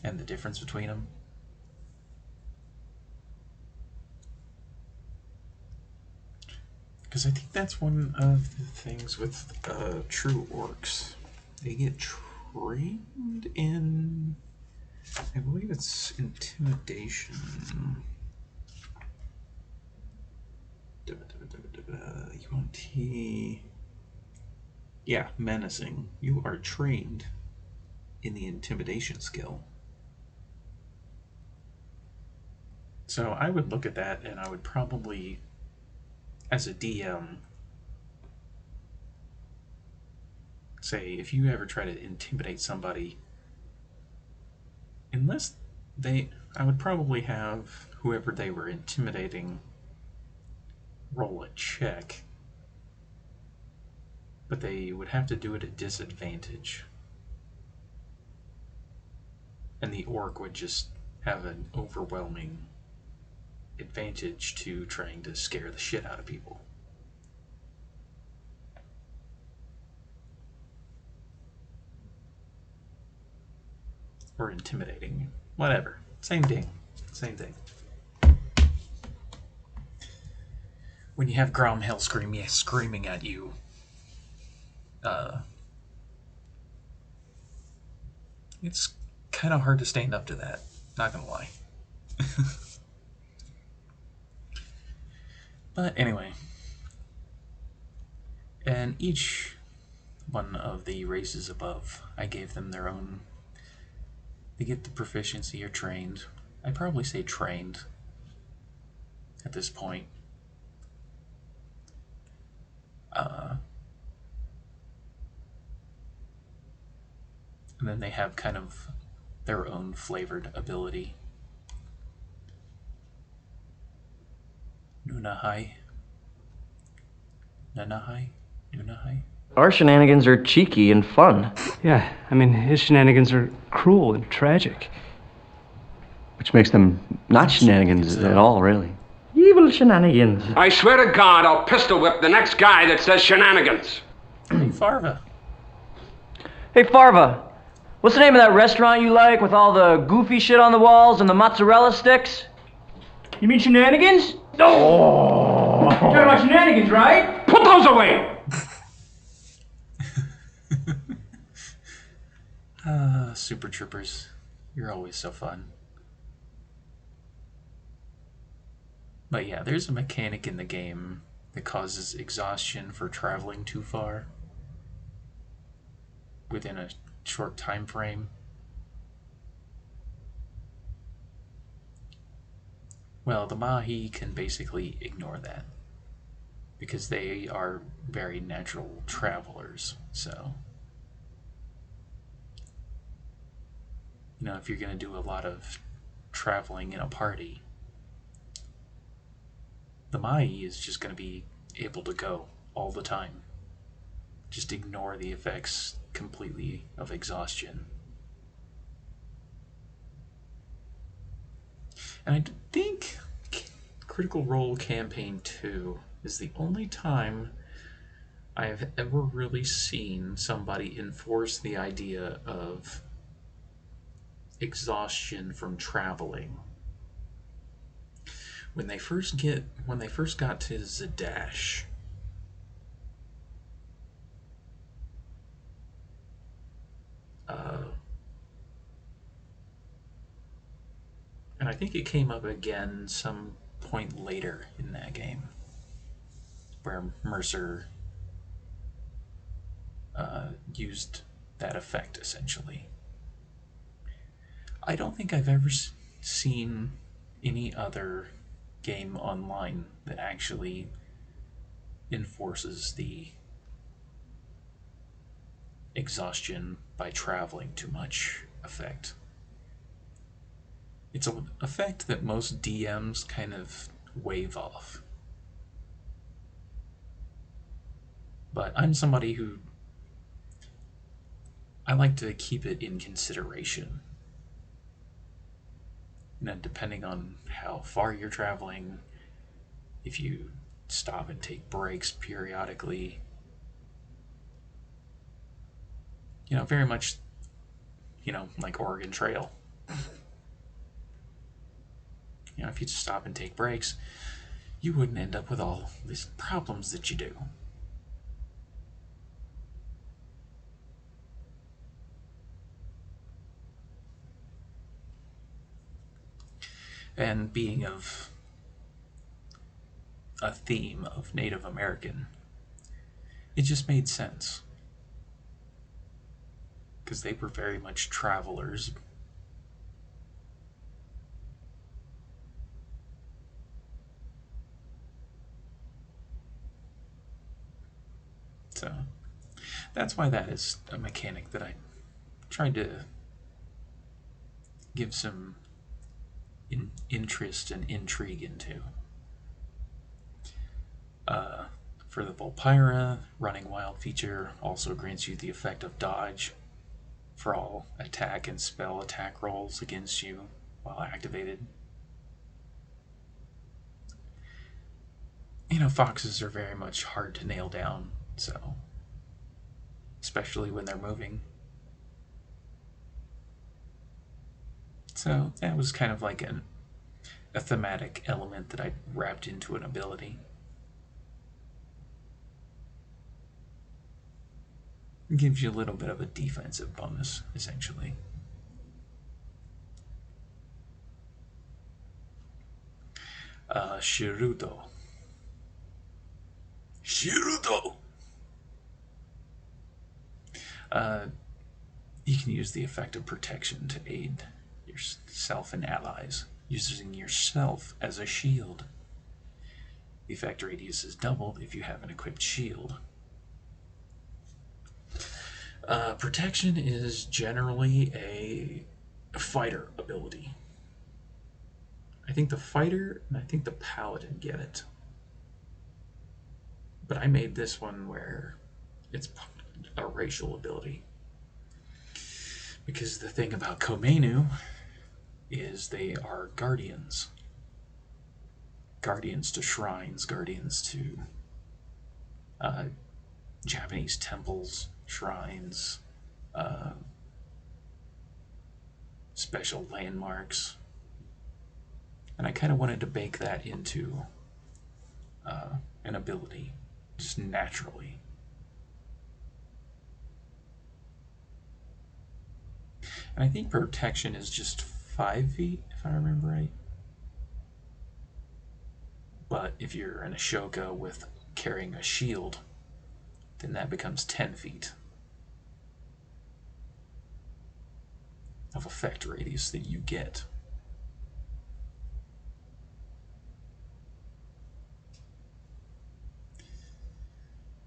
and the difference between them. Because I think that's one of the things with true orcs. They get trained in, I believe it's intimidation. UNT. Yeah, menacing. You are trained in the intimidation skill. So I would look at that and I would probably, as a DM, say, if you ever try to intimidate somebody, unless I would probably have whoever they were intimidating roll a check, but they would have to do it at disadvantage. And the orc would just have an overwhelming advantage to trying to scare the shit out of people. Or intimidating. Whatever. Same thing. Same thing. When you have Gromhell screaming at you, it's kind of hard to stand up to that. Not gonna lie. But anyway. And each one of the races above, I gave them their own. They get the proficiency or trained. I'd probably say trained at this point. And then they have kind of their own flavored ability. Nunahai. Nunahai? Nunahai? Our shenanigans are cheeky and fun. Yeah, I mean, his shenanigans are cruel and tragic. Which makes them not shenanigans at all, really. Evil shenanigans. I swear to God, I'll pistol whip the next guy that says shenanigans. Hey, Farva. Hey, Farva. What's the name of that restaurant you like with all the goofy shit on the walls and the mozzarella sticks? You mean shenanigans? Oh! You're talking about shenanigans, right? Put those away! Super Troopers. You're always so fun. But yeah, there's a mechanic in the game that causes exhaustion for traveling too far within a short time frame. Well, the Mahi can basically ignore that because they are very natural travelers. So, you know, if you're going to do a lot of traveling in a party, the Mai is just going to be able to go all the time. Just ignore the effects completely of exhaustion. And I think Critical Role Campaign 2 is the only time I have ever really seen somebody enforce the idea of exhaustion from traveling. When they first got to Zadash, and I think it came up again some point later in that game, where Mercer used that effect essentially. I don't think I've ever seen any other game online that actually enforces the exhaustion by traveling too much effect. It's an effect that most DMs kind of wave off. But I'm somebody who I like to keep it in consideration. You know, depending on how far you're traveling, if you stop and take breaks periodically, you know, very much, you know, like Oregon Trail. You know, if you stop and take breaks, you wouldn't end up with all these problems that you do. And being of a theme of Native American, it just made sense. Because they were very much travelers. So that's why that is a mechanic that I tried to give some interest and intrigue into. For the Volpyra, Running Wild feature also grants you the effect of dodge for all attack and spell attack rolls against you while activated. You know, foxes are very much hard to nail down, so especially when they're moving. So that was kind of like a thematic element that I wrapped into an ability. It gives you a little bit of a defensive bonus, essentially. Shirudo. Shirudo! You can use the effect of protection to aid yourself and allies, using yourself as a shield. The effect radius is doubled if you have an equipped shield. Protection is generally a fighter ability. I think the fighter and I think the paladin get it. But I made this one where it's a racial ability. Because the thing about Komenu is they are guardians. Guardians to shrines, guardians to Japanese temples, shrines, special landmarks. And I kind of wanted to bake that into an ability, just naturally. And I think protection is just 5 feet, if I remember right. But if you're an Ashoka with carrying a shield, then that becomes 10 feet of effect radius that you get.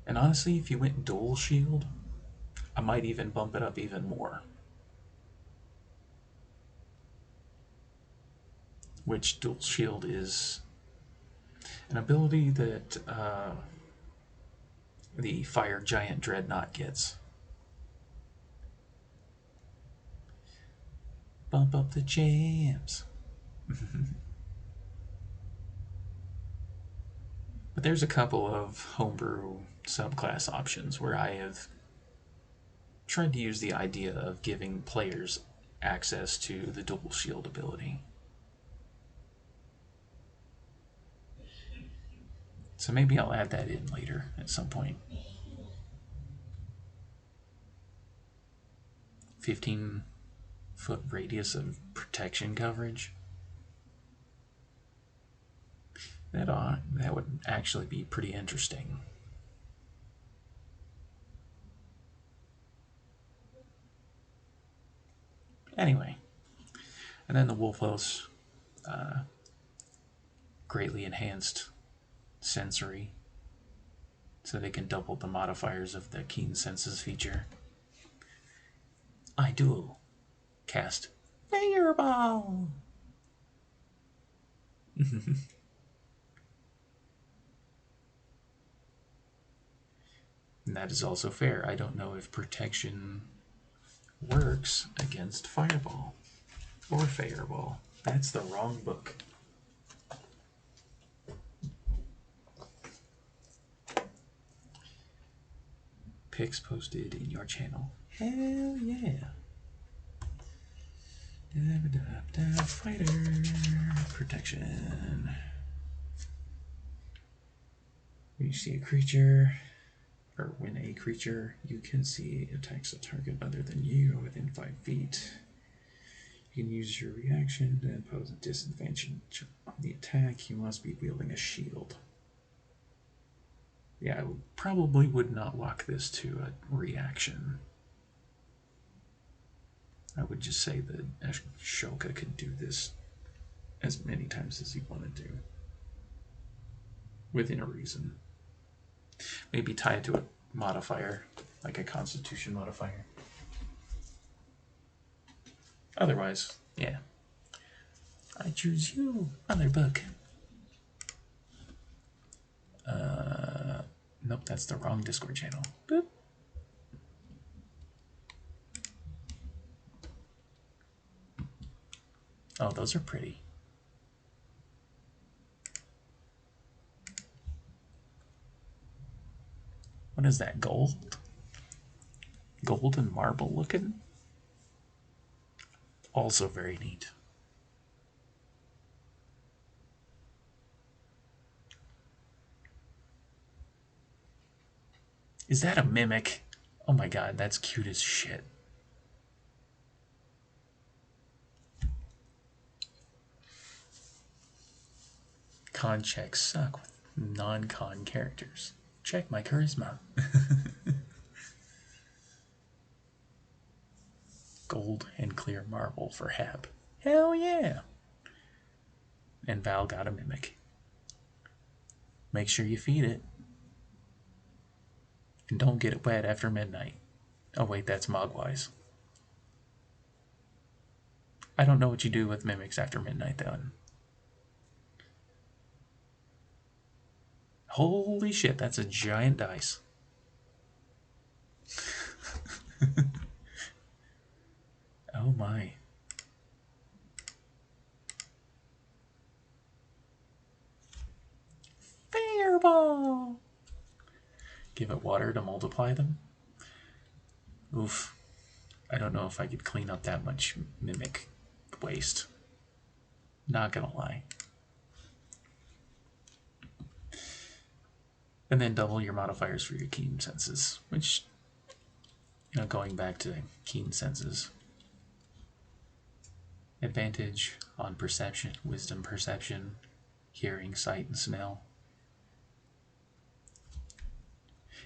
And honestly, if you went dual shield, I might even bump it up even more. Which dual shield is an ability that the Fire Giant Dreadnought gets. Bump up the jams. But there's a couple of homebrew subclass options where I have tried to use the idea of giving players access to the dual shield ability. So maybe I'll add that in later at some point. 15-foot radius of protection coverage. That would actually be pretty interesting. Anyway, and then the Wolfos, greatly enhanced sensory, so they can double the modifiers of the keen senses feature. I do cast Fireball. And that is also fair. I don't know if protection works against Fireball or Fireball. That's the wrong book. Pics posted in your channel. Hell yeah. Fighter protection. When you see a creature, or when a creature you can see attacks a target other than you within 5 feet, you can use your reaction to impose a disadvantage on the attack. You must be wielding a shield. Yeah, I probably would not lock this to a reaction. I would just say that Ashoka could do this as many times as he wanted to, within a reason. Maybe tie it to a modifier like a constitution modifier. Otherwise, yeah. I choose you, other book. Nope, that's the wrong Discord channel. Boop. Oh, those are pretty. What is that, gold? Gold and marble looking? Also very neat. Is that a mimic? Oh my god, that's cute as shit. Con checks suck with non-con characters. Check my charisma. Gold and clear marble for Hab. Hell yeah! And Val got a mimic. Make sure you feed it. And don't get it wet after midnight. Oh wait, that's Mogwise. I don't know what you do with mimics after midnight then. Holy shit, that's a giant dice. Oh my. Fireball! Give it water to multiply them? Oof. I don't know if I could clean up that much mimic waste. Not gonna lie. And then double your modifiers for your keen senses, which, you know, going back to keen senses. Advantage on perception, wisdom perception, hearing, sight, and smell.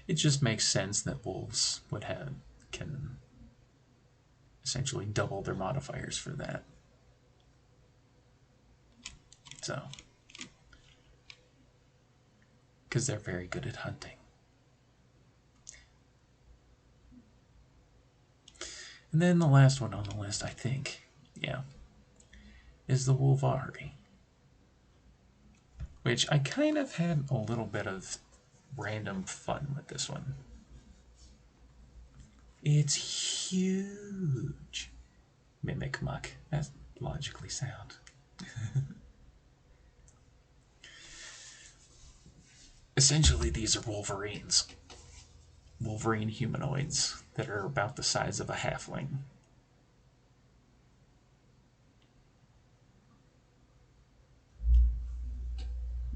It just makes sense that wolves can essentially double their modifiers for that. So, because they're very good at hunting. And then the last one on the list, I think, yeah, is the Wolvari, which I kind of had a little bit of random fun with this one. It's huge. Mimic muck. That's logically sound. Essentially, these are Wolverines. Wolverine humanoids that are about the size of a halfling.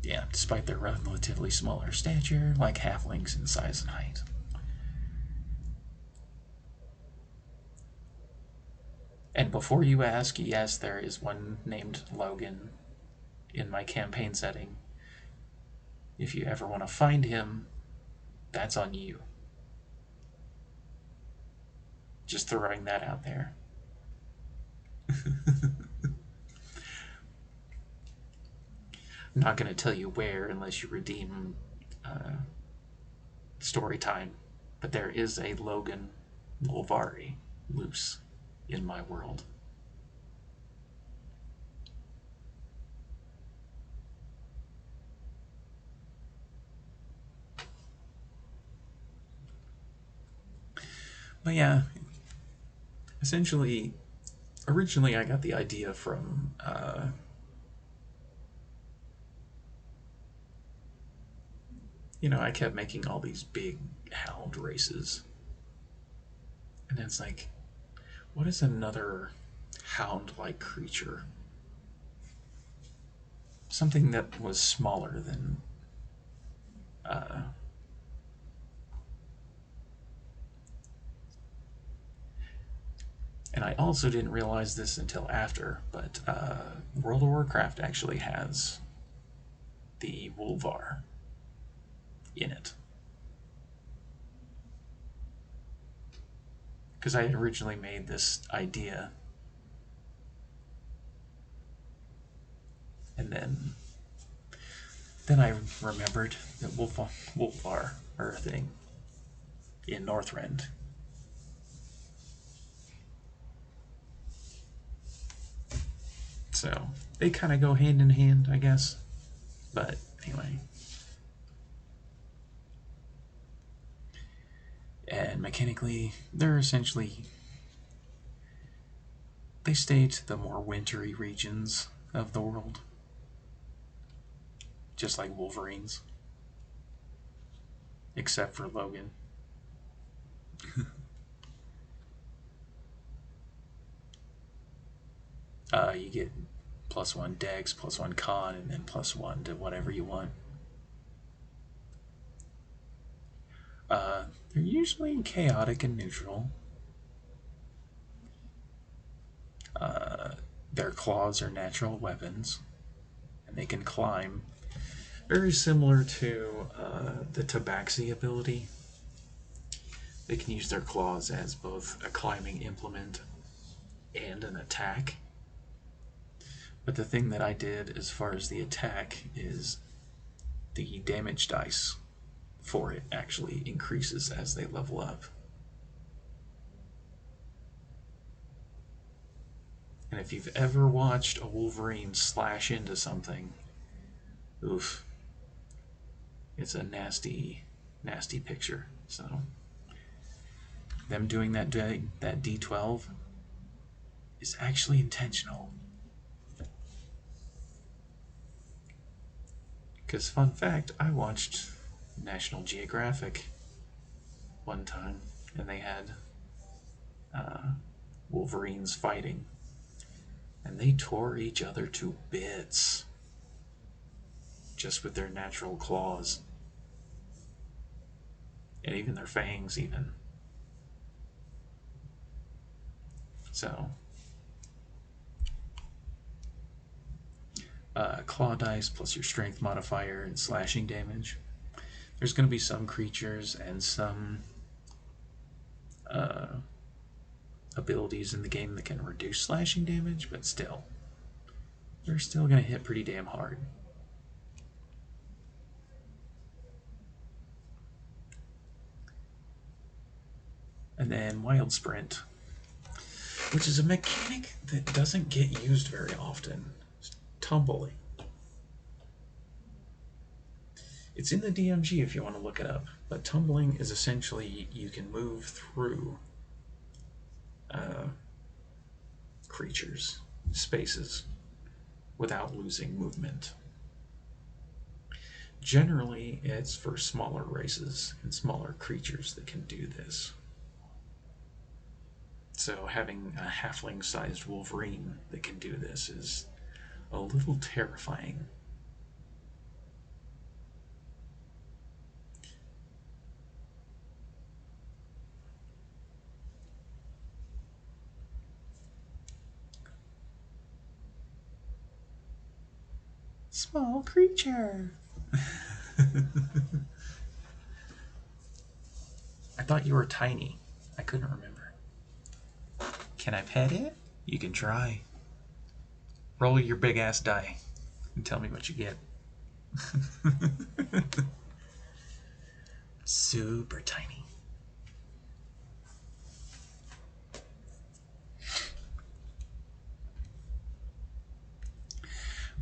Yeah, despite their relatively smaller stature, like halflings in size and height. And before you ask, yes, there is one named Logan in my campaign setting. If you ever want to find him, that's on you. Just throwing that out there. I'm not going to tell you where unless you redeem story time, but there is a Logan Wolvari loose in my world. But yeah, essentially, originally I got the idea from you know, I kept making all these big hound races. And it's like, what is another hound-like creature? Something that was smaller than and I also didn't realize this until after, but World of Warcraft actually has the Wolvar in it. Because I had originally made this idea, and then I remembered that Wolvar are a thing. in Northrend. So they kind of go hand in hand, I guess. But anyway. And mechanically, they're essentially, they stay to the more wintry regions of the world. Just like Wolverines. Except for Logan. You get +1 dex, +1 con, and then +1 to whatever you want. They're usually chaotic and neutral. Their claws are natural weapons, and they can climb. Very similar to the Tabaxi ability. They can use their claws as both a climbing implement and an attack. But the thing that I did as far as the attack is the damage dice for it actually increases as they level up. And if you've ever watched a Wolverine slash into something, oof, it's a nasty, nasty picture. So them doing that D12 is actually intentional. Because, fun fact, I watched National Geographic one time, and they had Wolverines fighting, and they tore each other to bits just with their natural claws, and even their fangs even. So claw dice plus your strength modifier and slashing damage. There's going to be some creatures and some abilities in the game that can reduce slashing damage, but still, they're still going to hit pretty damn hard. And then Wild Sprint, which is a mechanic that doesn't get used very often. It's tumbling. It's in the DMG if you want to look it up, but tumbling is essentially you can move through creatures, spaces, without losing movement. Generally, it's for smaller races and smaller creatures that can do this. So having a halfling-sized Wolverine that can do this is a little terrifying. Small creature. I thought you were tiny. I couldn't remember. Can I pet it? You can try. Roll your big ass die and tell me what you get. Super tiny.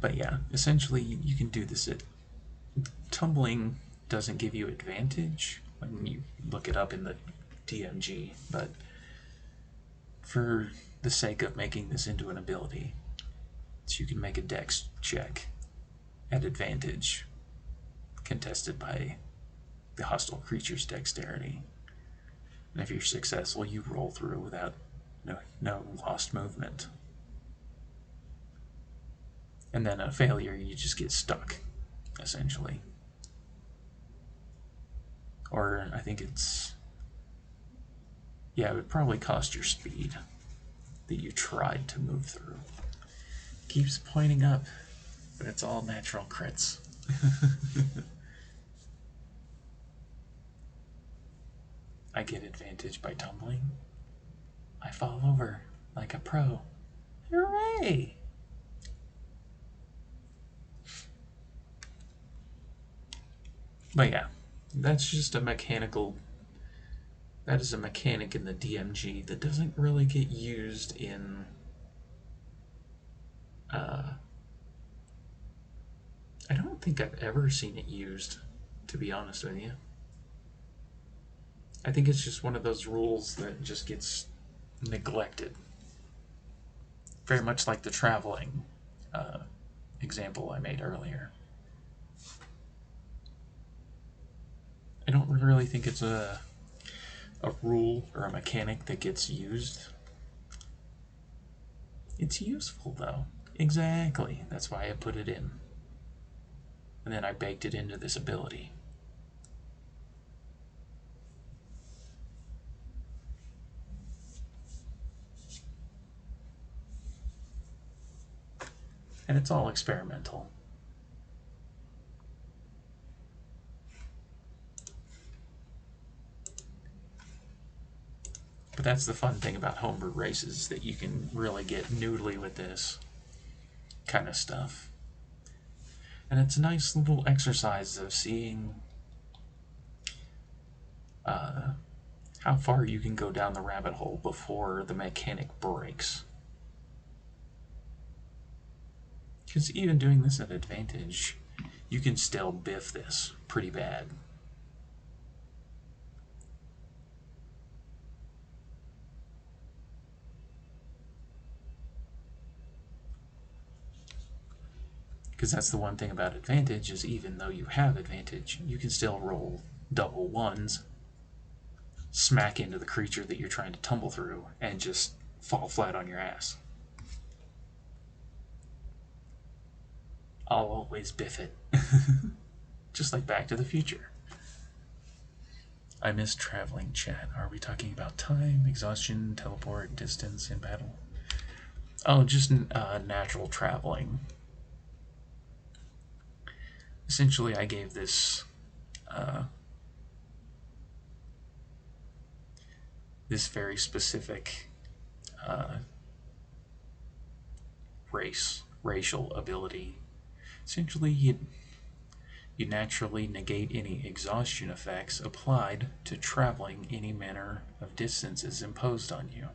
But yeah, essentially you can do this. Tumbling doesn't give you advantage when you look it up in the DMG, but for the sake of making this into an ability, so you can make a dex check at advantage contested by the hostile creature's dexterity. And if you're successful, you roll through without no lost movement. And then a failure, you just get stuck, essentially. Or I think it's, yeah, it would probably cost your speed that you tried to move through. Keeps pointing up, but it's all natural crits. I get advantage by tumbling. I fall over like a pro. Hooray! But yeah, that's just a mechanical That is a mechanic in the DMG that doesn't really get used in I don't think I've ever seen it used, to be honest with you. I think it's just one of those rules that just gets neglected. Very much like the traveling example I made earlier. I don't really think it's a rule or a mechanic that gets used. It's useful though. Exactly. That's why I put it in. And then I baked it into this ability. And it's all experimental. But that's the fun thing about homebrew races, that you can really get noodly with this kind of stuff. And it's a nice little exercise of seeing how far you can go down the rabbit hole before the mechanic breaks. Because even doing this at advantage, you can still biff this pretty bad. Because that's the one thing about advantage, is even though you have advantage, you can still roll double ones, smack into the creature that you're trying to tumble through, and just fall flat on your ass. I'll always biff it. Just like Back to the Future. I miss traveling, chat. Are we talking about time, exhaustion, teleport, distance in battle? Oh, just natural traveling. Essentially, I gave this this very specific racial ability. Essentially, you naturally negate any exhaustion effects applied to traveling any manner of distances imposed on you.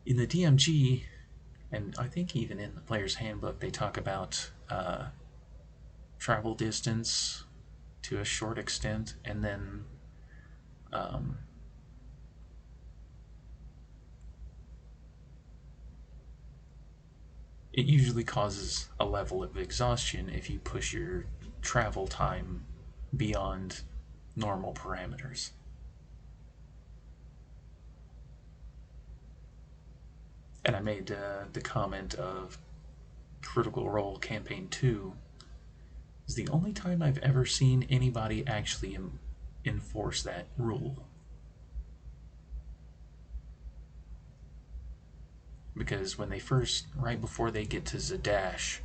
In the DMG, and I think even in the player's handbook, they talk about travel distance to a short extent, and then it usually causes a level of exhaustion if you push your travel time beyond normal parameters. And I made the comment of Critical Role Campaign 2 is the only time I've ever seen anybody actually enforce that rule. Because when they first, right before they get to Zadash,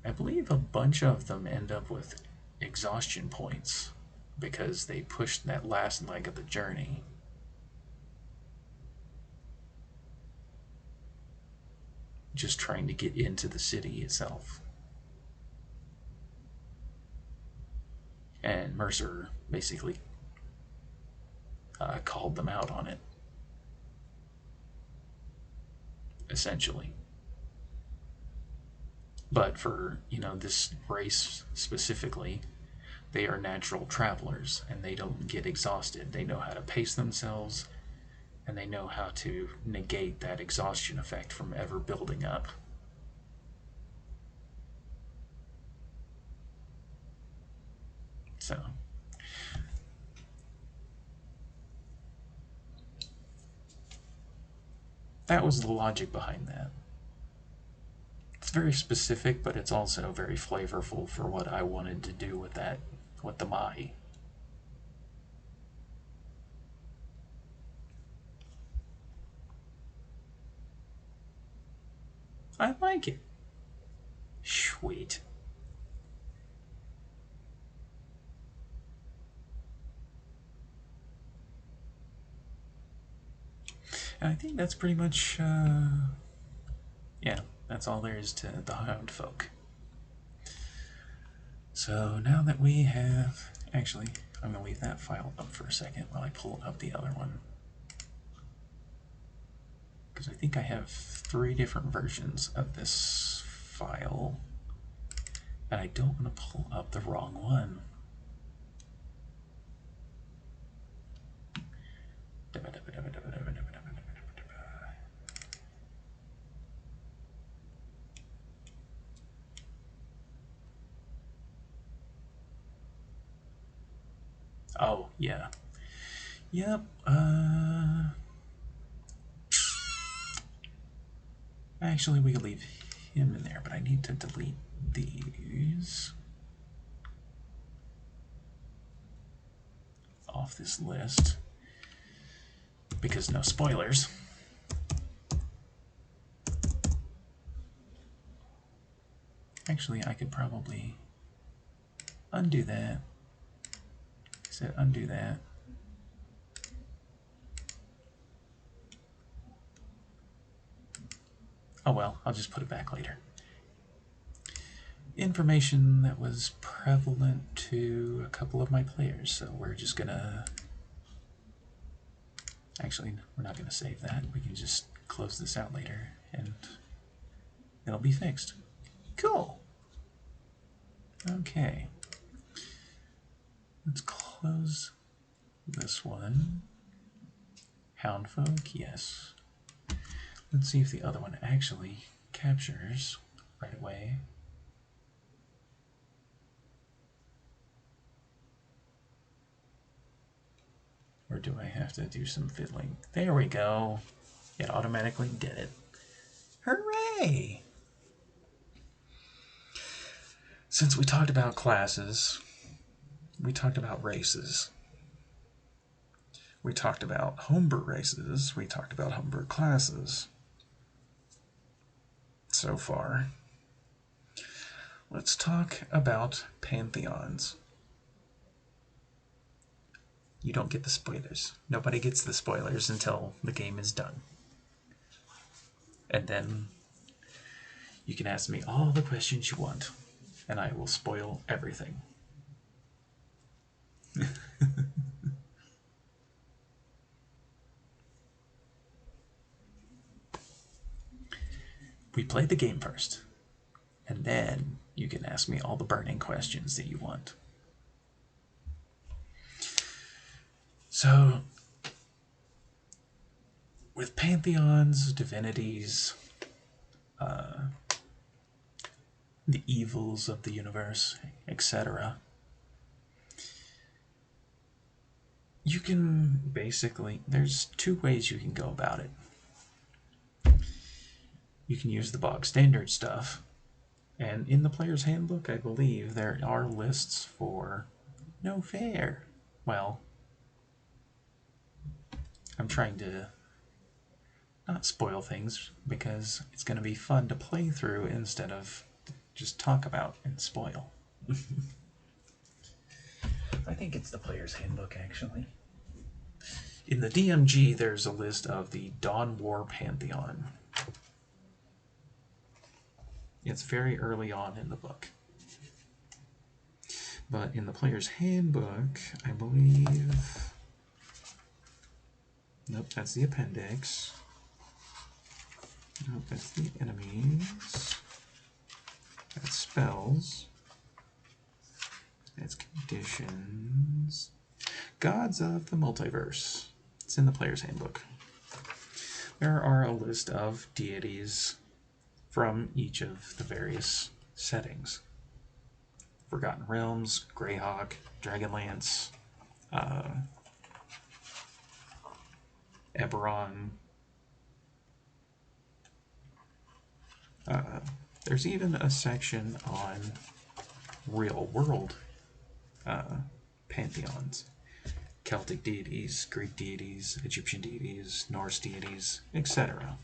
I believe a bunch of them end up with exhaustion points because they pushed that last leg of the journey. Just trying to get into the city itself. And Mercer basically called them out on it. Essentially. But for, this race specifically, they are natural travelers and they don't get exhausted. They know how to pace themselves, and they know how to negate that exhaustion effect from ever building up. So that was the logic behind that. It's very specific, but it's also very flavorful for what I wanted to do with that, with the Mahi. I like it. Sweet. And I think that's pretty much, yeah, that's all there is to the Hound Folk. So now that we have, actually, I'm going to leave that file up for a second while I pull up the other one. Because I think I have 3 different versions of this file. And I don't want to pull up the wrong one. Oh, yeah. Yep. Actually, we can leave him in there, but I need to delete these off this list because no spoilers. Actually, I could probably undo that. So undo that. Oh well, I'll just put it back later. Information that was prevalent to a couple of my players, so we're just gonna... Actually, we're not gonna save that. We can just close this out later and it'll be fixed. Cool. Okay. Let's close this one. Houndfolk, yes. Let's see if the other one actually captures right away. Or do I have to do some fiddling? There we go. It automatically did it. Hooray! Since we talked about classes, we talked about races. We talked about homebrew races. We talked about homebrew classes. So far, let's talk about pantheons. You don't get the spoilers. Nobody gets the spoilers until the game is done. And then you can ask me all the questions you want, and I will spoil everything. We play the game first, and then you can ask me all the burning questions that you want. So, with pantheons, divinities, the evils of the universe, etc., you can basically, there's 2 ways you can go about it. You can use the bog standard stuff, and in the player's handbook, I believe there are lists for no fair. Well, I'm trying to not spoil things because it's going to be fun to play through instead of just talk about and spoil. I think it's the player's handbook, actually. In the DMG, there's a list of the Dawn War Pantheon. It's very early on in the book. But in the player's handbook, I believe... Nope, that's the appendix. Nope, that's the enemies. That's spells. That's conditions. Gods of the Multiverse. It's in the player's handbook. There are a list of deities from each of the various settings. Forgotten Realms, Greyhawk, Dragonlance, Eberron. There's even a section on real world pantheons. Celtic deities, Greek deities, Egyptian deities, Norse deities, etc.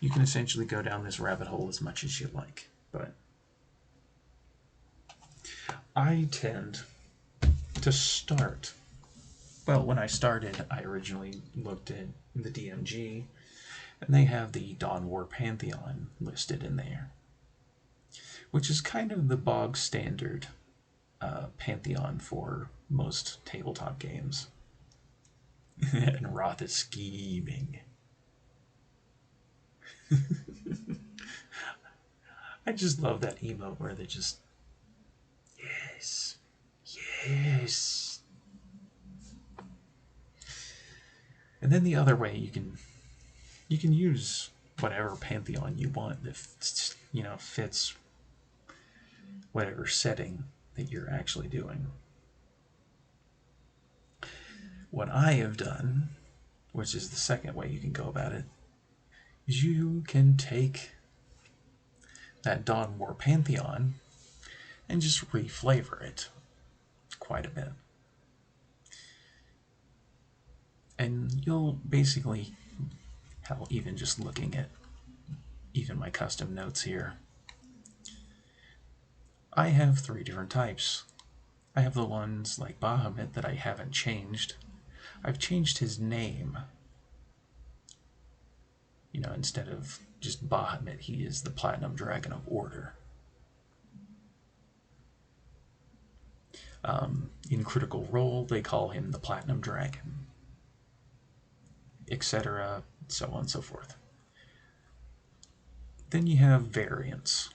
You can essentially go down this rabbit hole as much as you like, but I tend to start. Well, when I started, I originally looked at the DMG, and they have the Dawn War Pantheon listed in there, which is kind of the bog standard pantheon for most tabletop games. And Roth is scheming. I just love that emote where they just, yes, yes. And then the other way, you can use whatever pantheon you want that fits whatever setting that you're actually doing. What I have done, which is the second way you can go about it, is you can take that Dawn War pantheon and just reflavor it quite a bit. And you'll basically, hell, even just looking at even my custom notes here, I have 3 different types. I have the ones like Bahamut that I haven't changed. I've changed his name. Instead of just Bahamut, he is the Platinum Dragon of Order. In Critical Role, they call him the Platinum Dragon, etc., so on and so forth. Then you have variants,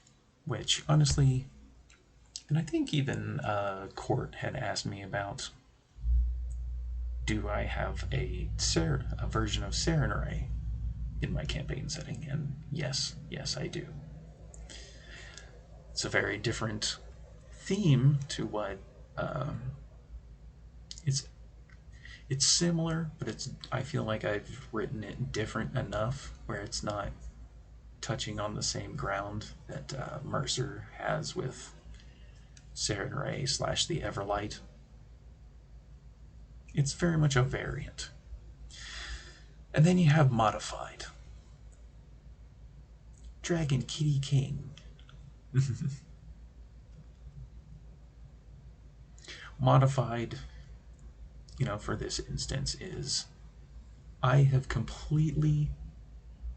which honestly, and I think even Court had asked me about, do I have a version of Serenray in my campaign setting? And yes, I do. It's a very different theme to what it's similar, but I feel like I've written it different enough where it's not touching on the same ground that Mercer has with Serenray / the Everlight. It's very much a variant. And then you have modified. Dragon Kitty King. Modified, for this instance, is I have completely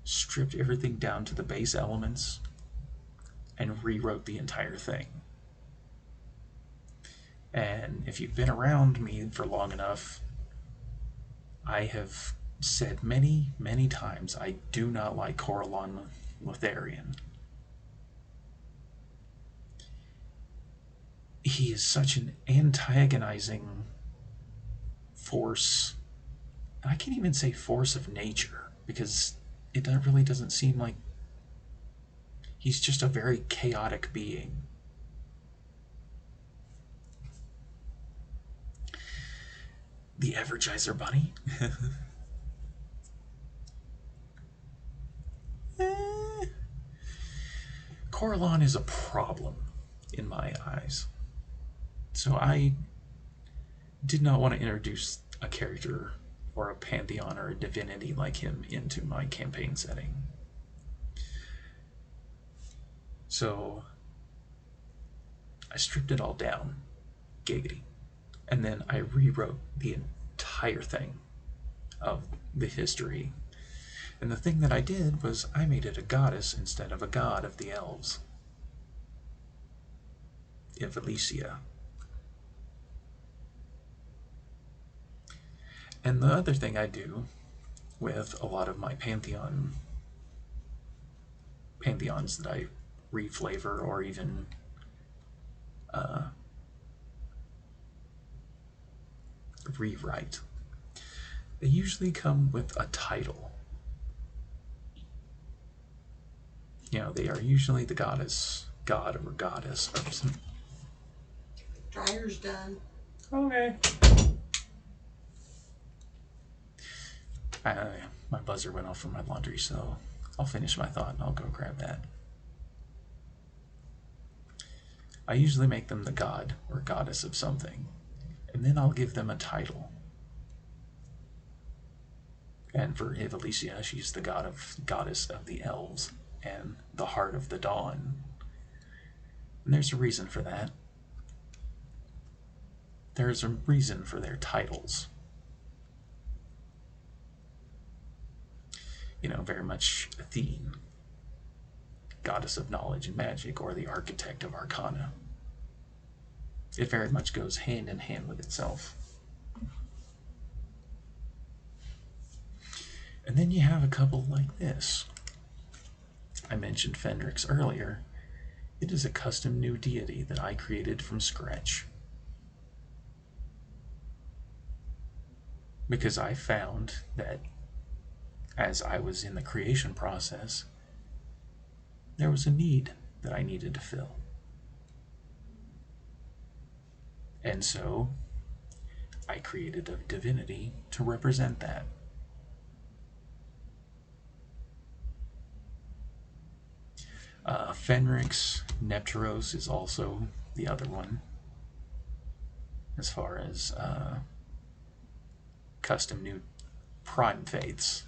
stripped everything down to the base elements and rewrote the entire thing. And if you've been around me for long enough, I have said many, many times I do not like Corellon Lotharian. He is such an antagonizing force. I can't even say force of nature, because it really doesn't seem like he's just a very chaotic being. The Evergizer Bunny. Corellon is a problem in my eyes. So I did not want to introduce a character or a pantheon or a divinity like him into my campaign setting. So I stripped it all down, giggity, and then I rewrote the entire thing of the history. And the thing that I did was I made it a goddess instead of a god of the elves. Ivalicia. And the other thing I do with a lot of my pantheons that I reflavor or even rewrite, they usually come with a title. They are usually the goddess, god, or goddess or something. Dryer's done. Okay. My buzzer went off for my laundry, so I'll finish my thought and I'll go grab that. I usually make them the god or goddess of something, and then I'll give them a title. And for Ivalicia, she's the goddess of the elves and the heart of the dawn. And there's a reason for that. There's a reason for their titles. Very much Athene, goddess of knowledge and magic, or the architect of arcana. it very much goes hand in hand with itself. And then you have a couple like this. I mentioned Fendrix earlier. It is a custom new deity that I created from scratch. Because I found that as I was in the creation process, there was a need that I needed to fill. And so I created a divinity to represent that. Fenrix Nepteros is also the other one, as far as custom new prime faiths.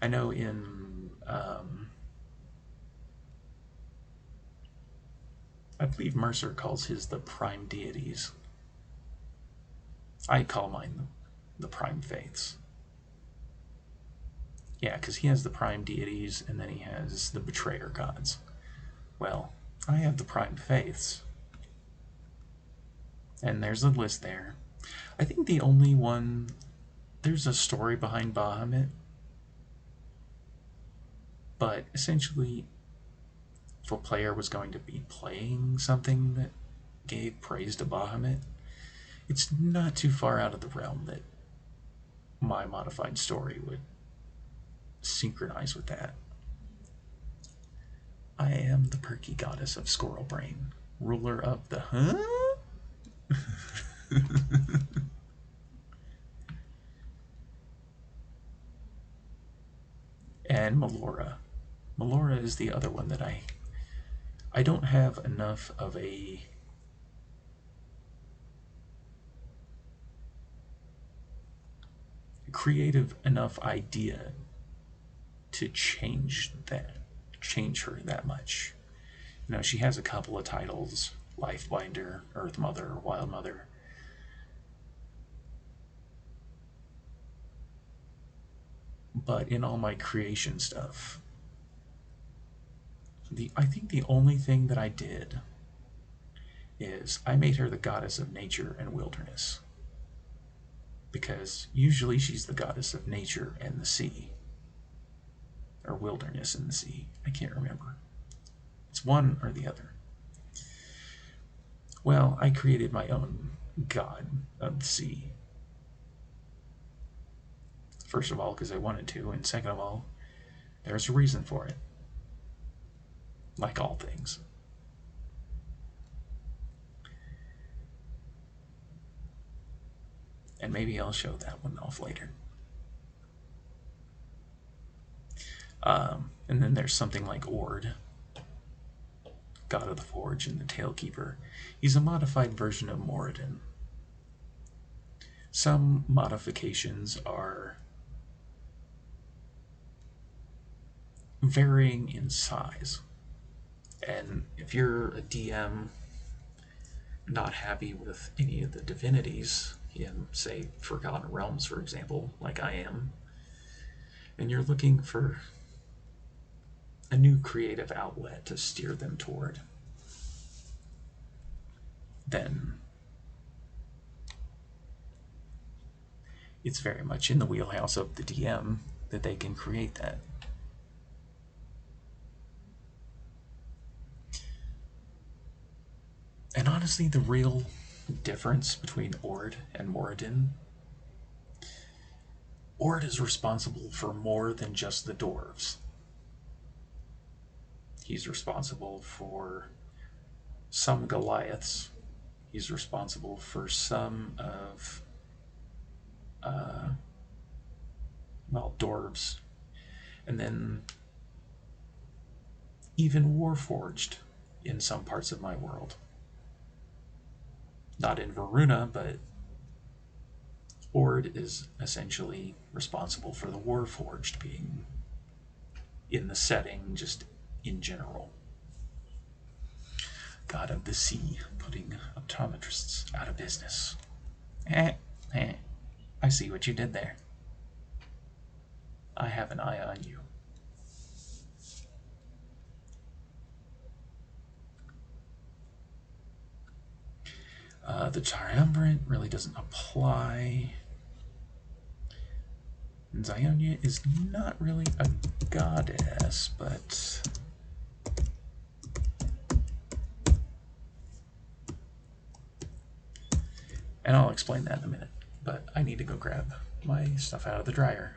I know in I believe Mercer calls his the prime deities. I call mine the prime faiths. Yeah, because he has the prime deities and then he has the betrayer gods. Well, I have the prime faiths. And there's a list there. I think the only one, there's a story behind Bahamut, but essentially, if a player was going to be playing something that gave praise to Bahamut, it's not too far out of the realm that my modified story would synchronize with that. I am the perky goddess of Squirrel Brain, ruler of the and Melora. Melora is the other one that I don't have enough of a creative enough idea to change her that much. You know, she has a couple of titles: Lifebinder, Earth Mother, Wild Mother. But in all my creation stuff, I think the only thing that I did is I made her the goddess of nature and wilderness. Because usually she's the goddess of nature and the sea. Or wilderness and the sea. I can't remember. It's one or the other. Well, I created my own god of the sea. First of all, because I wanted to, and second of all, there's a reason for it. Like all things. And maybe I'll show that one off later. And then there's something like Ord, God of the Forge and the Tailkeeper. He's a modified version of Moradin. Some modifications are varying in size. And if you're a DM not happy with any of the divinities in, say, Forgotten Realms, for example, like I am, and you're looking for a new creative outlet to steer them toward, then it's very much in the wheelhouse of the DM that they can create that. And honestly, the real difference between Ord and Moradin, Ord is responsible for more than just the dwarves. He's responsible for some Goliaths. He's responsible for some of, dwarves. And then even Warforged in some parts of my world. Not in Varuna, but Ord is essentially responsible for the Warforged being in the setting, just in general. God of the Sea, putting optometrists out of business. I see what you did there. I have an eye on you. The triumvirate really doesn't apply. And Zionia is not really a goddess, but and I'll explain that in a minute. But I need to go grab my stuff out of the dryer.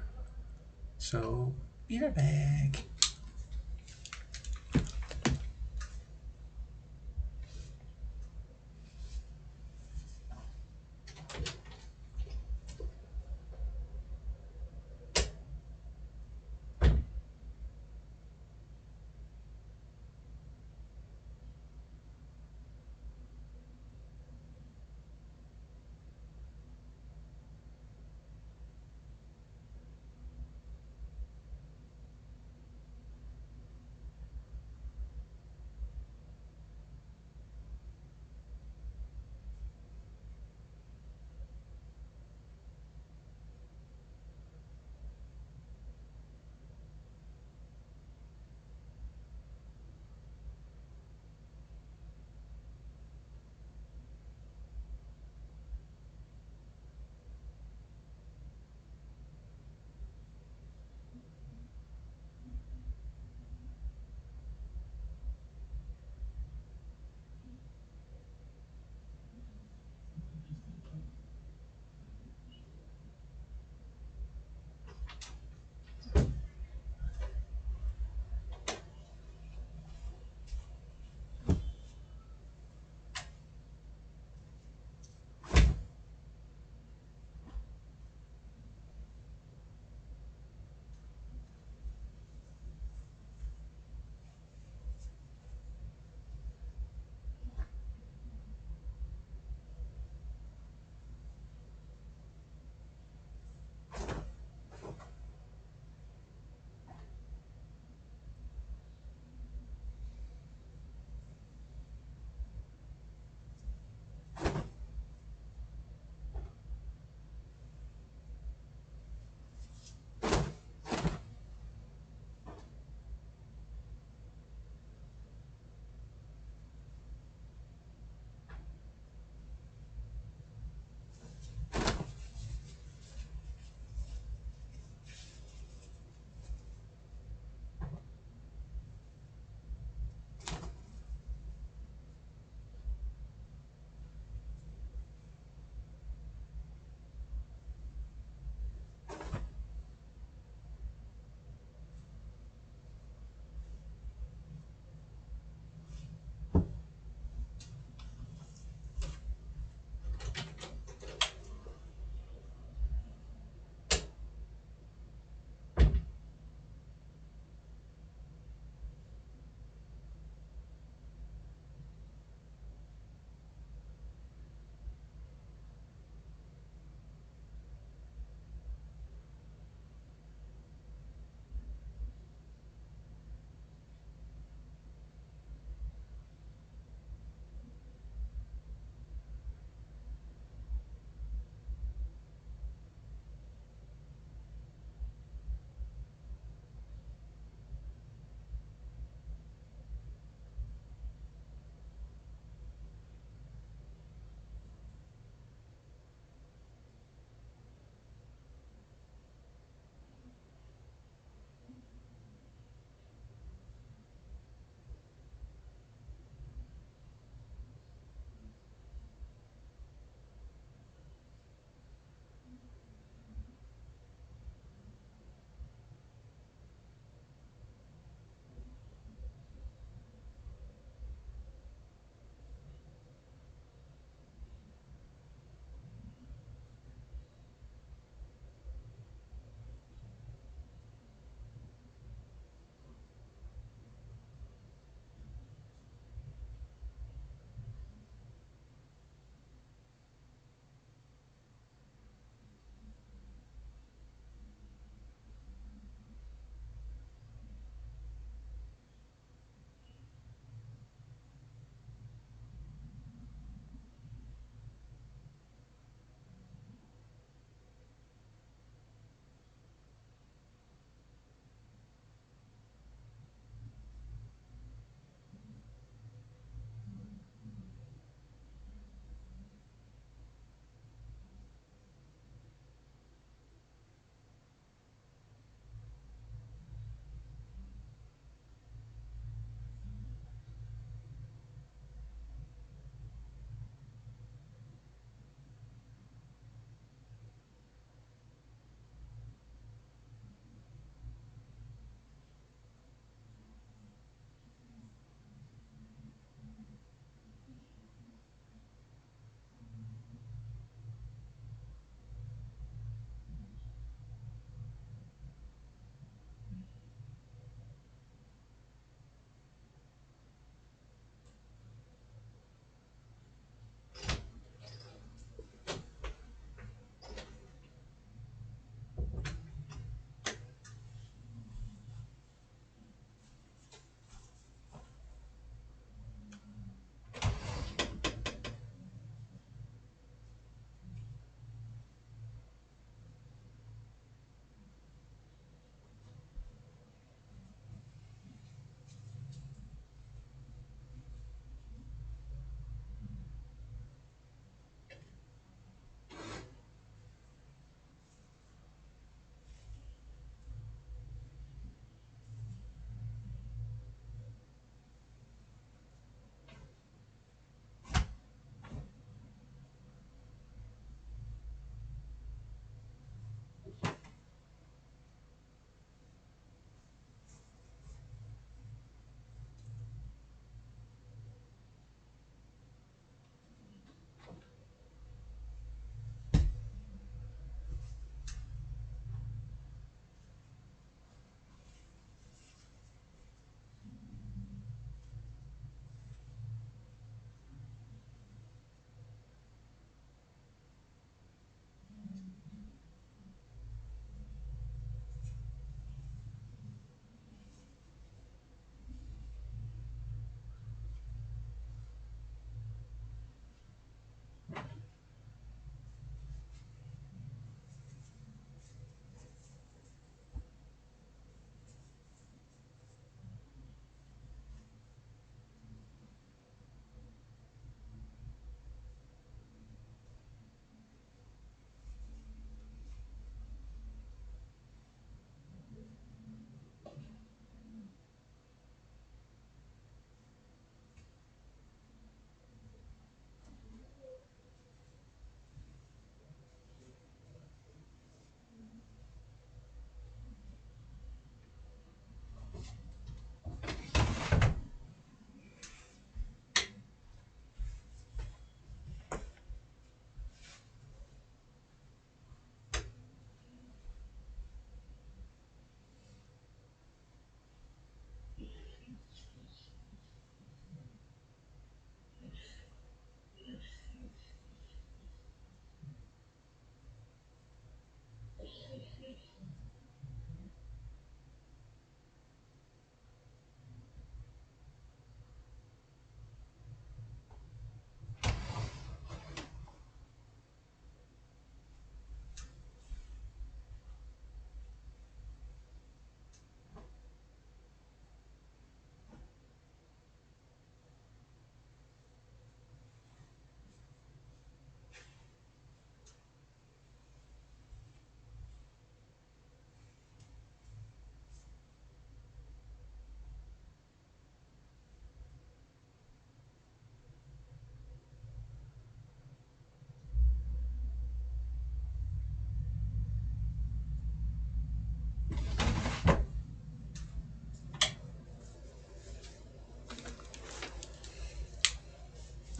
So be right back.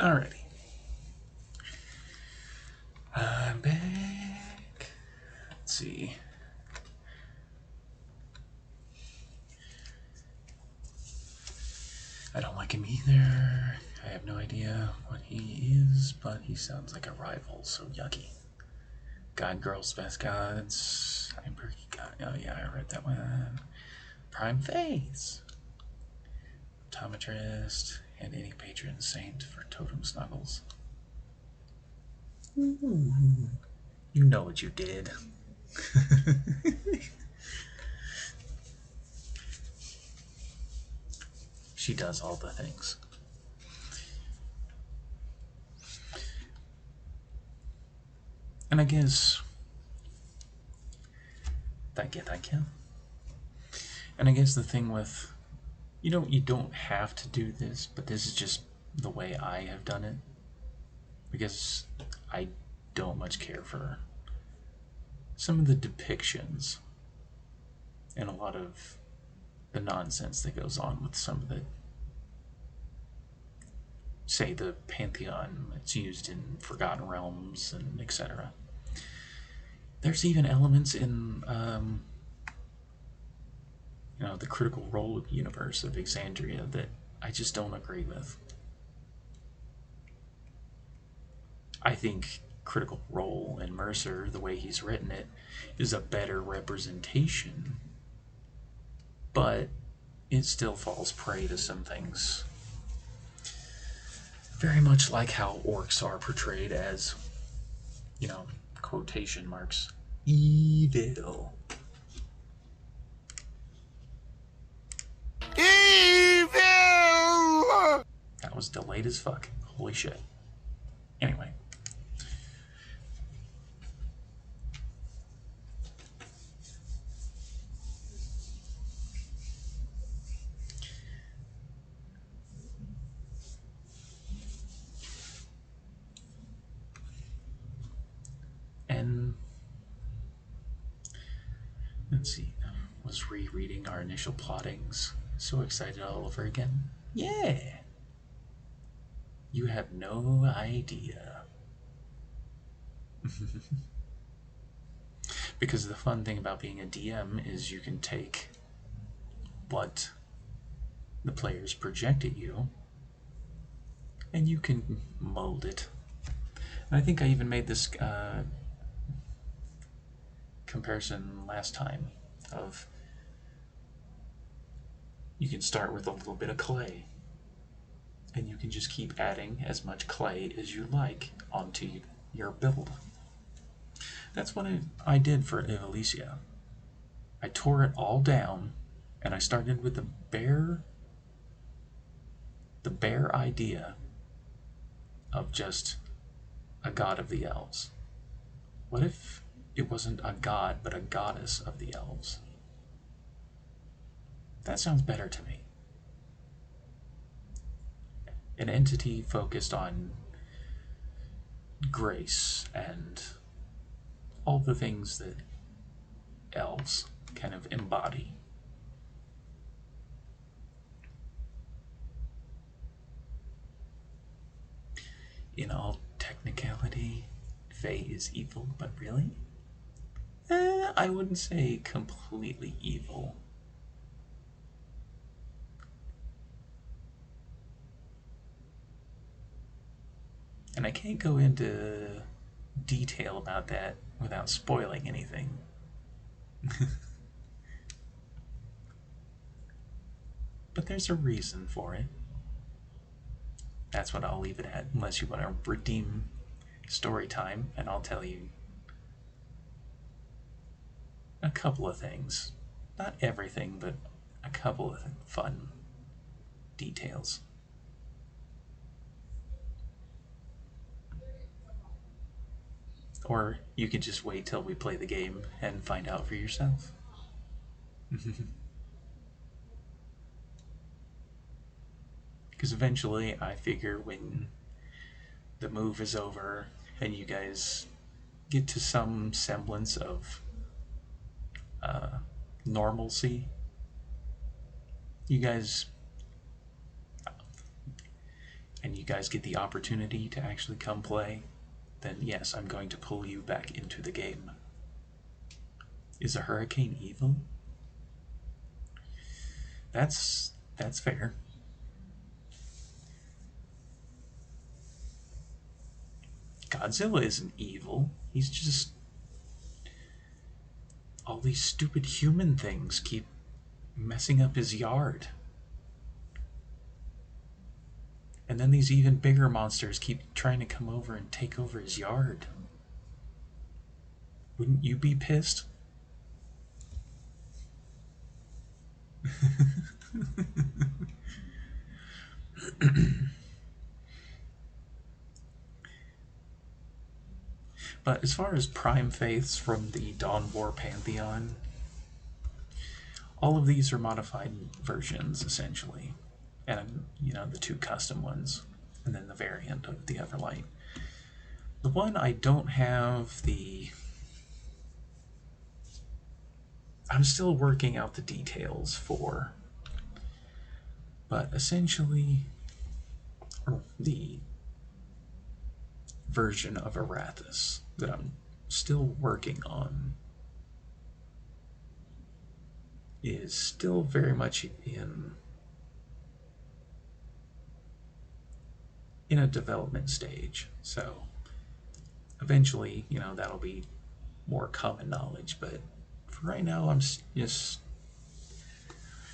Alrighty. I'm back. Let's see. I don't like him either. I have no idea what he is, but he sounds like a rival, so yucky. God, Girls, Best Gods. I'm Perky God. Oh, yeah, I read that one. Prime Face. Optometrist. And any patron saint for totem snuggles. Ooh, you know what you did. She does all the things. And I guess thank you. And I guess the thing with you don't have to do this, but this is just the way I have done it. Because I don't much care for some of the depictions and a lot of the nonsense that goes on with some of the, say, the pantheon that's used in Forgotten Realms and etc. There's even elements in the Critical Role universe of Exandria that I just don't agree with. I think Critical Role and Mercer, the way he's written it, is a better representation, but it still falls prey to some things. Very much like how orcs are portrayed as, quotation marks, evil. Evil! That was delayed as fuck. Holy shit. Anyway. And let's see, was rereading our initial plottings. So excited all over again. Yeah. You have no idea. Because the fun thing about being a DM is you can take what the players project at you and you can mold it. And I think I even made this comparison last time of you can start with a little bit of clay and you can just keep adding as much clay as you like onto your build. That's what I did for Evalicia. I tore it all down and I started with the bare idea of just a god of the elves. What if it wasn't a god but a goddess of the elves? That sounds better to me. An entity focused on grace and all the things that elves kind of embody. In all technicality, Fae is evil, but really? I wouldn't say completely evil. And I can't go into detail about that without spoiling anything. But there's a reason for it. That's what I'll leave it at, unless you want to redeem story time, and I'll tell you a couple of things. Not everything, but a couple of fun details. Or you could just wait till we play the game and find out for yourself. Because eventually, I figure when the move is over and you guys get to some semblance of normalcy, and you guys get the opportunity to actually come play, then yes, I'm going to pull you back into the game. Is a hurricane evil? That's fair. Godzilla isn't evil. He's just... all these stupid human things keep messing up his yard. And then these even bigger monsters keep trying to come over and take over his yard. Wouldn't you be pissed? But as far as prime faiths from the Dawn War Pantheon, all of these are modified versions, essentially. And, you know, the 2 custom ones, and then the variant of the Everlight. The one I don't have the... I'm still working out the details for, but essentially, the version of Arathis that I'm still working on is still very much in a development stage. So eventually, you know, that'll be more common knowledge, but for right now, I'm just...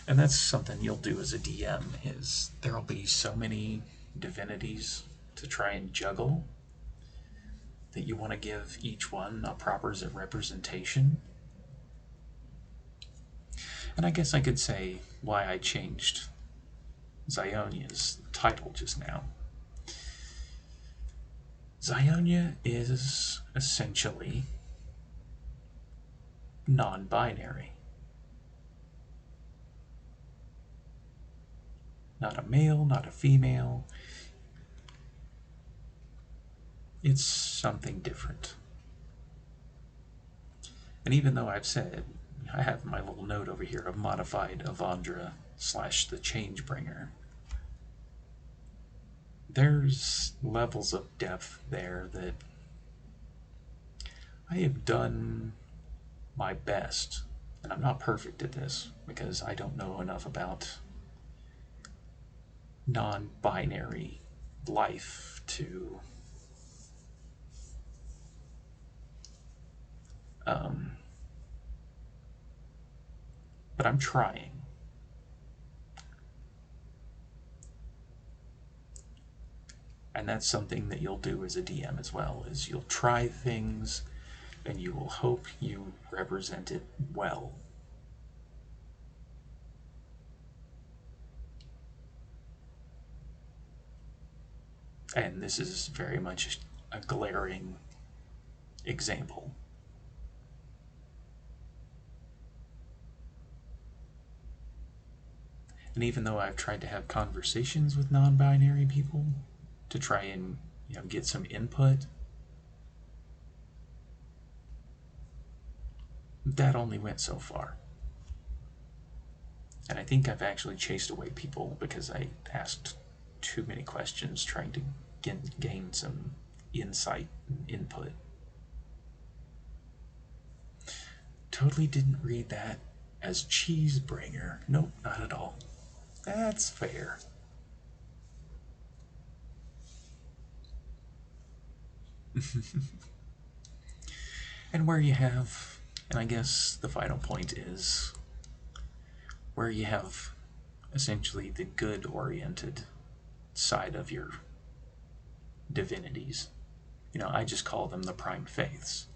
And that's something you'll do as a DM, is there'll be so many divinities to try and juggle that you want to give each one a proper representation. And I guess I could say why I changed Zionia's title just now. Zionia is essentially non-binary. Not a male, not a female. It's something different. And even though I've said, I have my little note over here of modified Avandra / the Changebringer, there's levels of depth there that I have done my best, and I'm not perfect at this because I don't know enough about non-binary life to but I'm trying. And that's something that you'll do as a DM as well, is you'll try things and you will hope you represent it well. And this is very much a glaring example. And even though I've tried to have conversations with non-binary people to try and, you know, get some input, that only went so far. And I think I've actually chased away people because I asked too many questions trying to gain some insight and input. Totally didn't read that as cheesebringer. Nope, not at all. That's fair. And where you have, and I guess the final point is, where you have essentially the good-oriented side of your divinities. You know, I just call them the prime faiths,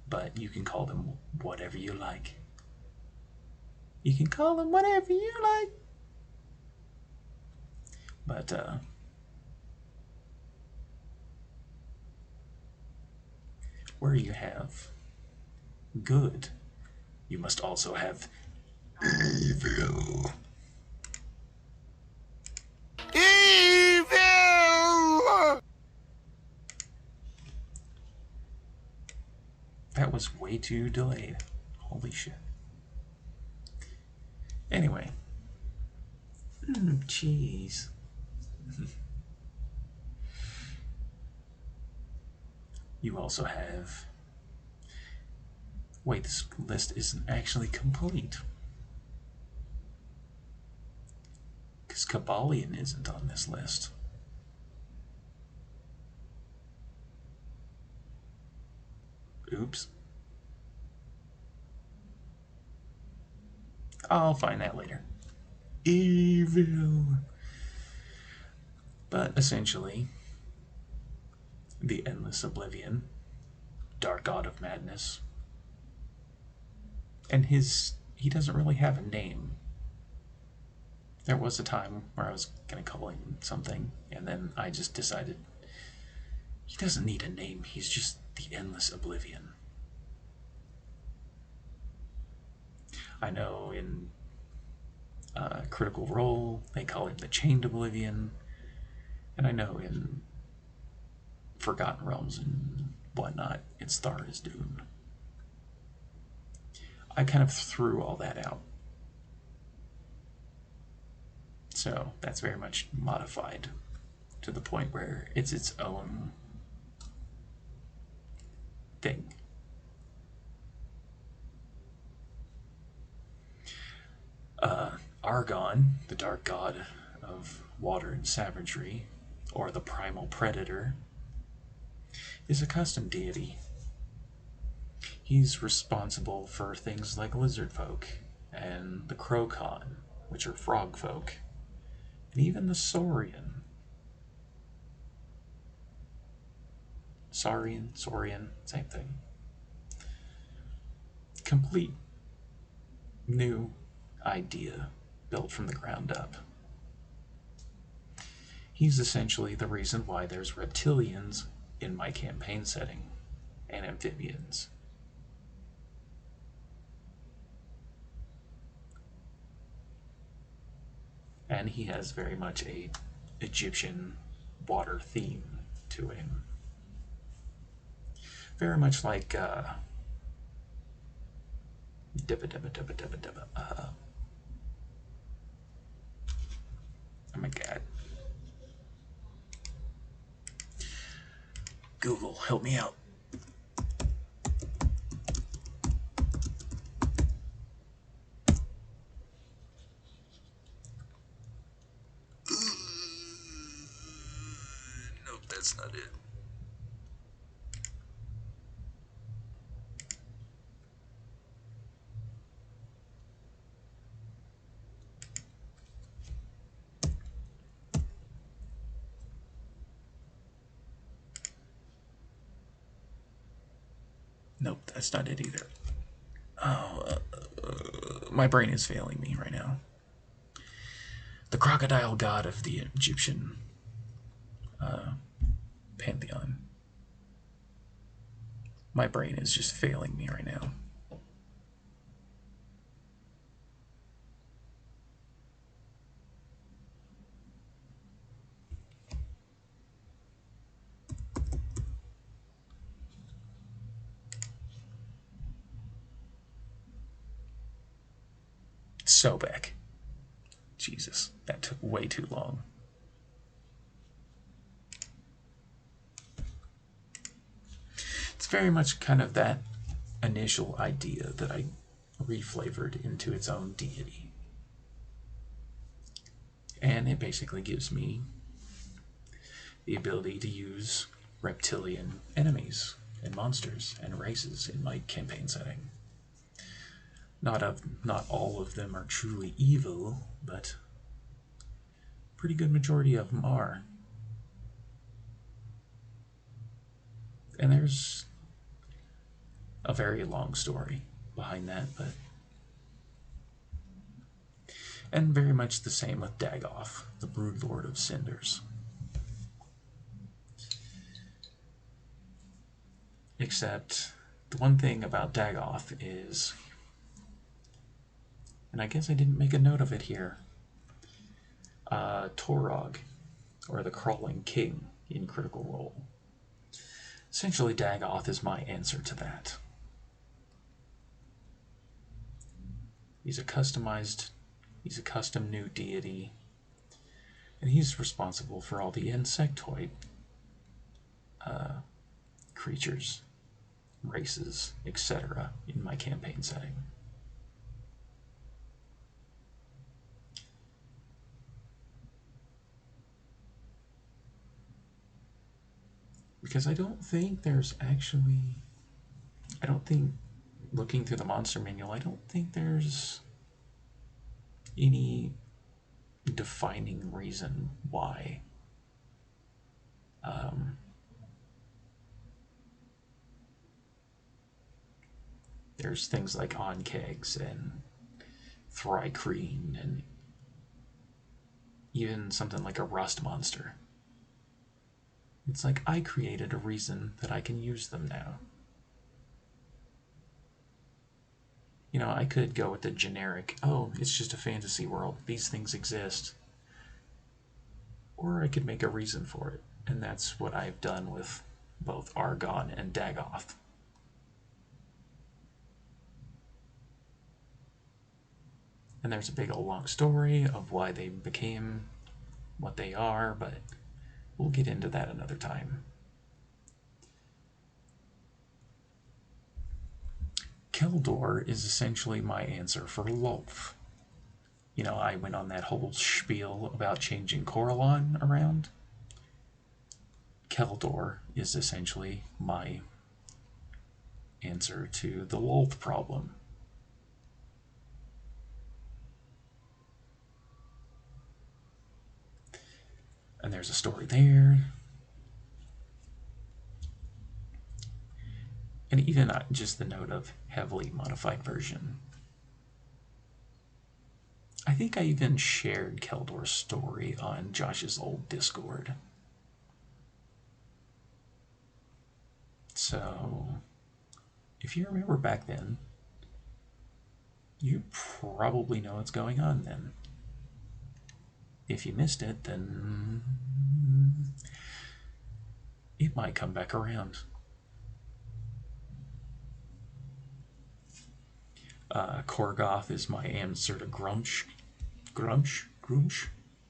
but you can call them whatever you like. You can call them whatever you like. But, where you have good, you must also have evil. Evil! That was way too delayed. Holy shit. Anyway. Cheese. you also have... Wait, this list isn't actually complete. Because Kabbalion isn't on this list. Oops. I'll find that later. Evil. But essentially, the Endless Oblivion, Dark God of Madness, and he doesn't really have a name. There was a time where I was going to call him something, and then I just decided he doesn't need a name, he's just the Endless Oblivion. I know in Critical Role, they call him the Chained Oblivion, and I know in Forgotten Realms and whatnot, it's Tharizdun. I kind of threw all that out. So that's very much modified to the point where it's its own thing. Argon, the dark god of water and savagery, or the primal predator, is a custom deity. He's responsible for things like lizard folk and the Krokon, which are frog folk, and even the Saurian. Saurian, same thing. Complete new idea built from the ground up. He's essentially the reason why there's reptilians in my campaign setting, and amphibians. And he has very much a Egyptian water theme to him. Very much like Dibba. Oh my god. Google, help me out. Nope, that's not it. Nope, that's not it either. Oh, my brain is failing me right now. The crocodile god of the Egyptian pantheon. My brain is just failing me right now. Sobek. Jesus, that took way too long. It's very much kind of that initial idea that I reflavored into its own deity. And it basically gives me the ability to use reptilian enemies and monsters and races in my campaign setting. Not all of them are truly evil, but a pretty good majority of them are. And there's a very long story behind that, but... And very much the same with Dagoth, the Brood Lord of Cinders. Except, the one thing about Dagoth is... And I guess I didn't make a note of it here. Torog, or the Crawling King in Critical Role. Essentially, Dagoth is my answer to that. He's a custom new deity, and he's responsible for all the insectoid creatures, races, etc. in my campaign setting. Because I don't think there's actually, I don't think, looking through the monster manual, I don't think there's any defining reason why there's things like onkegs and thrycreen and even something like a rust monster. It's like I created a reason that I can use them now. You know, I could go with the generic, oh, it's just a fantasy world, these things exist. Or I could make a reason for it, and that's what I've done with both Argon and Dagoth. And there's a big old long story of why they became what they are, but we'll get into that another time. Keldor is essentially my answer for Lolth. You know, I went on that whole spiel about changing Corellon around. Keldor is essentially my answer to the Lolth problem. And there's a story there. And even just the note of heavily modified version. I think I even shared Keldor's story on Josh's old Discord. So, if you remember back then, you probably know what's going on then. If you missed it, then it might come back around. Korgoth is my answer to Grumsh,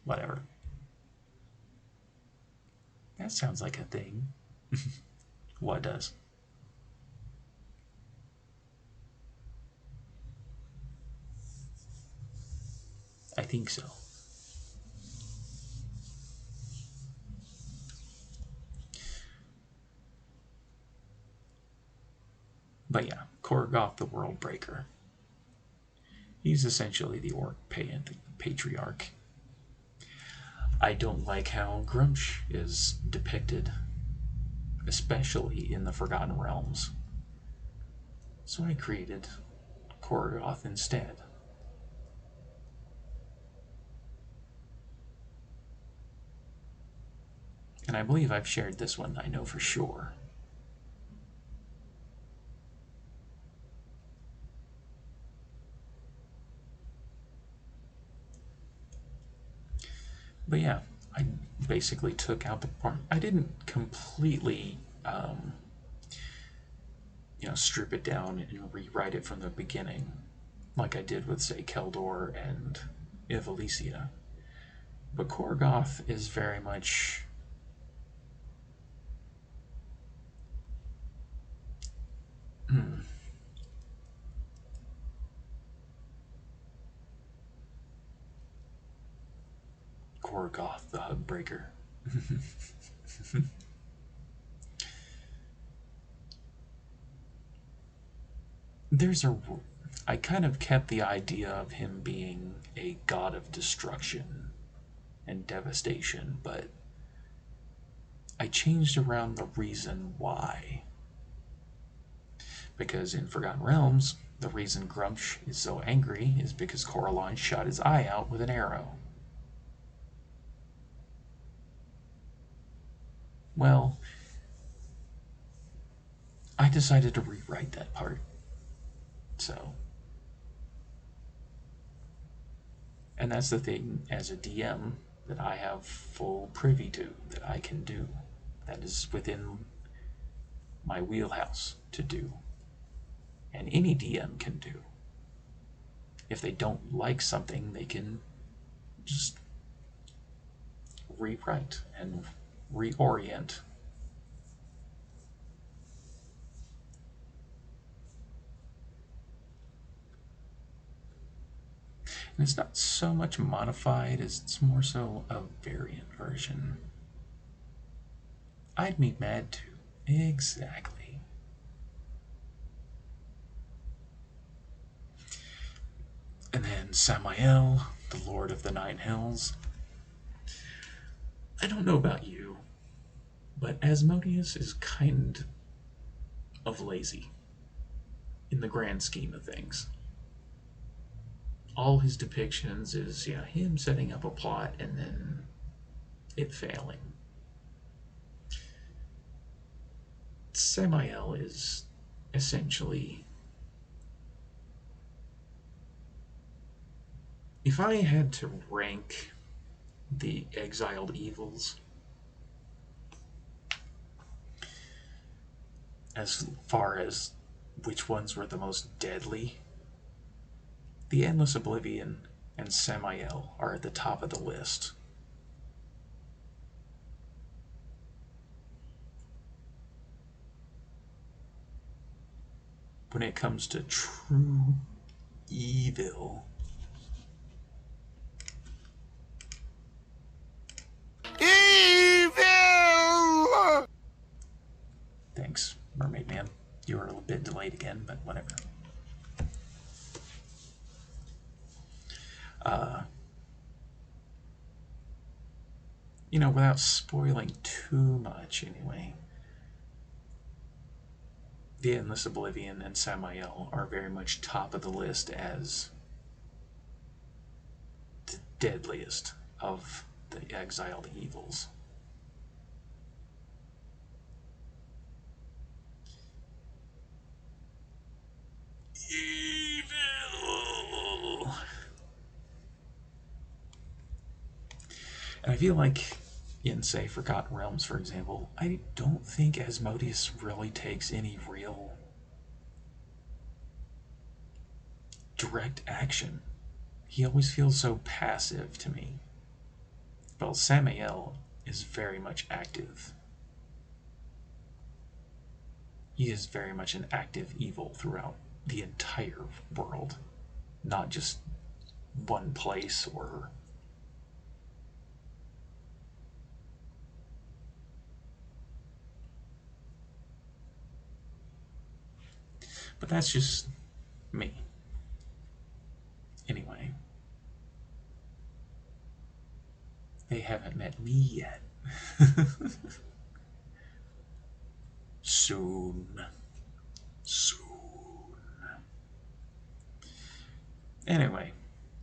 whatever. That sounds like a thing. What does? I think so. But yeah, Korgoth the World Breaker. He's essentially the Orc Patriarch. I don't like how Grumsh is depicted, especially in the Forgotten Realms. So I created Korgoth instead. And I believe I've shared this one, I know for sure. But yeah, I basically took out the part. I didn't completely, strip it down and rewrite it from the beginning, like I did with, say, Keldor and Ivalicia. But Korgoth is very much Korgoth the Hugbreaker. I kind of kept the idea of him being a god of destruction and devastation, but I changed around the reason why. Because in Forgotten Realms, the reason Grumsh is so angry is because Corellon shot his eye out with an arrow. Well, I decided to rewrite that part. So, and that's the thing as a DM that I have full privy to, that I can do. That is within my wheelhouse to do. And any DM can do. If they don't like something, they can just rewrite and reorient. And it's not so much modified as it's more so a variant version. I'd be mad too. Exactly. And then Samael, the Lord of the Nine Hells. I don't know about you, but Asmodeus is kind of lazy in the grand scheme of things. All his depictions is, him setting up a plot and then it failing. Samael is essentially, if I had to rank the exiled evils as far as which ones were the most deadly, the Endless Oblivion and Samael are at the top of the list. When it comes to true evil, thanks, Mermaid Man. You were a little bit delayed again, but whatever. Without spoiling too much anyway, the Endless Oblivion and Samael are very much top of the list as the deadliest of the exiled evils. Evil! And I feel like in, say, Forgotten Realms, for example, I don't think Asmodeus really takes any real direct action. He always feels so passive to me. Well, Samael is very much active. He is very much an active evil throughout the entire world, not just one place or... But that's just me. Anyway. They haven't met me yet. Soon. Anyway,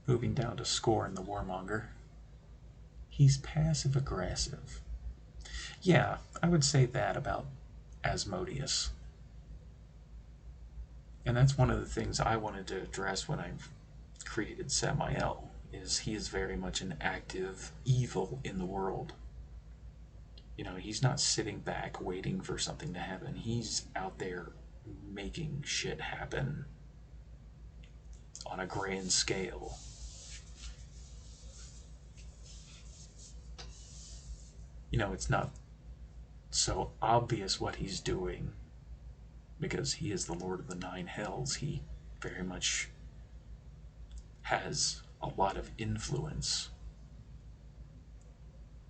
moving down to Scorn the Warmonger. He's passive aggressive. Yeah, I would say that about Asmodeus. And that's one of the things I wanted to address when I created Samael, is he is very much an active evil in the world. He's not sitting back waiting for something to happen. He's out there making shit happen on a grand scale. It's not so obvious what he's doing because he is the Lord of the Nine Hells. He very much has a lot of influence.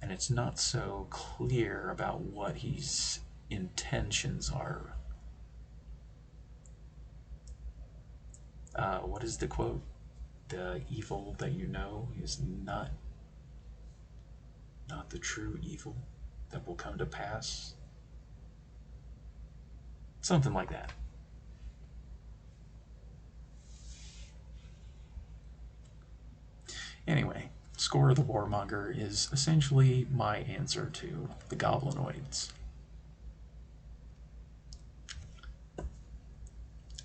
And it's not so clear about what his intentions are. What is the quote? The evil that you know is not the true evil that will come to pass. Something like that. Anyway, Score the Warmonger is essentially my answer to the Goblinoids.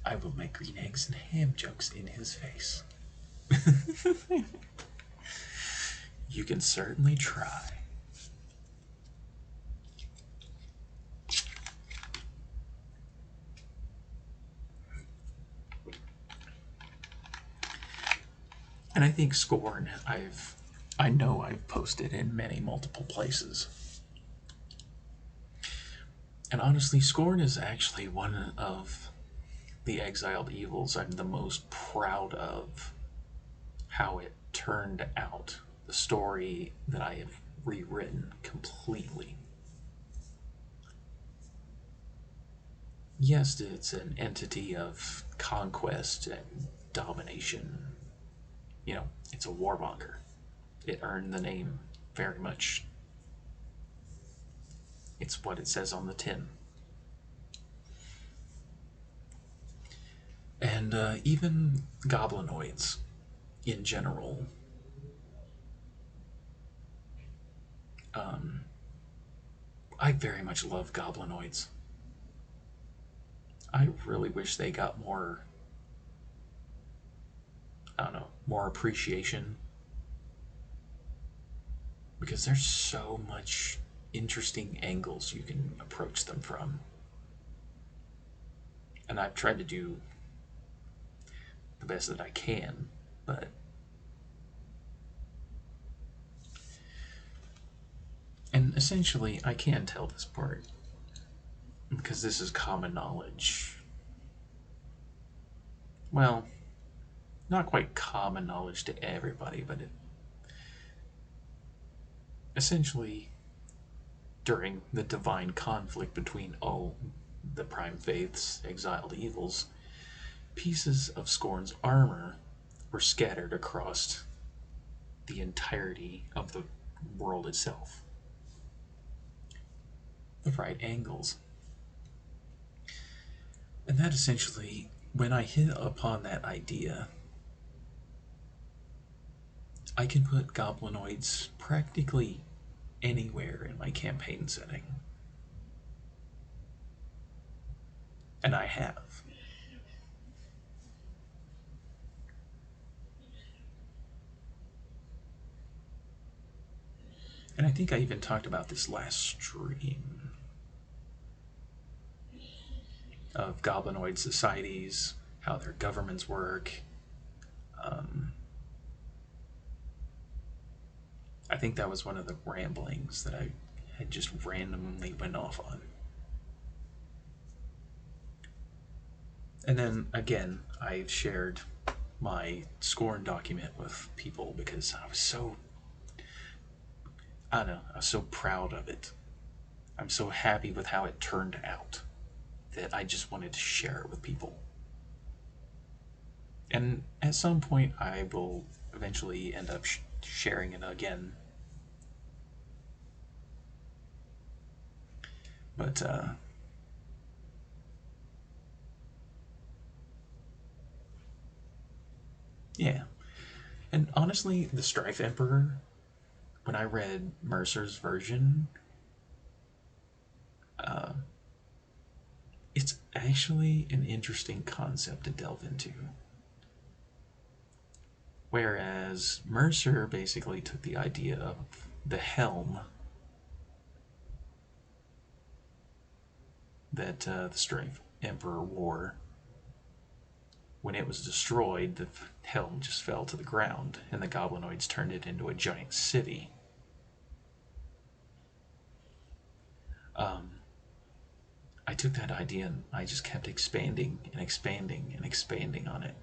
I will make green eggs and ham jokes in his face. You can certainly try. And I think Scorn, I know I've posted in multiple places. And honestly, Scorn is actually one of the exiled evils I'm the most proud of how it turned out, the story that I have rewritten completely. Yes, it's an entity of conquest and domination. You know, it's a warmonger. It earned the name very much. It's what it says on the tin. And even goblinoids in general. I very much love goblinoids. I really wish they got more, I don't know, more appreciation. Because there's so much interesting angles you can approach them from. And I've tried to do the best that I can, but and essentially I can tell this part because this is common knowledge. Well, not quite common knowledge to everybody, but essentially during the divine conflict between all the prime faiths, exiled evils, pieces of Scorn's armor were scattered across the entirety of the world itself. The right angles. And that essentially, when I hit upon that idea, I can put goblinoids practically anywhere in my campaign setting. And I have. And I think I even talked about this last stream of goblinoid societies, how their governments work. I think that was one of the ramblings that I had just randomly went off on. And then again, I shared my Scorn document with people because I was so, I don't know, I was so proud of it. I'm so happy with how it turned out that I just wanted to share it with people. And at some point, I will eventually end up sharing it again. But, yeah. And honestly, the Strife Emperor, when I read Mercer's version, it's actually an interesting concept to delve into. Whereas Mercer basically took the idea of the helm that the Strife Emperor wore. When it was destroyed, the helm just fell to the ground, and the goblinoids turned it into a giant city. I took that idea and I just kept expanding and expanding and expanding on it.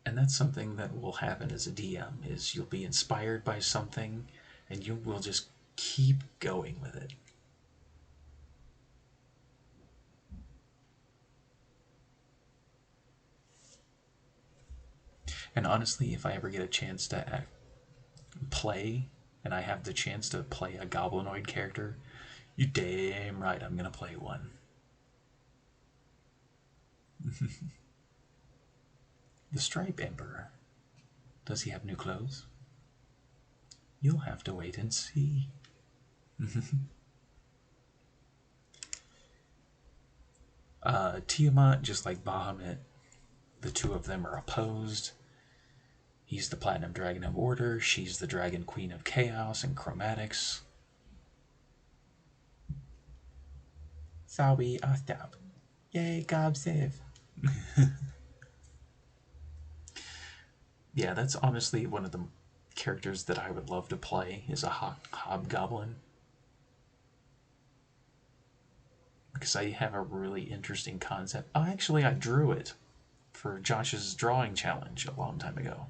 And that's something that will happen as a DM, is you'll be inspired by something and you will just keep going with it. And honestly, if I ever get a chance to play, and I have the chance to play a goblinoid character, you damn right I'm gonna play one. The Stripe Emperor. Does he have new clothes? You'll have to wait and see. Tiamat, just like Bahamut, the two of them are opposed. He's the Platinum Dragon of Order, she's the Dragon Queen of Chaos and Chromatics. Sorry, I stop. Yay, Gob save. Yeah, that's honestly one of the characters that I would love to play, is a hobgoblin. Because I have a really interesting concept. Oh, actually, I drew it. for Josh's drawing challenge a long time ago.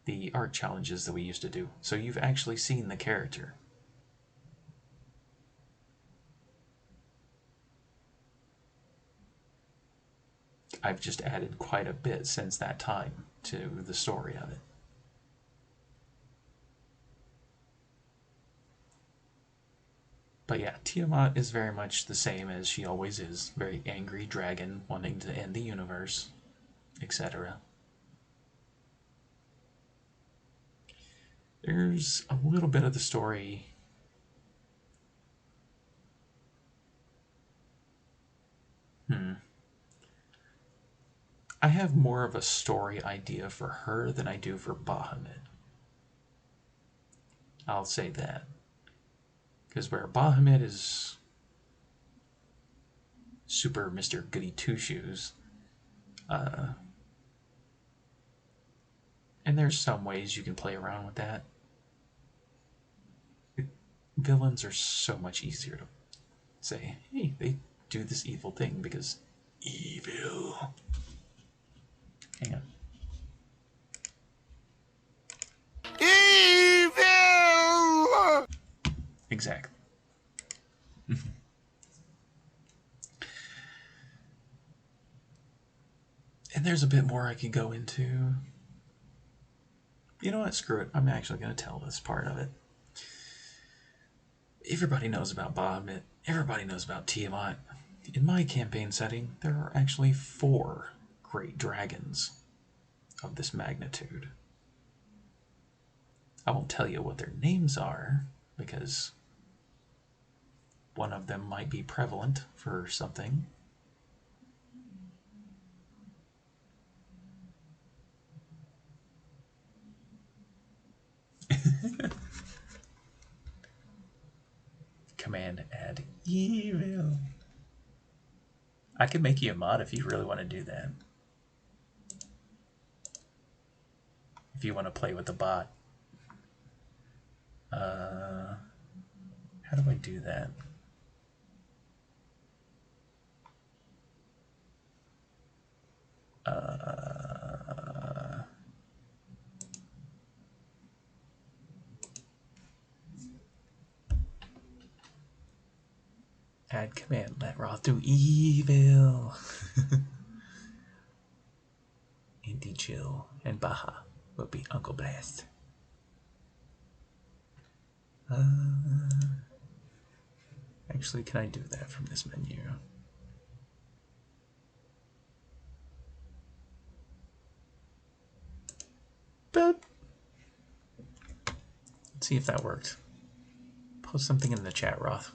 The art challenges that we used to do. So you've actually seen the character. I've just added quite a bit since that time to the story of it. But yeah, Tiamat is very much the same as she always is. Very angry dragon, wanting to end the universe, etc. There's a little bit of the story. I have more of a story idea for her than I do for Bahamut. I'll say that. Because where Bahamut is super Mr. Goody Two-Shoes, and there's some ways you can play around with that. Villains are so much easier to say, hey, they do this evil thing because evil. Hang on. Evil! Exactly. And there's a bit more I could go into. You know what? Screw it. I'm actually going to tell this part of it. Everybody knows about Bahamut. Everybody knows about Tiamat. In my campaign setting, there are actually 4 great dragons of this magnitude. I won't tell you what their names are, because one of them might be prevalent for something. Command add evil. I could make you a mod if you really want to do that. If you want to play with the bot. How do I do that? Add command, let Roth do evil. Indy Chill and Baha will be Uncle Blast. Actually, can I do that from this menu? Boop. Let's see if that worked. Post something in the chat, Roth.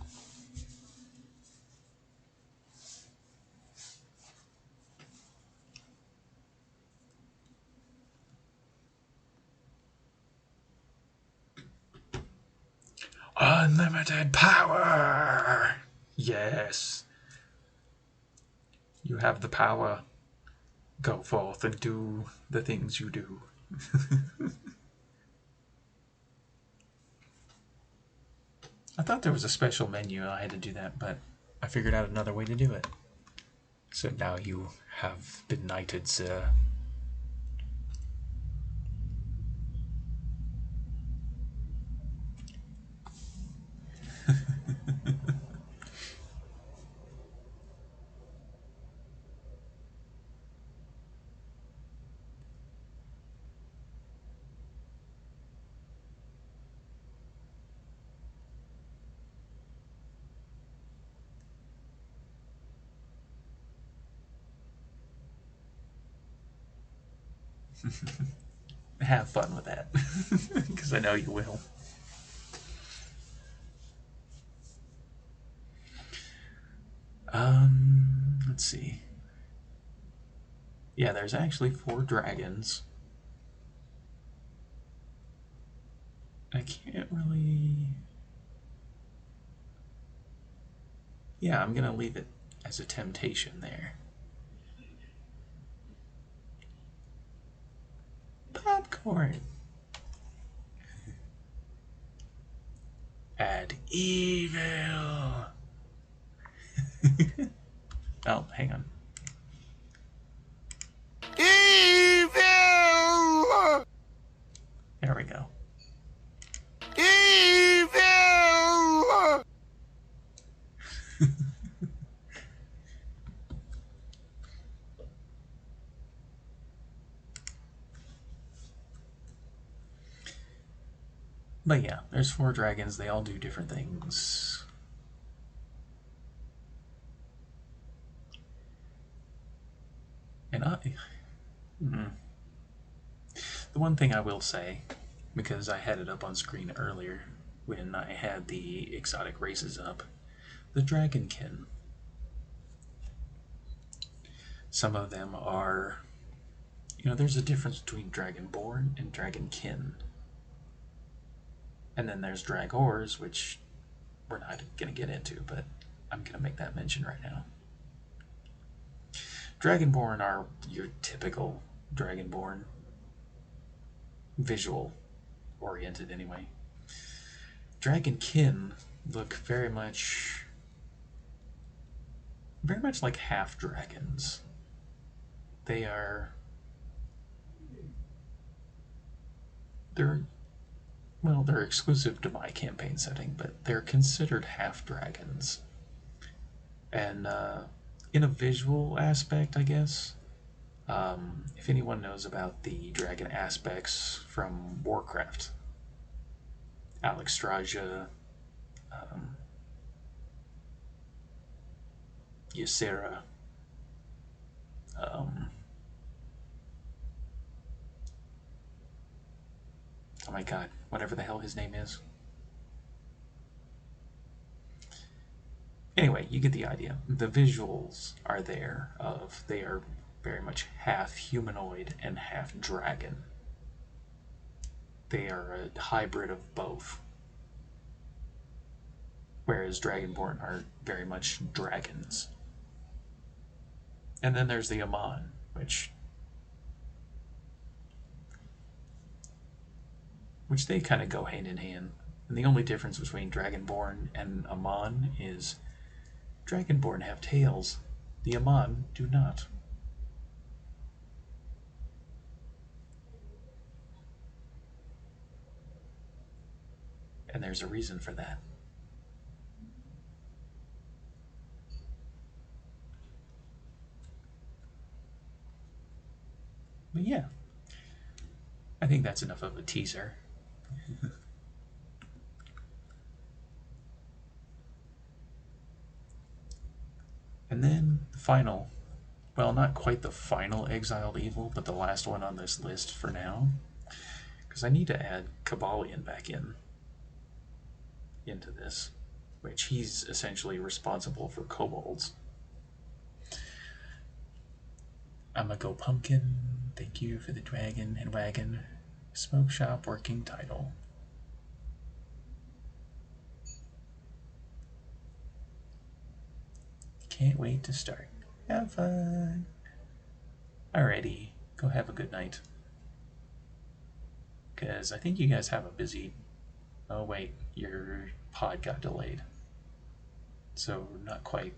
Unlimited power! Yes. You have the power. Go forth and do the things you do. I thought there was a special menu. I had to do that, but I figured out another way to do it. So now you have been knighted, sir. Have fun with that, because I know you will. Let's see. Yeah, there's actually 4 dragons. I can't really... Yeah, I'm gonna leave it as a temptation there. Popcorn. Add evil. Oh, hang on. But yeah, there's 4 dragons. They all do different things. And the one thing I will say, because I had it up on screen earlier when I had the exotic races up, the dragonkin. Some of them are, there's a difference between dragonborn and dragonkin. And then there's dragors, which we're not going to get into, but I'm going to make that mention right now. Dragonborn are your typical dragonborn, visual oriented anyway. Dragonkin look very much like half dragons. They're exclusive to my campaign setting, but they're considered half dragons. And in a visual aspect, I guess, if anyone knows about the dragon aspects from Warcraft, Alexstrasza, Ysera, oh my god, whatever the hell his name is. Anyway, you get the idea. The visuals are there of they are very much half humanoid and half dragon. They are a hybrid of both. Whereas Dragonborn are very much dragons. And then there's the Amon, which they kind of go hand in hand. And the only difference between Dragonborn and Amon is Dragonborn have tails. The Amon do not. And there's a reason for that. But yeah, I think that's enough of a teaser. And then the final, well, not quite the final Exiled Evil, but the last one on this list for now, because I need to add Kabalion back into this, which he's essentially responsible for kobolds. I'm a Go Pumpkin. Thank you for the dragon and wagon. Smoke shop working title. Can't wait to start. Have fun. Alrighty, go have a good night. Because I think you guys have a busy... Oh wait, your pod got delayed. So not quite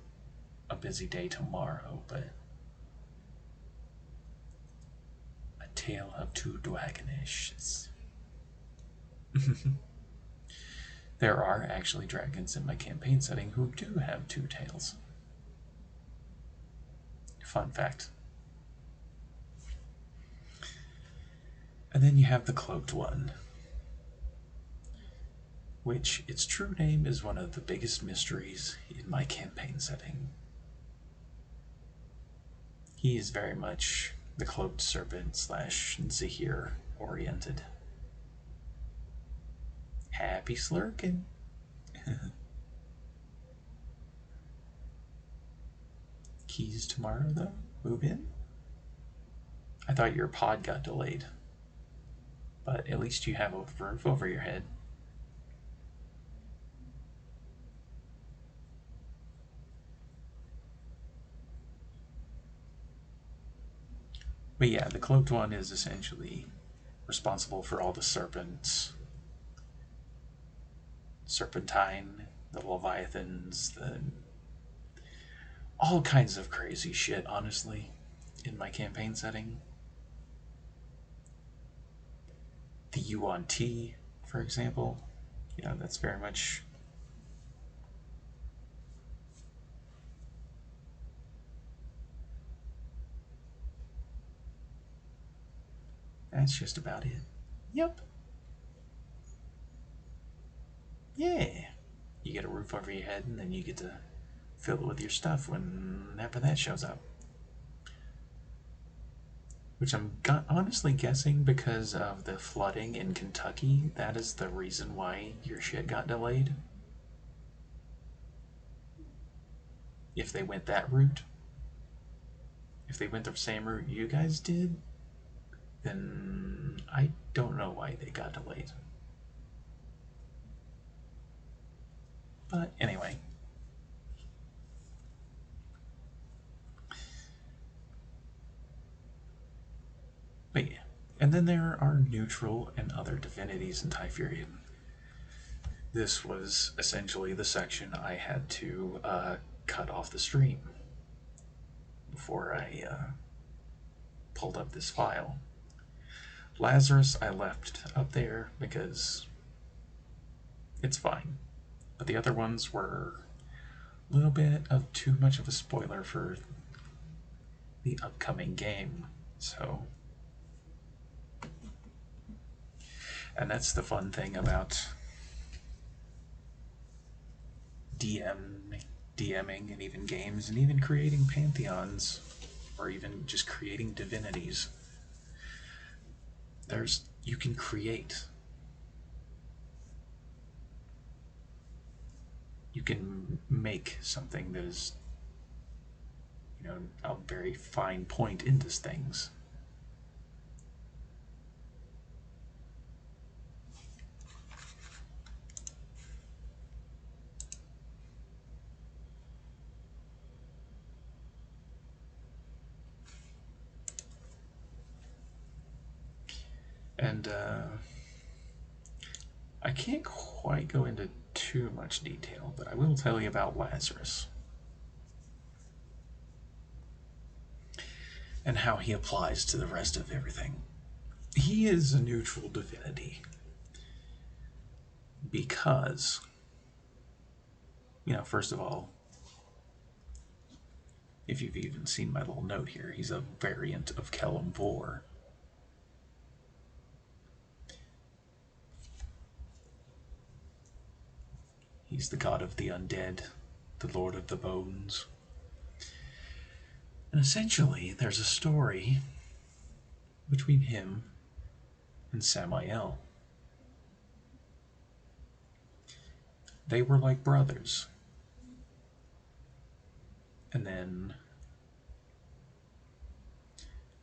a busy day tomorrow, but... A tale of 2 dragonish. There are actually dragons in my campaign setting who do have 2 tails. Fun fact. And then you have the cloaked one, which its true name is one of the biggest mysteries in my campaign setting. He is very much the cloaked serpent / Zahir oriented. Happy slurking. Keys tomorrow though? Move in? I thought your pod got delayed. But at least you have a roof over your head. But yeah, the cloaked one is essentially responsible for all the serpents. Serpentine, the Leviathans, all kinds of crazy shit, honestly, in my campaign setting. The UNT, for example, that's very much... That's just about it. Yep. Yeah. You get a roof over your head, and then you get to fill it with your stuff whenever that shows up. Which I'm honestly guessing because of the flooding in Kentucky, that is the reason why your shit got delayed. If they went that route, if they went the same route you guys did, then I don't know why they got delayed. But anyway. But yeah. And then there are neutral and other divinities in Typhurian. This was essentially the section I had to cut off the stream before I pulled up this file. Lazarus I left up there because it's fine. But the other ones were a little bit of too much of a spoiler for the upcoming game. So, and that's the fun thing about DMing and even games and even creating pantheons or even just creating divinities. You can create. You can make something that is, a very fine point into things. And I can't quite go into too much detail, but I will tell you about Lazarus and how he applies to the rest of everything. He is a neutral divinity because, first of all, if you've even seen my little note here, he's a variant of Kellum Vor. He's the god of the undead, the lord of the bones. And essentially, there's a story between him and Samael. They were like brothers. And then,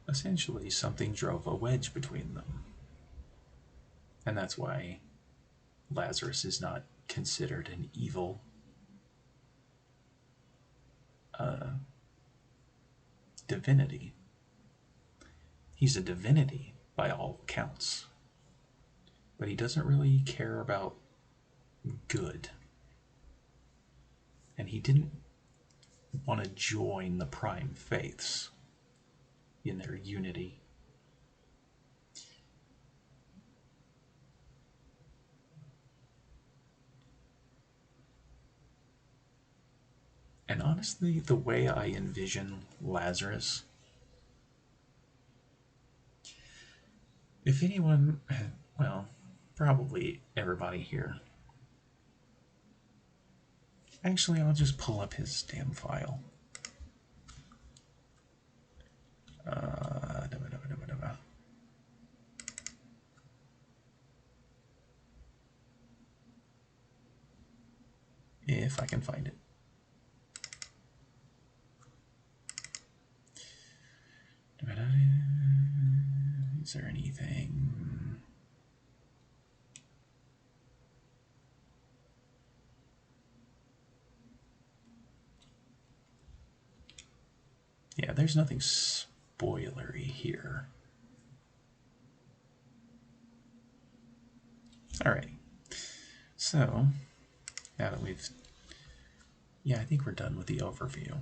essentially, something drove a wedge between them. And that's why Lazarus is not considered an evil divinity. He's a divinity by all accounts, but he doesn't really care about good, and he didn't want to join the prime faiths in their unity. And honestly, the way I envision Lazarus, if anyone, well, probably everybody here. Actually, I'll just pull up his damn file. If I can find it. Is there anything? Yeah, there's nothing spoilery here. Alrighty. So, now that I think we're done with the overview.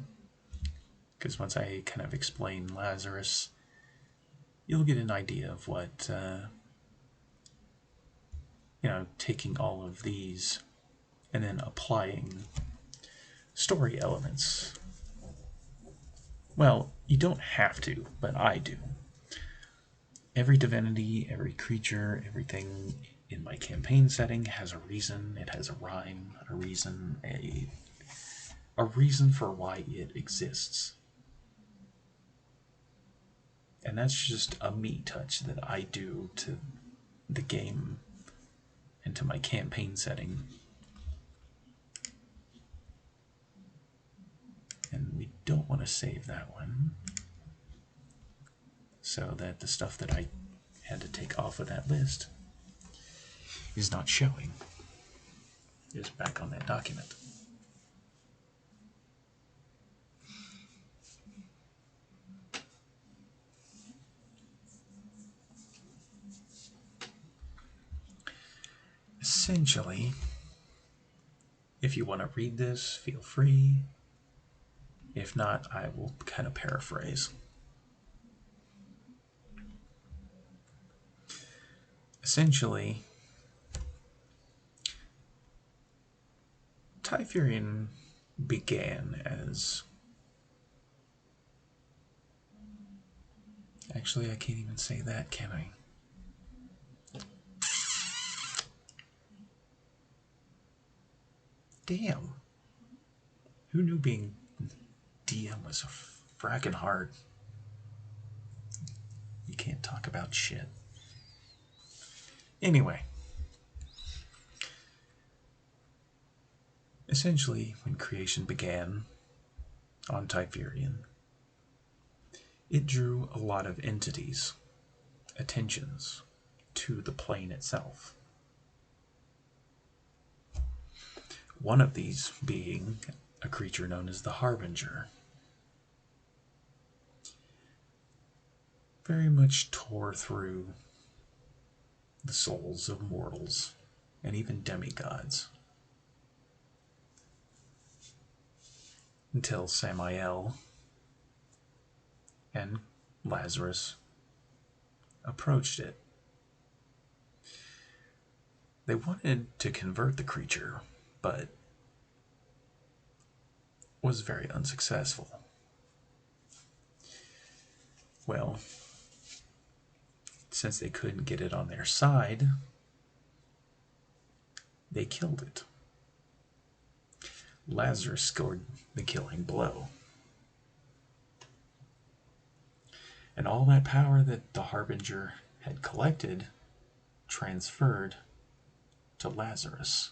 Because once I kind of explain Lazarus, you'll get an idea of what, taking all of these and then applying story elements. Well, you don't have to, but I do. Every divinity, every creature, everything in my campaign setting has a reason, it has a rhyme, a reason, a reason for why it exists. And that's just a me touch that I do to the game and to my campaign setting. And we don't want to save that one, so that the stuff that I had to take off of that list is not showing. It's back on that document. Essentially, if you want to read this, feel free. If not, I will kind of paraphrase. Essentially, Typhurian began as... Actually, I can't even say that, can I? Damn. Who knew being DM was so frackin' hard? You can't talk about shit. Anyway. Essentially, when creation began on Typhurian, it drew a lot of entities, attentions, to the plane itself. One of these being a creature known as the Harbinger. Very much tore through the souls of mortals and even demigods. Until Samael and Lazarus approached it. They wanted to convert the creature, but was very unsuccessful. Well, since they couldn't get it on their side, they killed it. Lazarus scored the killing blow. And all that power that the Harbinger had collected transferred to Lazarus,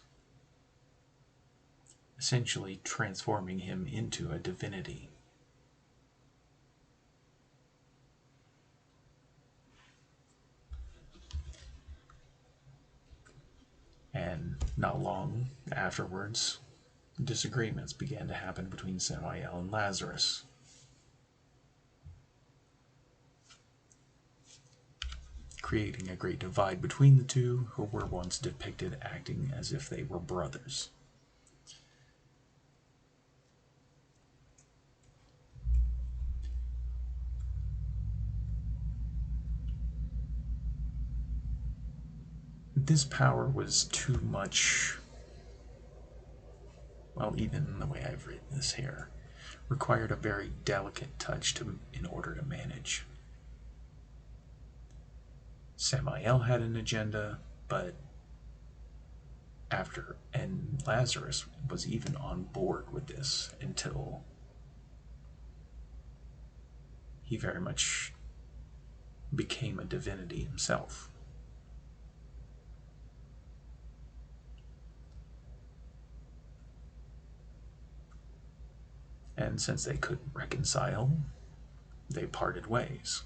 essentially transforming him into a divinity. And not long afterwards, disagreements began to happen between Samael and Lazarus. Creating a great divide between the two, who were once depicted acting as if they were brothers. This power was too much, well, even the way I've written this here, required a very delicate touch in order to manage. Samael had an agenda, but and Lazarus was even on board with this until he very much became a divinity himself. And since they couldn't reconcile, they parted ways.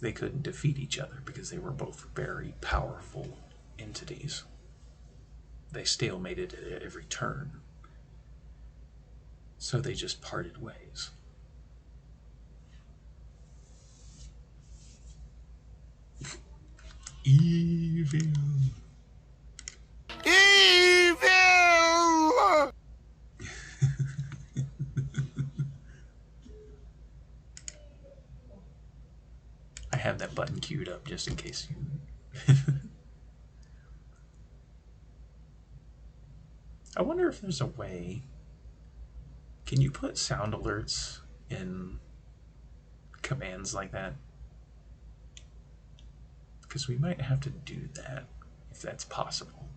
They couldn't defeat each other because they were both very powerful entities. They stalemated at every turn. So they just parted ways. Evil. Evil! I have that button queued up just in case you... I wonder if there's a way... Can you put sound alerts in commands like that? Because we might have to do that if that's possible.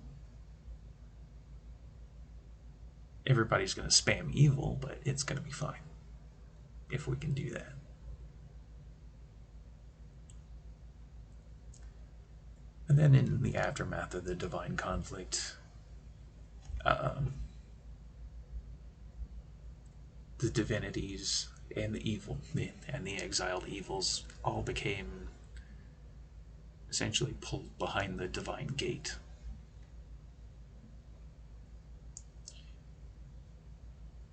Everybody's going to spam evil, but it's going to be fine if we can do that. And then in the aftermath of the divine conflict, the divinities and the evil and the exiled evils all became essentially pulled behind the divine gate.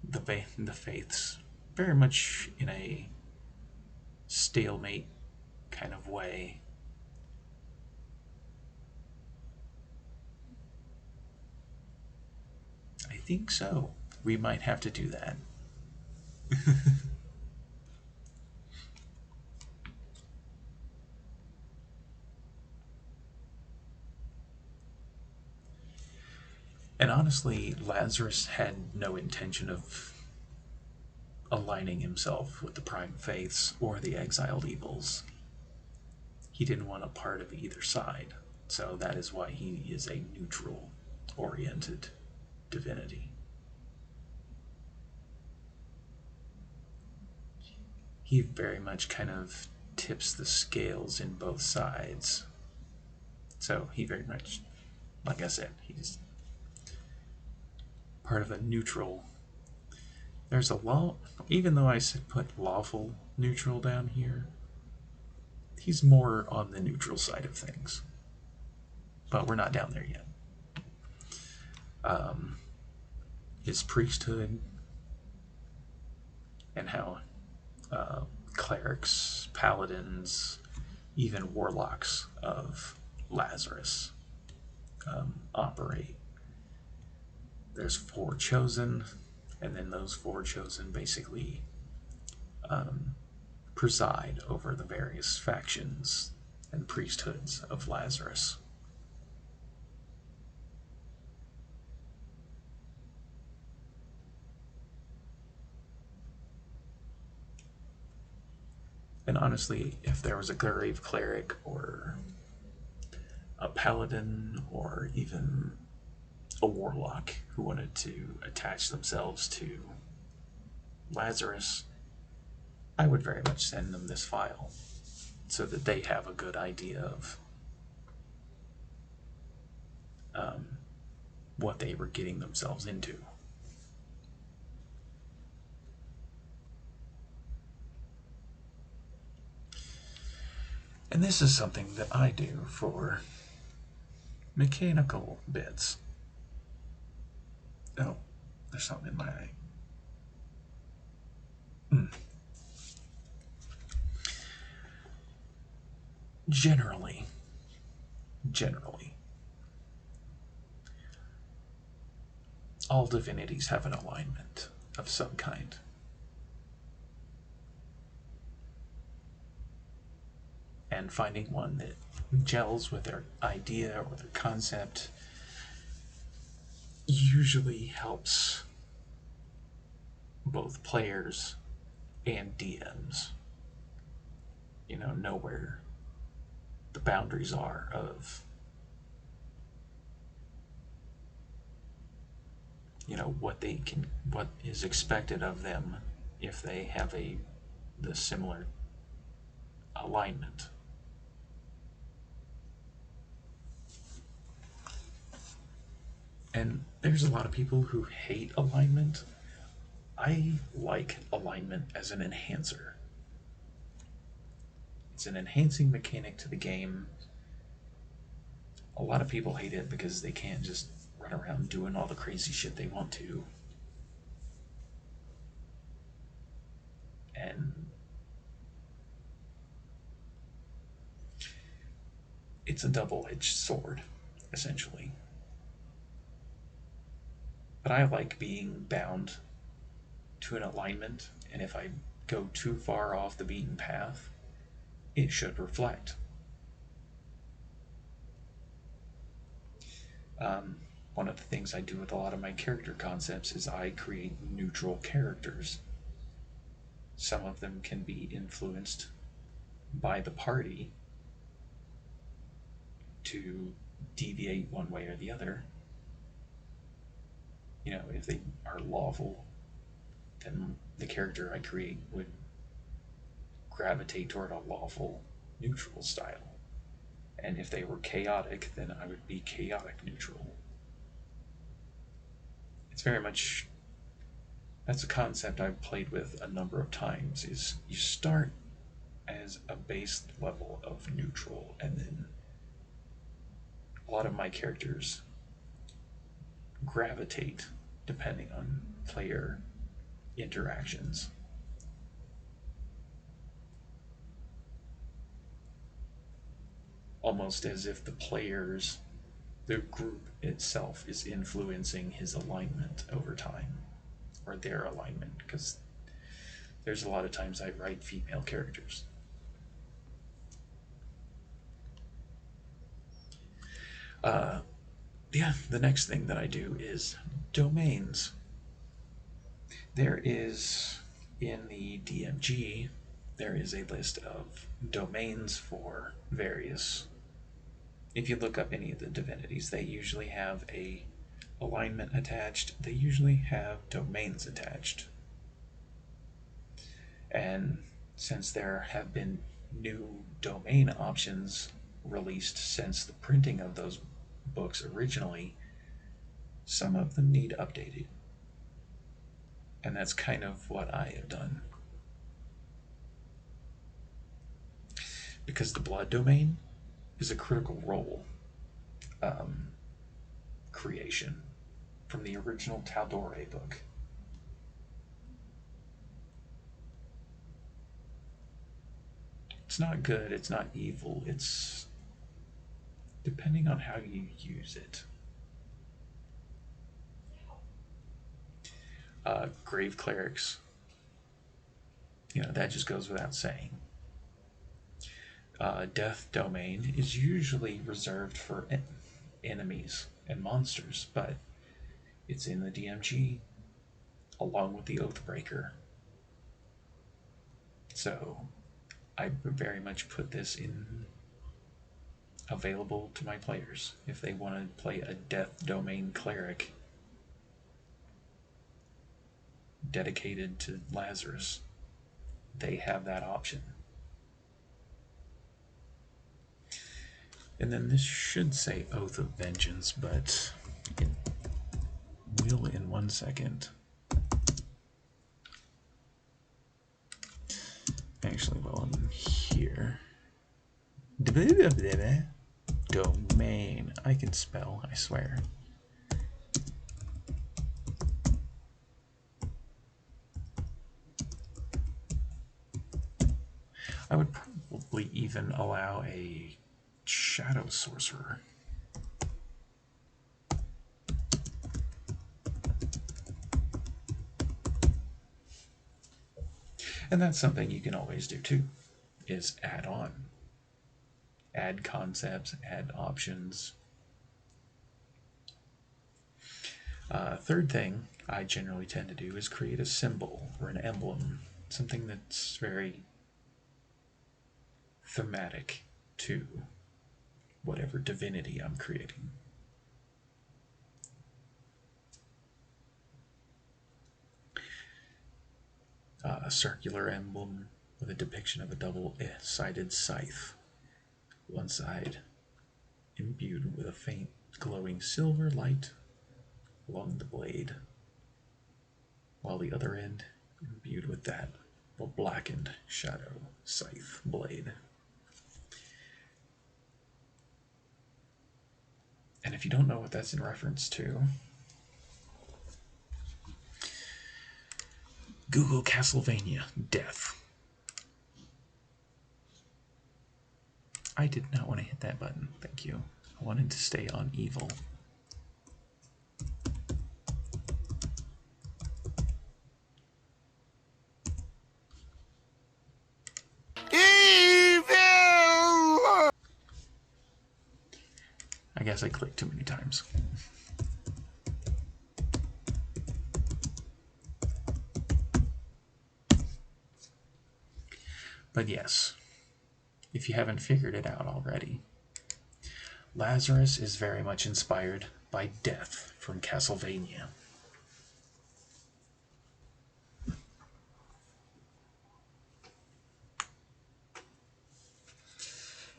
The faiths, very much in a stalemate kind of way, I think so. We might have to do that. And honestly, Lazarus had no intention of aligning himself with the prime faiths or the exiled evils. He didn't want a part of either side, so that is why he is a neutral-oriented divinity. He very much kind of tips the scales in both sides. So he very much, like I said, he's part of a neutral. There's a law, even though I said put lawful neutral down here, he's more on the neutral side of things. But we're not down there yet. His priesthood and how clerics, paladins, even warlocks of Lazarus operate. There's 4 chosen, and then those 4 chosen basically preside over the various factions and priesthoods of Lazarus. And honestly, if there was a grave cleric or a paladin or even a warlock who wanted to attach themselves to Lazarus, I would very much send them this file so that they have a good idea of what they were getting themselves into. And this is something that I do for mechanical bits. Oh, there's something in my eye. Generally, all divinities have an alignment of some kind. And finding one that gels with their idea or their concept usually helps both players and DMs, know where the boundaries are of, what is expected of them if they have the similar alignment. And there's a lot of people who hate alignment. I like alignment as an enhancer. It's an enhancing mechanic to the game. A lot of people hate it because they can't just run around doing all the crazy shit they want to. And it's a double-edged sword, essentially. But I like being bound to an alignment, and if I go too far off the beaten path, it should reflect. one of the things I do with a lot of my character concepts is I create neutral characters. Some of them can be influenced by the party to deviate one way or the other. You know, if they are lawful, then the character I create would gravitate toward a lawful neutral style. And if they were chaotic, then I would be chaotic neutral. It's very much, that's a concept I've played with a number of times, is you start as a base level of neutral, and then a lot of my characters gravitate depending on player interactions. Almost as if the group itself is influencing his alignment over time, or their alignment, because there's a lot of times I write female characters. Yeah, the next thing that I do is domains. There is, in the DMG, there is a list of domains for various. If you look up any of the divinities, they usually have a alignment attached. They usually have domains attached. And since there have been new domain options released since the printing of those books originally, some of them need updating. And that's kind of what I have done. Because the blood domain is a critical role creation from the original Taldore book. It's not good, it's not evil, it's depending on how you use it. Grave clerics, you know, that just goes without saying. Death domain is usually reserved for enemies and monsters, but it's in the DMG along with the Oathbreaker. So I very much put this in available to my players. If they want to play a death domain cleric dedicated to Lazarus, they have that option. And then this should say Oath of Vengeance, but it will in 1 second. Actually, while I'm here. Domain. I can spell, I swear. I would probably even allow a shadow sorcerer. And that's something you can always do too, is add on. Add concepts, add options. Third thing I generally tend to do is create a symbol or an emblem, something that's very thematic to whatever divinity I'm creating. A circular emblem with a depiction of a double-sided scythe. One side imbued with a faint glowing silver light along the blade, while the other end imbued with that blackened shadow scythe blade. And if you don't know what that's in reference to, Google Castlevania Death. I did not want to hit that button, thank you. I wanted to stay on evil. Evil! I guess I clicked too many times. But yes, if you haven't figured it out already, Lazarus is very much inspired by Death from Castlevania.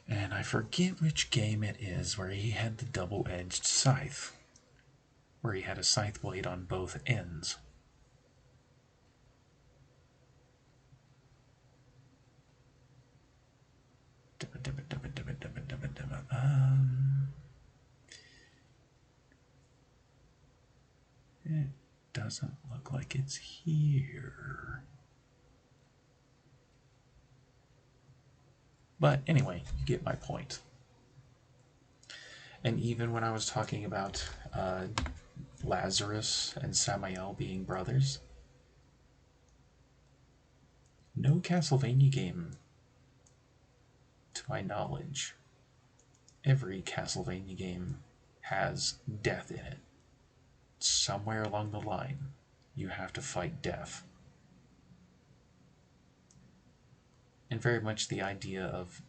And I forget which game it is where he had the double-edged scythe, where he had a scythe blade on both ends. It doesn't look like it's here. But anyway, you get my point. And even when I was talking about Lazarus and Samael being brothers, no Castlevania game, to my knowledge, every Castlevania game has death in it. Somewhere along the line, you have to fight death. And very much the idea of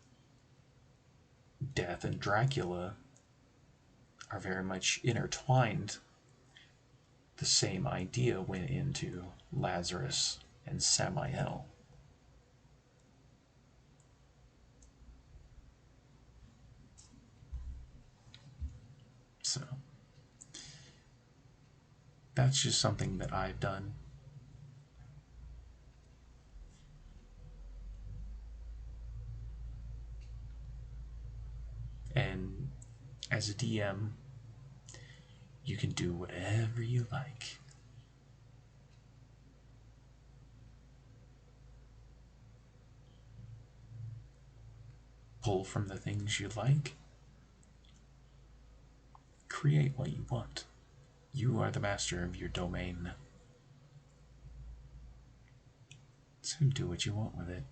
death and Dracula are very much intertwined. The same idea went into Lazarus and Samael. So, that's just something that I've done. And as a DM, you can do whatever you like. Pull from the things you like. Create what you want. You are the master of your domain. So do what you want with it.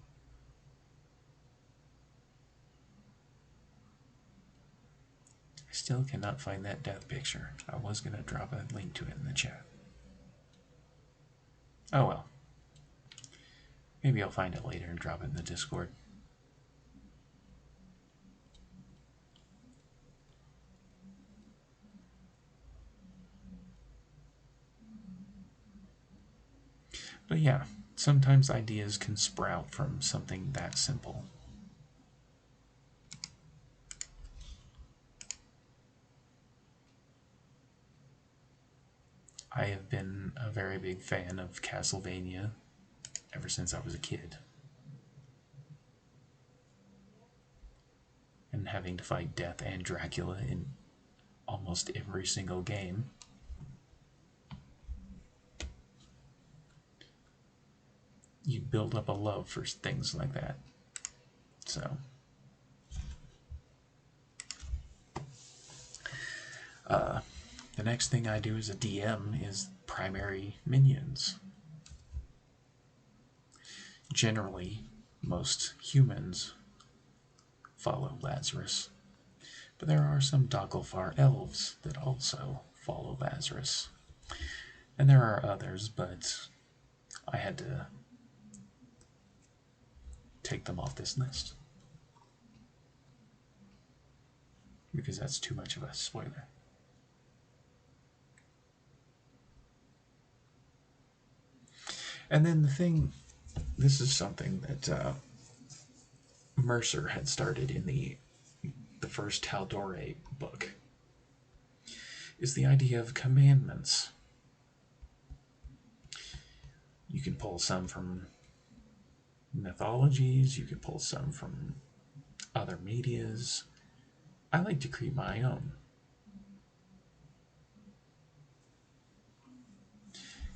I still cannot find that death picture. I was going to drop a link to it in the chat. Oh well. Maybe I'll find it later and drop it in the Discord. But yeah, sometimes ideas can sprout from something that simple. I have been a very big fan of Castlevania ever since I was a kid. And having to fight Death and Dracula in almost every single game. You build up a love for things like that. So, the next thing I do as a DM is primary minions. Generally, most humans follow Lazarus, but there are some Dogglefar elves that also follow Lazarus. And there are others, but I had to take them off this list because that's too much of a spoiler. And then the thing, this is something that Mercer had started in the first Tal'Dorei book, is the idea of commandments. You can pull some from mythologies, you can pull some from other medias. I like to create my own.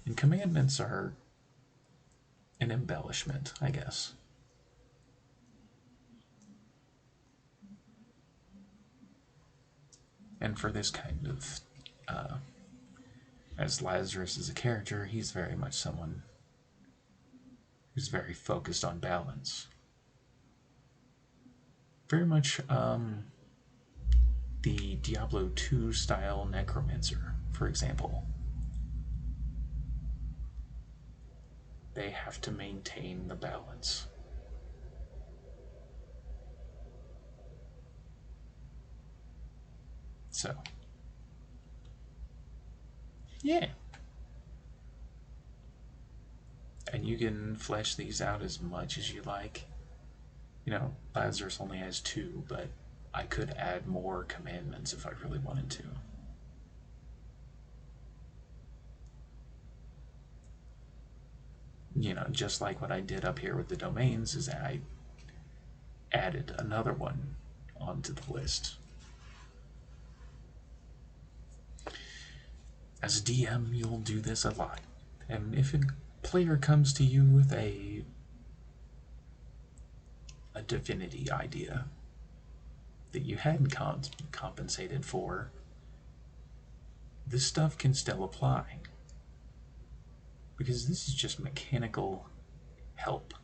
And commandments are an embellishment, I guess. And for this kind of, as Lazarus is a character, he's very much someone who's very focused on balance. Very much the Diablo 2 style necromancer, for example. They have to maintain the balance. So, yeah. And you can flesh these out as much as you like. You know, Lazarus only has 2, but I could add more commandments if I really wanted to. You know, just like what I did up here with the domains, is I added another one onto the list. As a DM, you'll do this a lot. And if a player comes to you with a divinity idea that you hadn't compensated for, this stuff can still apply. Because this is just mechanical help.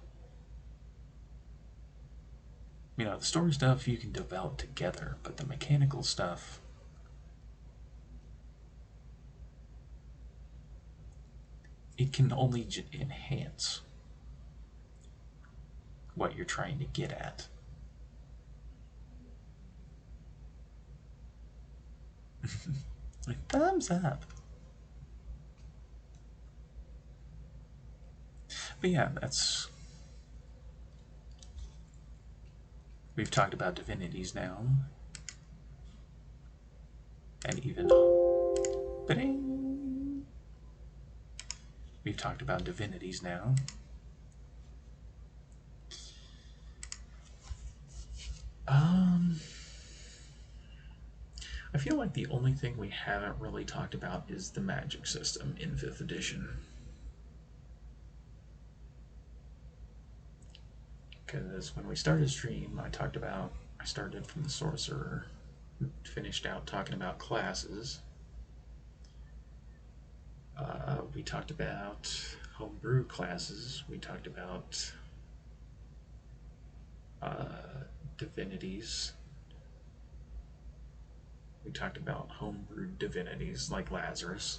You know, the story stuff you can develop together, but the mechanical stuff, it can only enhance what you're trying to get at. Like, thumbs up. But yeah, we've talked about divinities now. And even ba-ding! We've talked about divinities now. I feel like the only thing we haven't really talked about is the magic system in 5th edition. Because when we started stream, I started from the sorcerer, finished out talking about classes. We talked about homebrew classes. We talked about divinities. We talked about homebrewed divinities like Lazarus.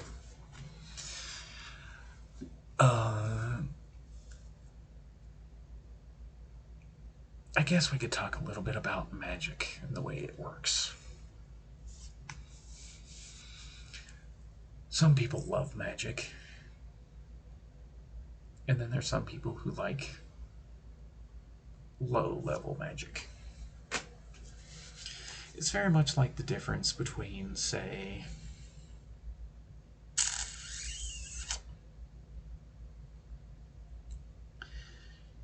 I guess we could talk a little bit about magic and the way it works. Some people love magic. And then there's some people who like low-level magic. It's very much like the difference between, say,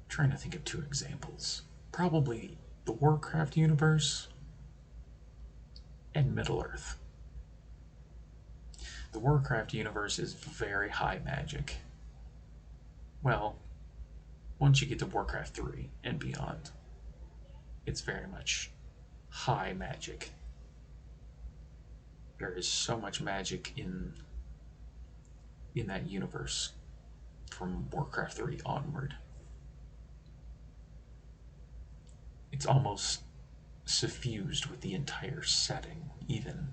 trying to think of 2 examples. Probably the Warcraft universe and Middle-earth. The Warcraft universe is very high magic. Well, once you get to Warcraft 3 and beyond, it's very much high magic. There is so much magic in that universe from Warcraft 3 onward. It's almost suffused with the entire setting, even.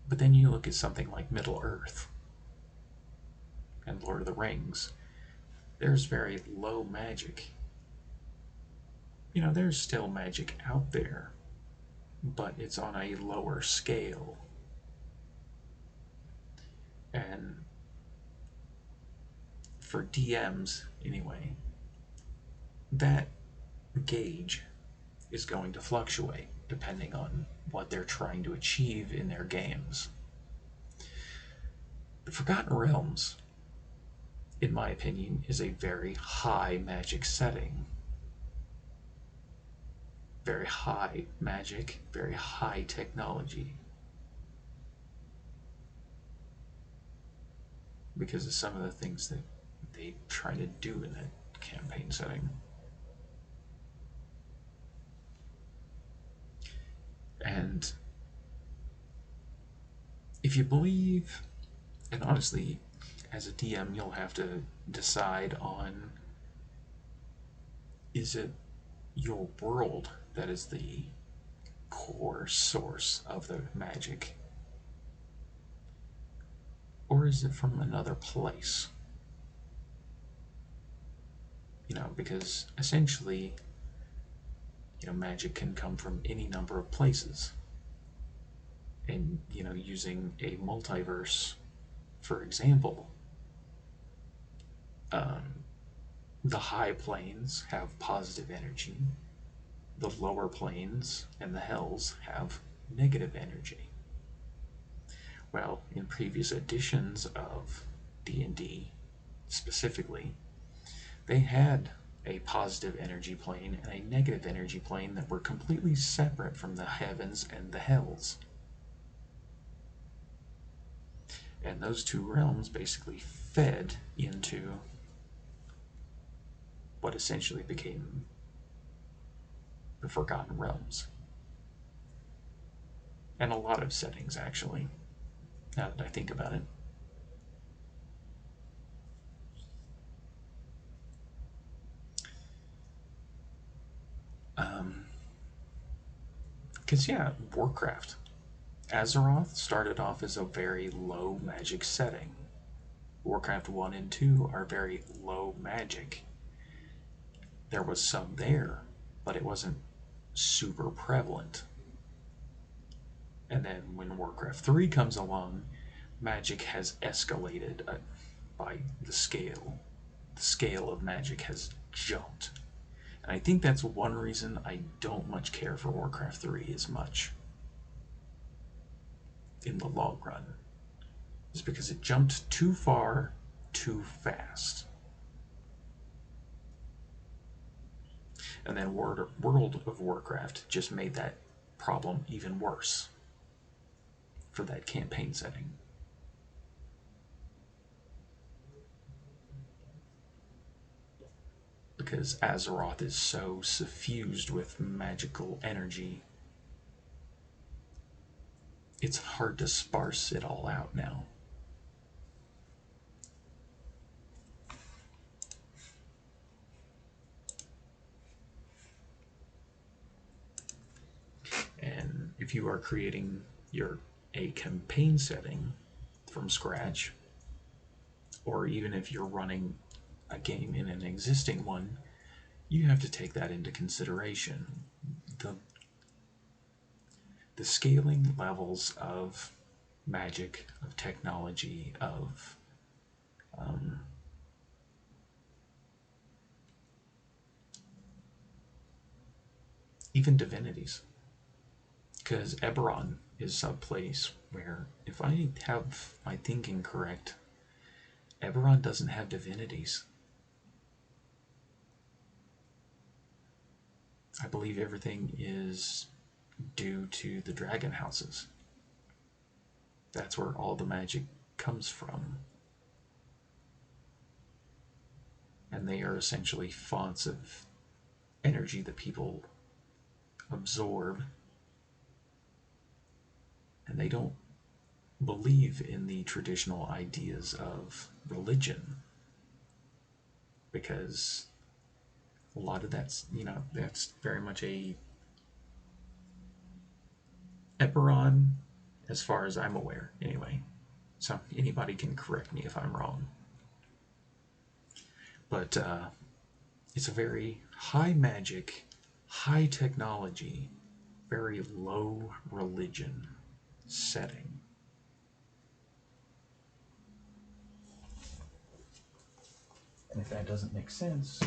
But then you look at something like Middle-earth and Lord of the Rings. There's very low magic. You know, there's still magic out there, but it's on a lower scale. And for DMs, anyway, that gauge is going to fluctuate depending on what they're trying to achieve in their games. The Forgotten Realms, in my opinion, is a very high magic setting. Very high magic, very high technology. Because of some of the things that they try to do in that campaign setting. And if you believe, and honestly, as a DM, you'll have to decide on, is it your world that is the core source of the magic? Or is it from another place? You know, because essentially, you know, magic can come from any number of places. And, using a multiverse, for example, the high planes have positive energy, the lower planes and the hells have negative energy. Well, in previous editions of D&D, specifically, they had a positive energy plane and a negative energy plane that were completely separate from the heavens and the hells. And those two realms basically fed into what essentially became the Forgotten Realms. And a lot of settings, actually, now that I think about it. Because, yeah, Warcraft. Azeroth started off as a very low magic setting. Warcraft 1 and 2 are very low magic. There was some there, but it wasn't super prevalent. And then when Warcraft 3 comes along, magic has escalated by the scale. The scale of magic has jumped. And I think that's one reason I don't much care for Warcraft 3 as much in the long run. Is because it jumped too far, too fast. And then World of Warcraft just made that problem even worse for that campaign setting. Because Azeroth is so suffused with magical energy, it's hard to sparse it all out now. And if you are creating a campaign setting from scratch, or even if you're running a game in an existing one, you have to take that into consideration. The scaling levels of magic, of technology, of even divinities. Because Eberron is a place where, if I have my thinking correct, Eberron doesn't have divinities. I believe everything is due to the dragon houses. That's where all the magic comes from. And they are essentially fonts of energy that people absorb. And they don't believe in the traditional ideas of religion, because a lot of that's very much a Eberron, as far as I'm aware anyway, so anybody can correct me if I'm wrong, but it's a very high magic, high technology, very low religion setting. And if that doesn't make sense,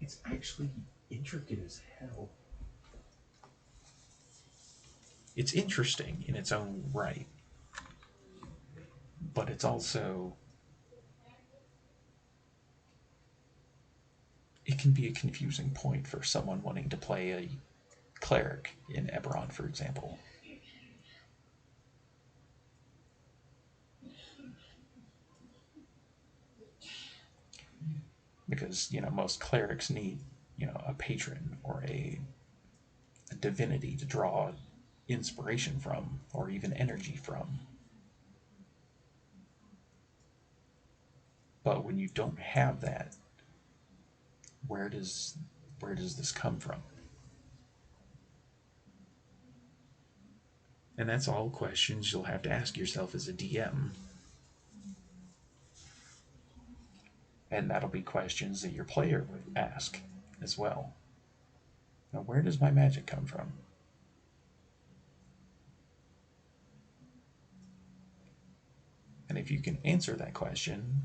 it's actually intricate as hell. It's interesting in its own right, but it's also, it can be a confusing point for someone wanting to play a cleric in Eberron, for example. Because, most clerics need, a patron or a divinity to draw inspiration from, or even energy from. But when you don't have that, where does this come from? And that's all questions you'll have to ask yourself as a DM. And that'll be questions that your player would ask as well. Now, where does my magic come from? if you can answer that question,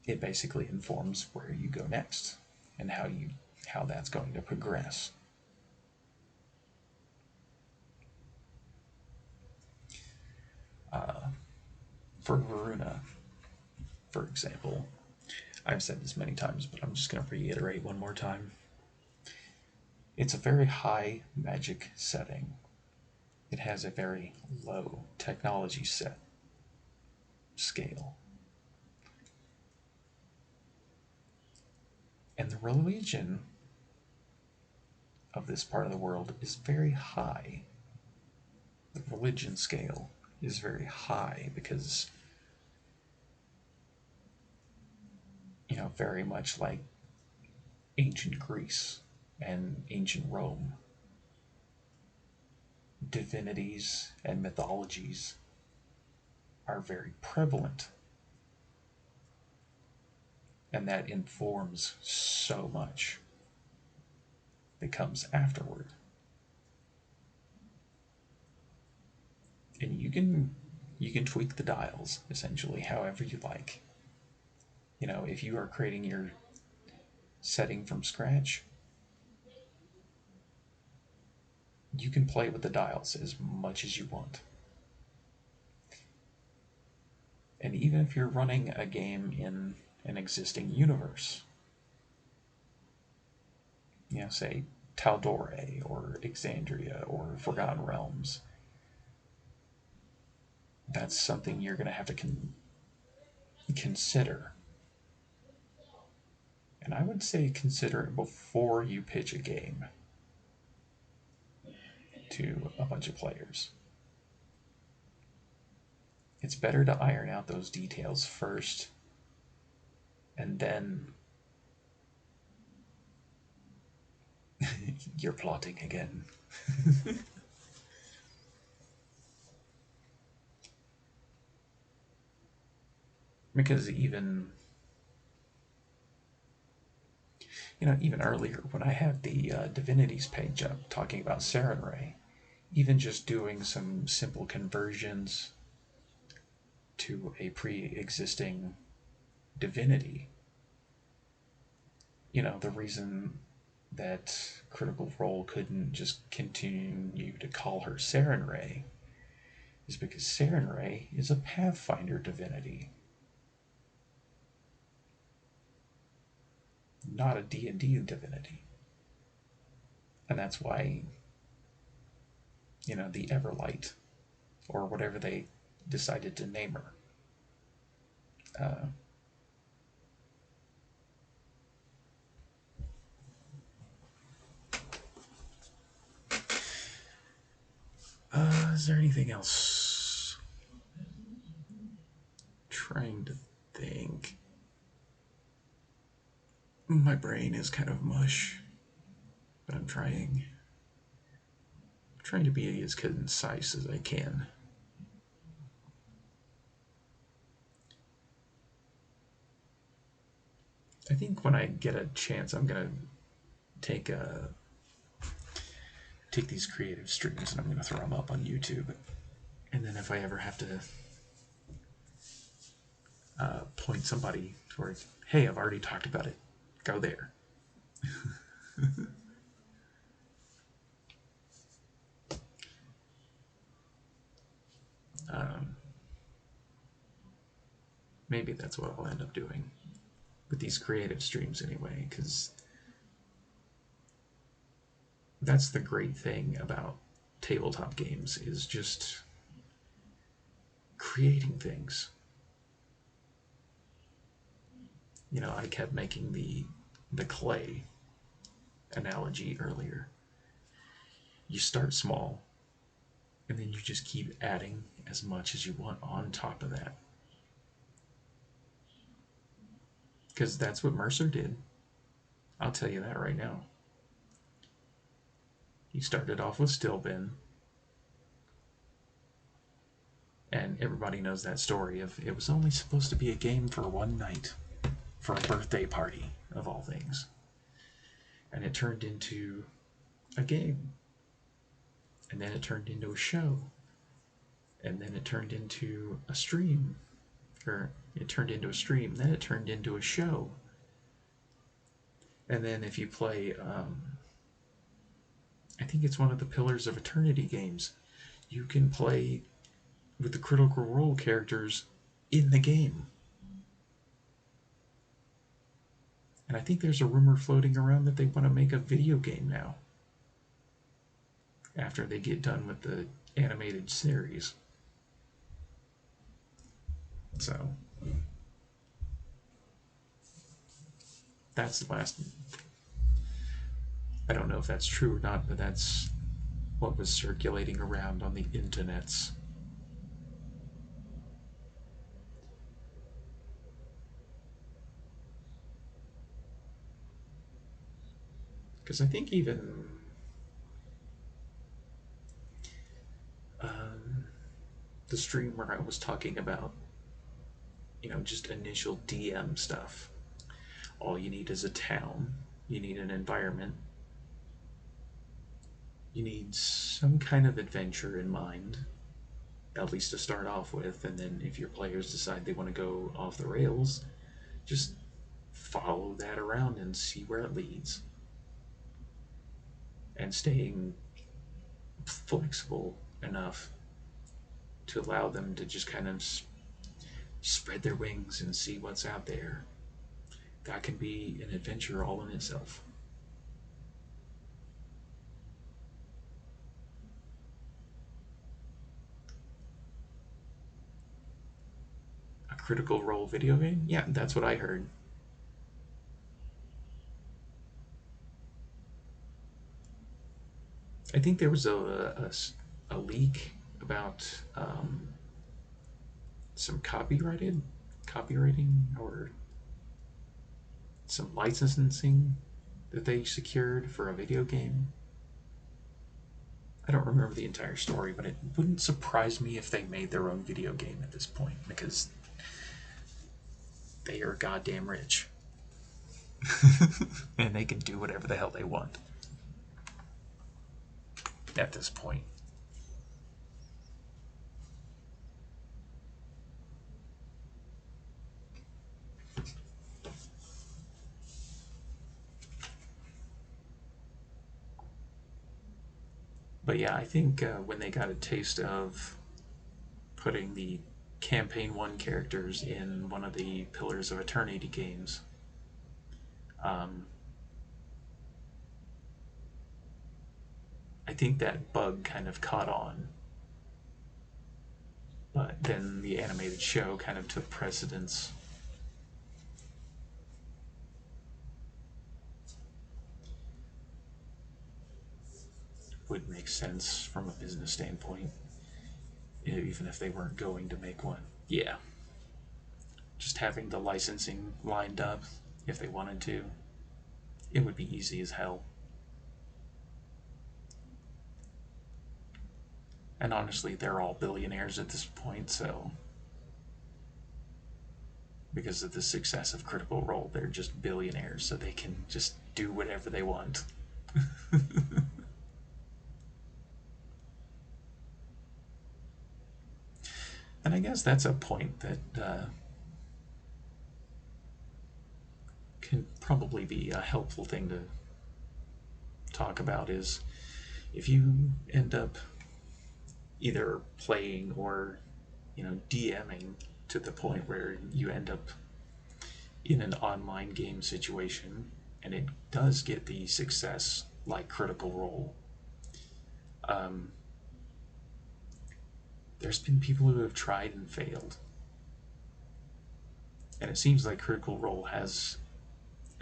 it basically informs where you go next and how that's going to progress. For Varuna, for example, I've said this many times, but I'm just going to reiterate one more time. It's a very high magic setting. It has a very low technology scale. And the religion of this part of the world is very high. The religion scale is very high because, very much like ancient Greece and ancient Rome, divinities and mythologies are very prevalent. And that informs so much that comes afterward. And you can tweak the dials essentially however you like. If you are creating your setting from scratch, you can play with the dials as much as you want. And even if you're running a game in an existing universe, say Taldore or Exandria or Forgotten Realms, that's something you're going to have to consider. And I would say consider it before you pitch a game to a bunch of players. It's better to iron out those details first, and then you're plotting again. Because even earlier when I had the Divinities page up talking about Sarenrae, even just doing some simple conversions to a pre-existing divinity, the reason that Critical Role couldn't just continue to call her Sarenrae is because Sarenrae is a Pathfinder divinity, not a D&D divinity. And that's why, the Everlight, or whatever they decided to name her. Is there anything else? Trying to think. My brain is kind of mush, but I'm trying to be as concise as I can. I think when I get a chance, I'm gonna take these creative streams and I'm gonna throw them up on YouTube. And then if I ever have to point somebody towards, hey, I've already talked about it, go there. Maybe that's what I'll end up doing with these creative streams anyway, because that's the great thing about tabletop games, is just creating things. I kept making the clay analogy earlier. You start small, and then you just keep adding as much as you want on top of that. Because that's what Mercer did. I'll tell you that right now. He started off with Stillbin, and everybody knows that story of it was only supposed to be a game for one night, for a birthday party, of all things. And it turned into a game. And then it turned into a show. and then it turned into a stream, or it turned into a stream, then it turned into a show. And then if you play, I think it's one of the Pillars of Eternity games, you can play with the Critical Role characters in the game. And I think there's a rumor floating around that they want to make a video game now, after they get done with the animated series. So that's the last. I don't know if that's true or not, but that's what was circulating around on the internets. Because I think even the stream where I was talking about, just initial DM stuff. All you need is a town, you need an environment, you need some kind of adventure in mind, at least to start off with, and then if your players decide they want to go off the rails, just follow that around and see where it leads. And staying flexible enough to allow them to just kind of spread their wings and see what's out there. That can be an adventure all in itself. A Critical Role video game? Yeah, that's what I heard. I think there was a leak about some copywriting or some licensing that they secured for a video game. I don't remember the entire story, but it wouldn't surprise me if they made their own video game at this point, because they are goddamn rich. And they can do whatever the hell they want at this point. But yeah, I think when they got a taste of putting the Campaign 1 characters in one of the Pillars of Eternity games, I think that bug kind of caught on. But then the animated show kind of took precedence. Would make sense from a business standpoint, even if they weren't going to make one. Yeah. Just having the licensing lined up, if they wanted to, it would be easy as hell. And honestly, they're all billionaires at this point, so because of the success of Critical Role, they're just billionaires, so they can just do whatever they want. And I guess that's a point that can probably be a helpful thing to talk about, is if you end up either playing or DMing to the point where you end up in an online game situation and it does get the success like Critical Role, there's been people who have tried and failed, and it seems like Critical Role has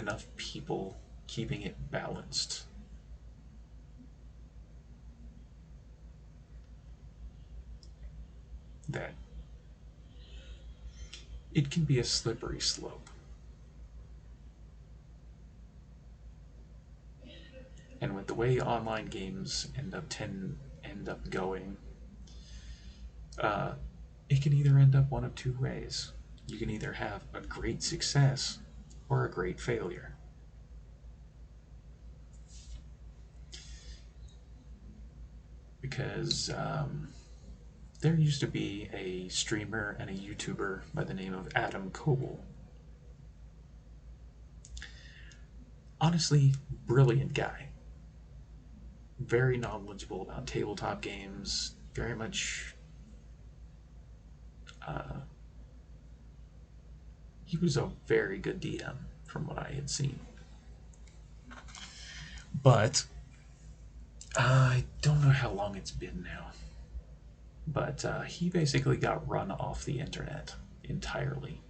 enough people keeping it balanced that it can be a slippery slope. And with the way online games end up going, it can either end up one of two ways. You can either have a great success or a great failure. Because there used to be a streamer and a YouTuber by the name of Adam Coble. Honestly, brilliant guy. Very knowledgeable about tabletop games, very much he was a very good DM from what I had seen. But I don't know how long it's been now. But he basically got run off the internet entirely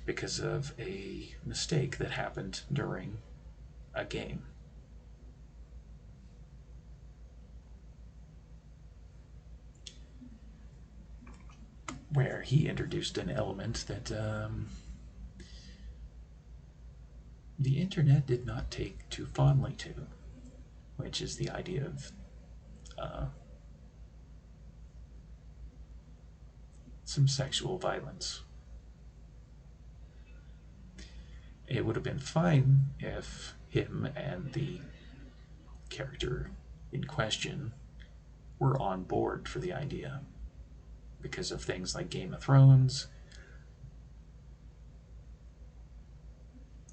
because of a mistake that happened during a game. Where he introduced an element that the internet did not take too fondly to, which is the idea of some sexual violence. It would have been fine if him and the character in question were on board for the idea because of things like Game of Thrones,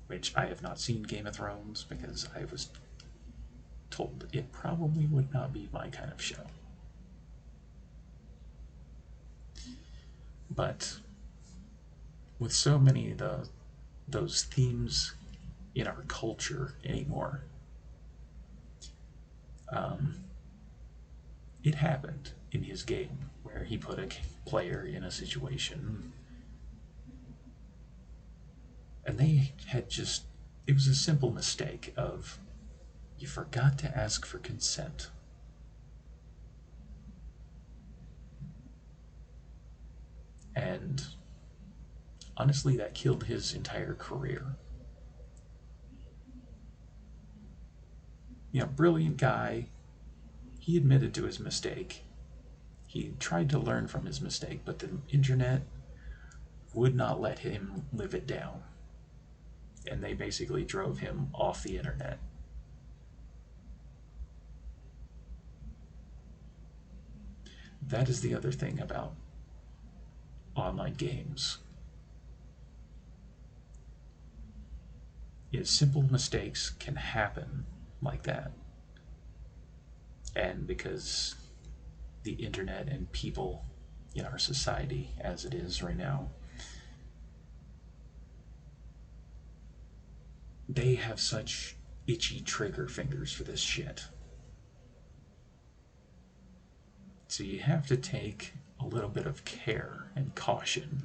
which I have not seen Game of Thrones because I was told it probably would not be my kind of show. But with so many of those themes in our culture anymore, it happened in his game where he put a player in a situation and they had just, it was a simple mistake of you forgot to ask for consent. And honestly, that killed his entire career. You know, brilliant guy. He admitted to his mistake. He tried to learn from his mistake, but the internet would not let him live it down. And they basically drove him off the internet. That is the other thing about online games. Is simple mistakes can happen like that. And because the internet and people in our society as it is right now, they have such itchy trigger fingers for this shit. So you have to take a little bit of care and caution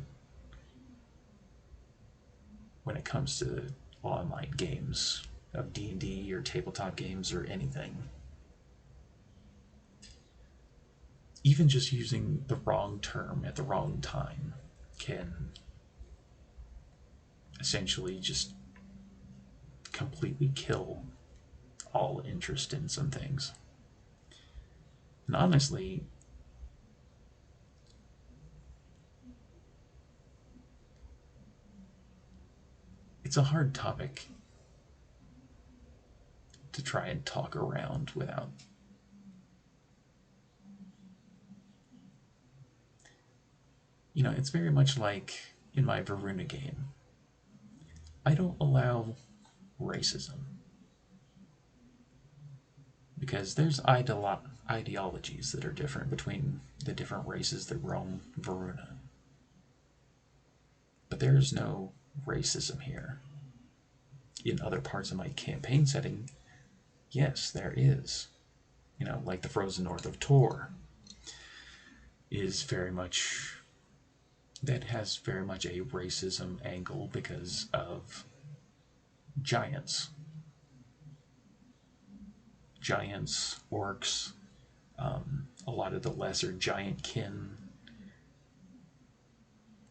when it comes to online games of D&D or tabletop games or anything. Even just using the wrong term at the wrong time can essentially just completely kill all interest in some things. And honestly, it's a hard topic to try and talk around without it's very much like in my Varuna game. I don't allow racism because there's ideologies that are different between the different races that roam Varuna. But there's no racism here. In other parts of my campaign setting, yes, there is. Like the Frozen North of Tor is very much, that has very much a racism angle because of giants. Giants, orcs, a lot of the lesser giant kin.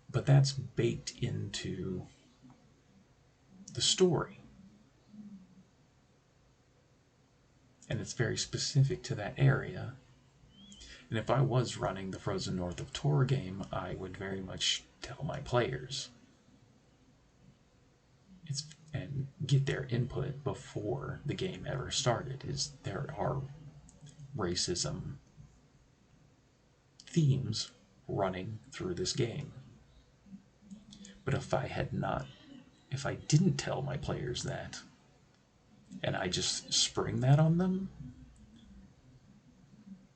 But that's baked into the story. And it's very specific to that area. And if I was running the Frozen North of Tor game, I would very much tell my players and get their input before the game ever started, is there are racism themes running through this game. But if I didn't tell my players that, and I just spring that on them,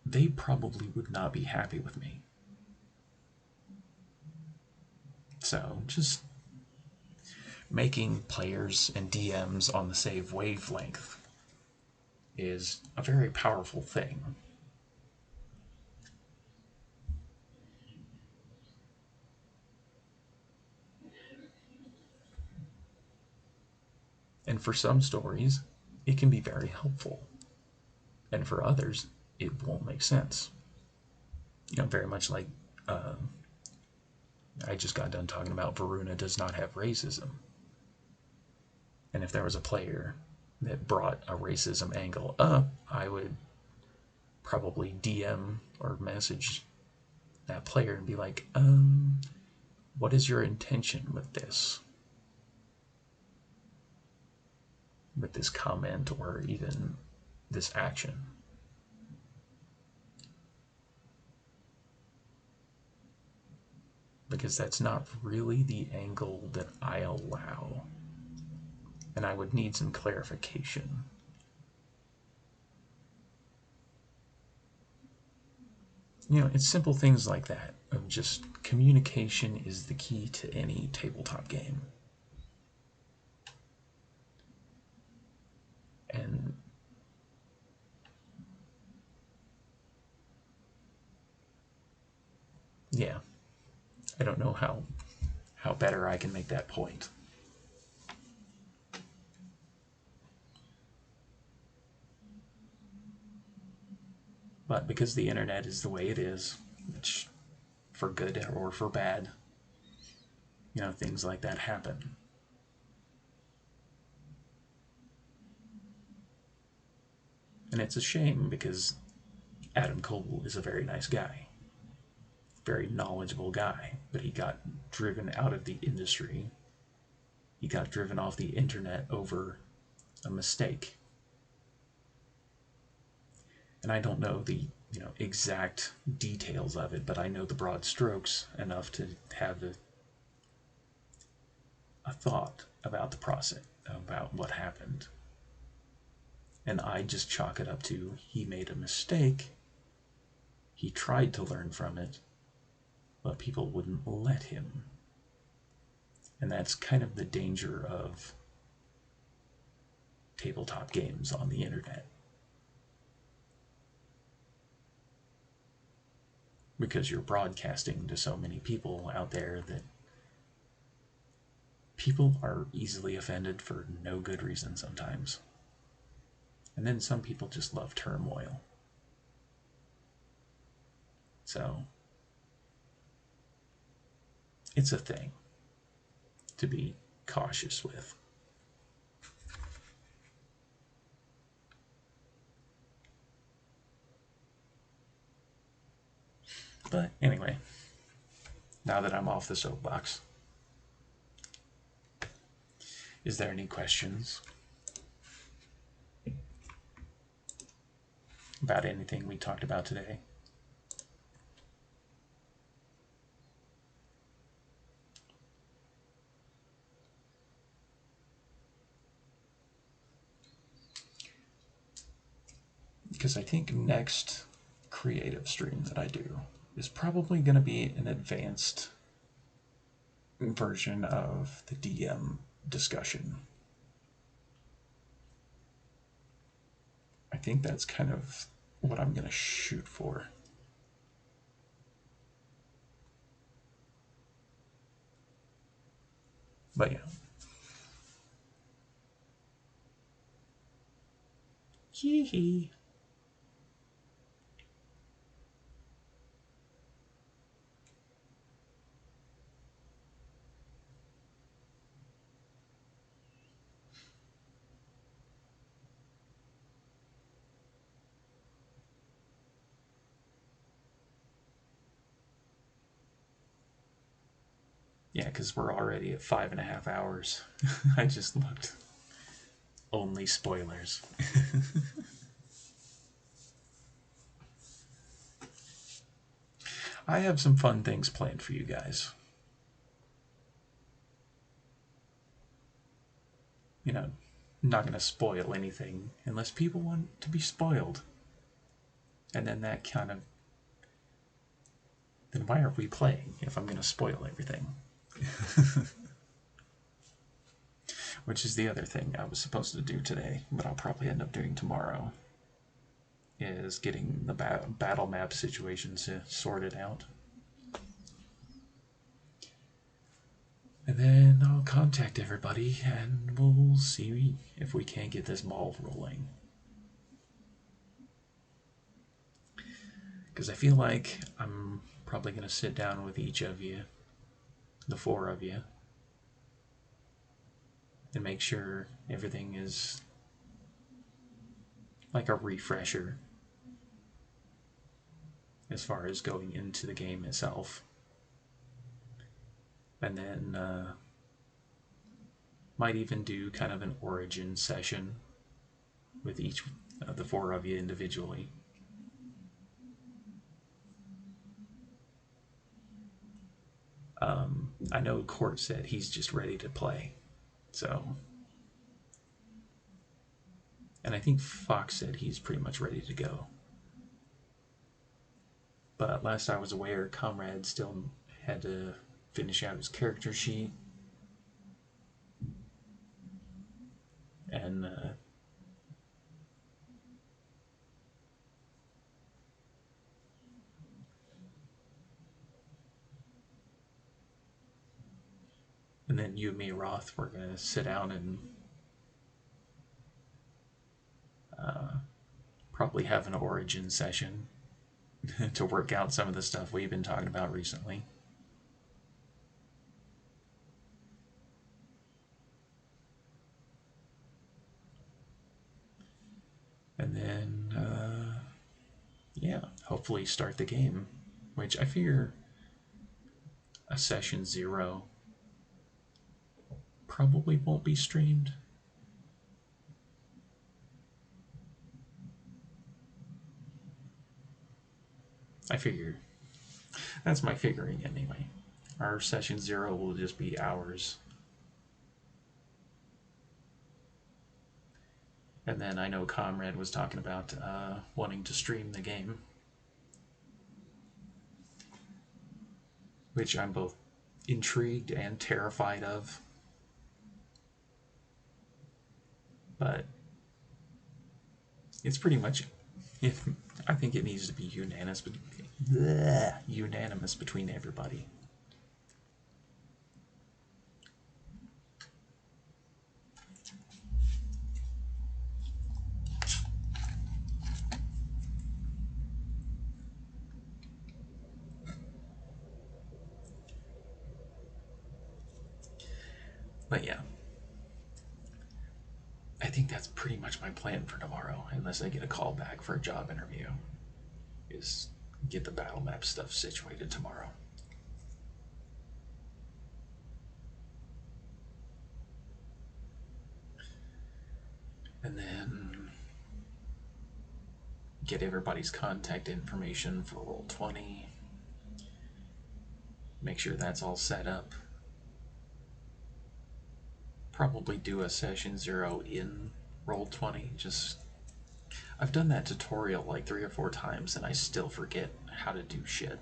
they probably would not be happy with me. So just making players and DMs on the same wavelength is a very powerful thing. And for some stories, it can be very helpful. And for others, it won't make sense. Very much like I just got done talking about Varuna does not have racism. And if there was a player that brought a racism angle up, I would probably DM or message that player and be like, what is your intention with this? With this comment or even this action? Because that's not really the angle that I allow. And I would need some clarification. It's simple things like that, of just communication is the key to any tabletop game. And yeah, I don't know how better I can make that point. But because the internet is the way it is, which for good or for bad, things like that happen. And it's a shame because Adam Cole is a very nice guy, very knowledgeable guy, but he got driven out of the industry. He got driven off the internet over a mistake. And I don't know the exact details of it, but I know the broad strokes enough to have a thought about the process, about what happened. And I just chalk it up to he made a mistake. He tried to learn from it, but people wouldn't let him. And that's kind of the danger of tabletop games on the internet. Because you're broadcasting to so many people out there that people are easily offended for no good reason sometimes. And then some people just love turmoil. So it's a thing to be cautious with. But anyway, now that I'm off the soapbox, is there any questions about anything we talked about today? Because I think next creative stream that I do is probably going to be an advanced version of the DM discussion. I think that's kind of what I'm going to shoot for. But yeah. Hee hee. Yeah, because we're already at 5.5 hours. I just looked. Only spoilers. I have some fun things planned for you guys. You know, I'm not going to spoil anything unless people want to be spoiled. And then that kind of... Then why are we playing if I'm going to spoil everything? Which is the other thing I was supposed to do today, but I'll probably end up doing tomorrow, is getting the battle map situations sorted out. And then I'll contact everybody and we'll see if we can't get this ball rolling. Because I feel like I'm probably going to sit down with each of you, the 4 of you, and make sure everything is like a refresher as far as going into the game itself. And then might even do kind of an origin session with each of the 4 of you individually. I know Court said he's just ready to play, so... And I think Fox said he's pretty much ready to go. But last I was aware, Comrade still had to finish out his character sheet. And then you and me, Roth, we're going to sit down and probably have an origin session to work out some of the stuff we've been talking about recently. And then, yeah, hopefully start the game, which I figure a session 0 probably won't be streamed. I figure. That's my figuring anyway. Our session 0 will just be ours. And then I know Comrade was talking about wanting to stream the game, which I'm both intrigued and terrified of. But it's pretty much... I think it needs to be unanimous between everybody. But yeah, I think that's pretty much my plan for tomorrow, unless I get a call back for a job interview, is get the battle map stuff situated tomorrow. And then get everybody's contact information for Roll20. Make sure that's all set up. Probably do a session 0 in Roll20. Just, I've done that tutorial like 3 or 4 times and I still forget how to do shit.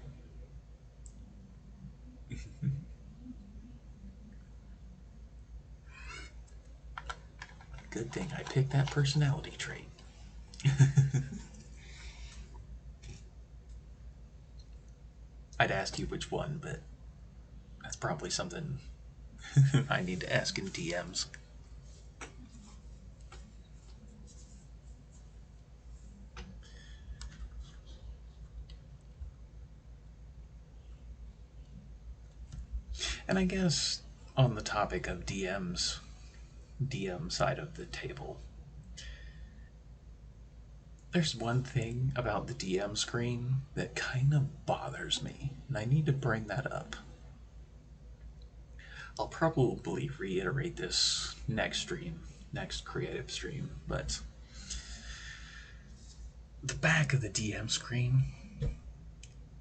Good thing I picked that personality trait. I'd ask you which one, but that's probably something I need to ask in DMs. And I guess on the topic of DMs, DM side of the table, there's one thing about the DM screen that kind of bothers me, and I need to bring that up. I'll probably reiterate this next stream, next creative stream, but the back of the DM screen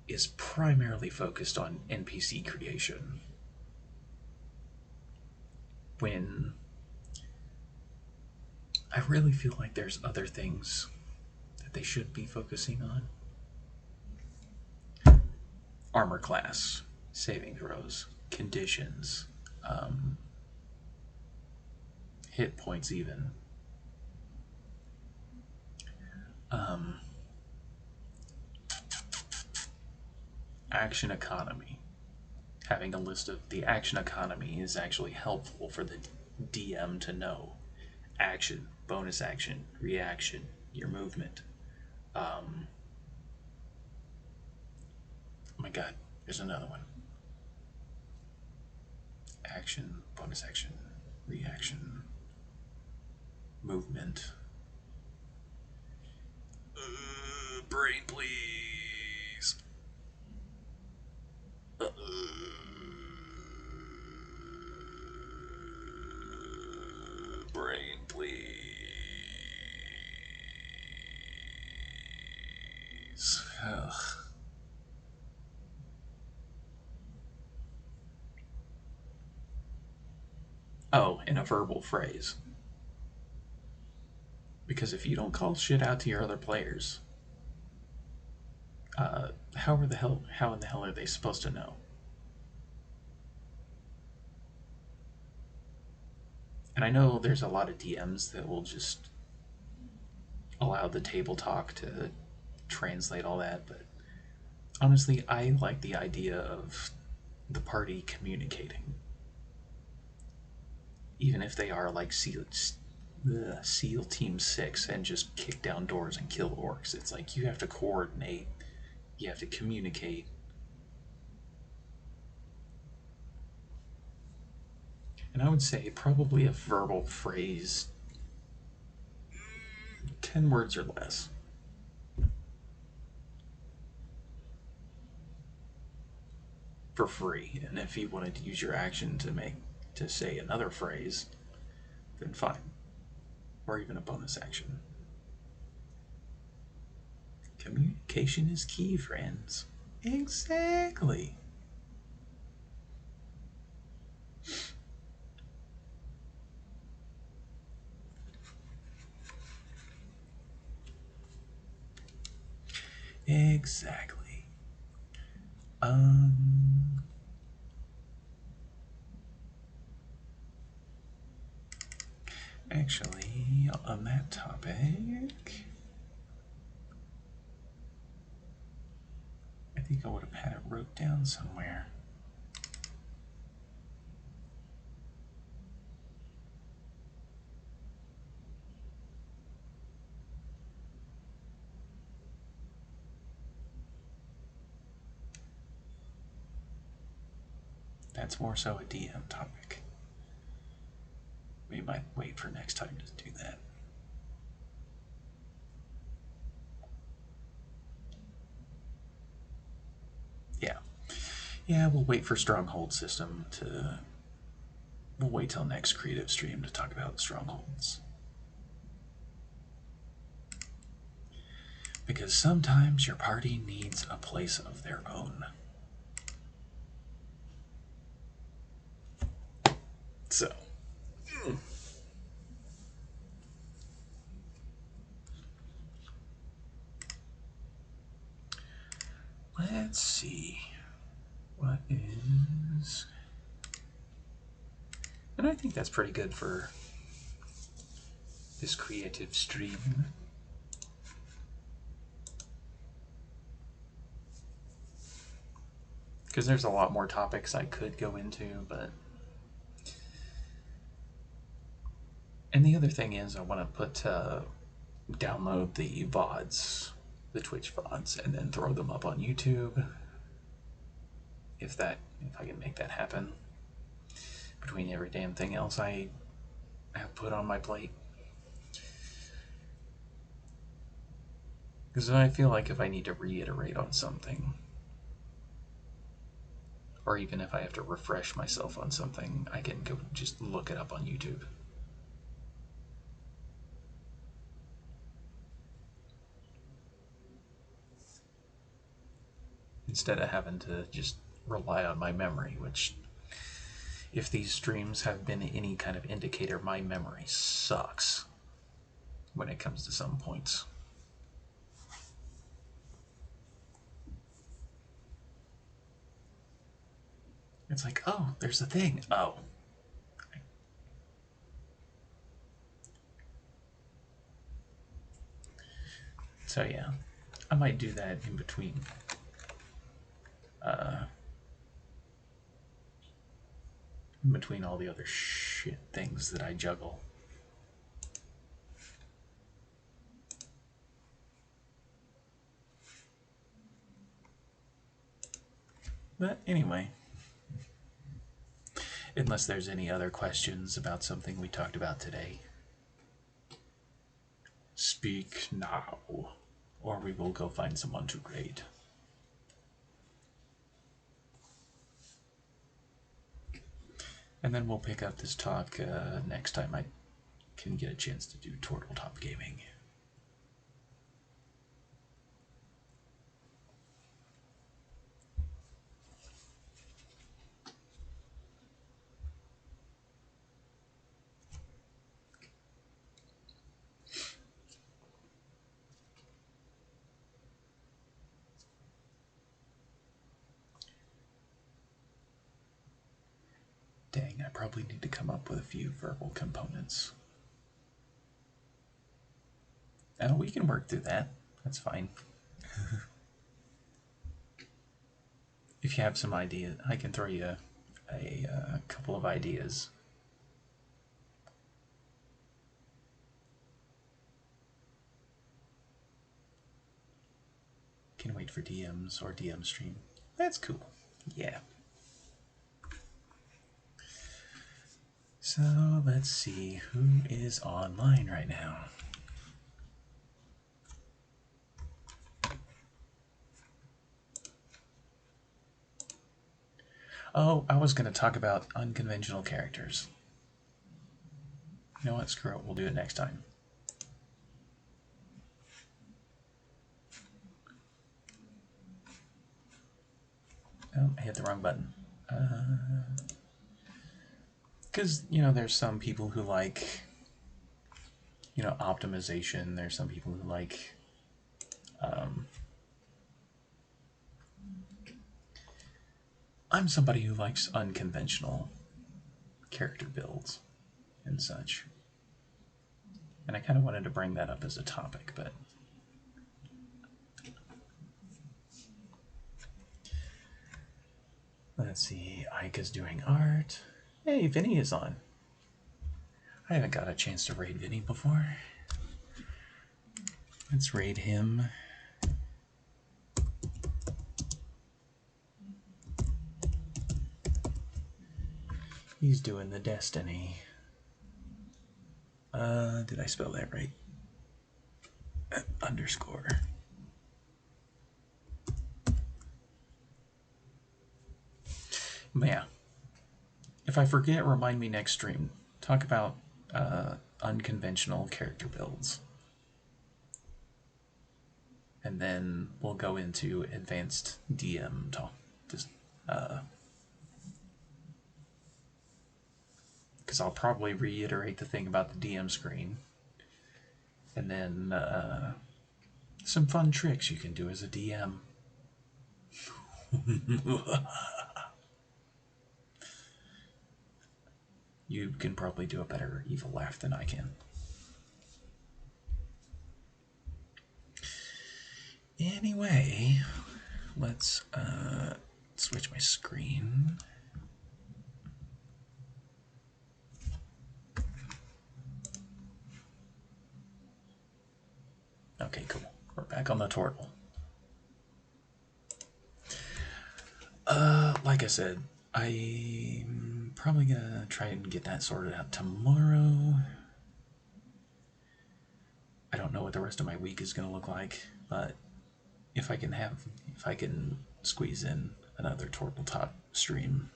is primarily focused on NPC creation. When I really feel like there's other things that they should be focusing on. Armor class, saving throws, conditions, hit points even. Action economy. Having a list of the action economy is actually helpful for the DM to know. Action, bonus action, reaction, your movement. Oh my god, there's another one. Action, bonus action, reaction, movement. Brain, please. Brain, please. Ugh. Oh, and a verbal phrase. Because if you don't call shit out to your other players, how in the hell are they supposed to know? And I know there's a lot of DMs that will just allow the table talk to translate all that, but honestly, I like the idea of the party communicating. Even if they are like SEAL Team 6 and just kick down doors and kill orcs. It's like you have to coordinate, you have to communicate. And I would say probably a verbal phrase, 10 words or less. For free. And if you wanted to use your action to say another phrase, then fine. Or even a bonus action. Communication is key, friends. Exactly. Exactly. Actually, on that topic, I think I would have had it wrote down somewhere. That's more so a DM topic. We might wait for next time to do that. Yeah. Yeah, we'll wait for Stronghold System to... We'll wait till next creative stream to talk about strongholds. Because sometimes your party needs a place of their own. So... Let's see. What is... And I think that's pretty good for this creative stream. Because there's a lot more topics I could go into, but... And the other thing is I want to download the VODs, the Twitch VODs, and then throw them up on YouTube. If I can make that happen. Between every damn thing else I have put on my plate. Because I feel like if I need to reiterate on something, or even if I have to refresh myself on something, I can go just look it up on YouTube. instead of having to just rely on my memory, which, if these streams have been any kind of indicator, my memory sucks when it comes to some points. It's like, oh, there's a thing. Oh. So yeah, I might do that in between. In between all the other shit things that I juggle. But anyway, unless there's any other questions about something we talked about today, speak now, or we will go find someone to raid. And then we'll pick up this talk next time I can get a chance to do Tortletop Gaming. Dang, I probably need to come up with a few verbal components. Oh, we can work through that. That's fine. If you have some ideas, I can throw you a couple of ideas. Can wait for DMs or DM stream. That's cool. Yeah. So let's see who is online right now. Oh, I was going to talk about unconventional characters. You know what? Screw it. We'll do it next time. Oh, I hit the wrong button. Because, you know, there's some people who like, you know, optimization. There's some people who like, I'm somebody who likes unconventional character builds and such. And I kind of wanted to bring that up as a topic, but let's see. Ika's doing art. Hey, Vinny is on. I haven't got a chance to raid Vinny before. Let's raid him. He's doing the Destiny. Did I spell that right? Underscore. But yeah. If I forget, remind me next stream. Talk about unconventional character builds. And then we'll go into advanced DM talk. Just, because I'll probably reiterate the thing about the DM screen. And then some fun tricks you can do as a DM. You can probably do a better evil laugh than I can. Anyway, let's switch my screen. Okay, cool. We're back on the turtle. Like I said, I'm probably gonna try and get that sorted out tomorrow. I don't know what the rest of my week is gonna look like, but if I can squeeze in another Tortletop stream,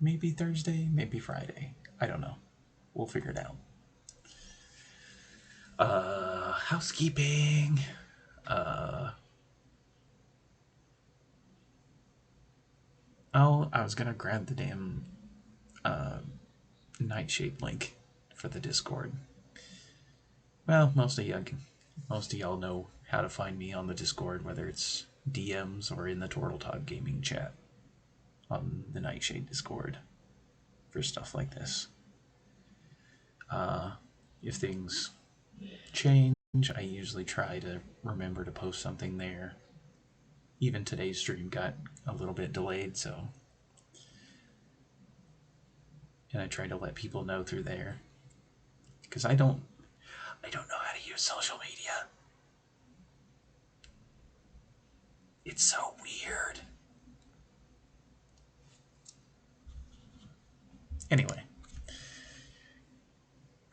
maybe Thursday, maybe Friday. I don't know. We'll figure it out. housekeeping. Oh, I was gonna grab the damn Nightshade link for the Discord. Well, most of y'all know how to find me on the Discord, whether it's DMs or in the Tortletop Gaming chat on the Nightshade Discord for stuff like this. If things change, I usually try to remember to post something there. Even today's stream got a little bit delayed, so. And I try to let people know through there. Because I don't know how to use social media. It's so weird. Anyway.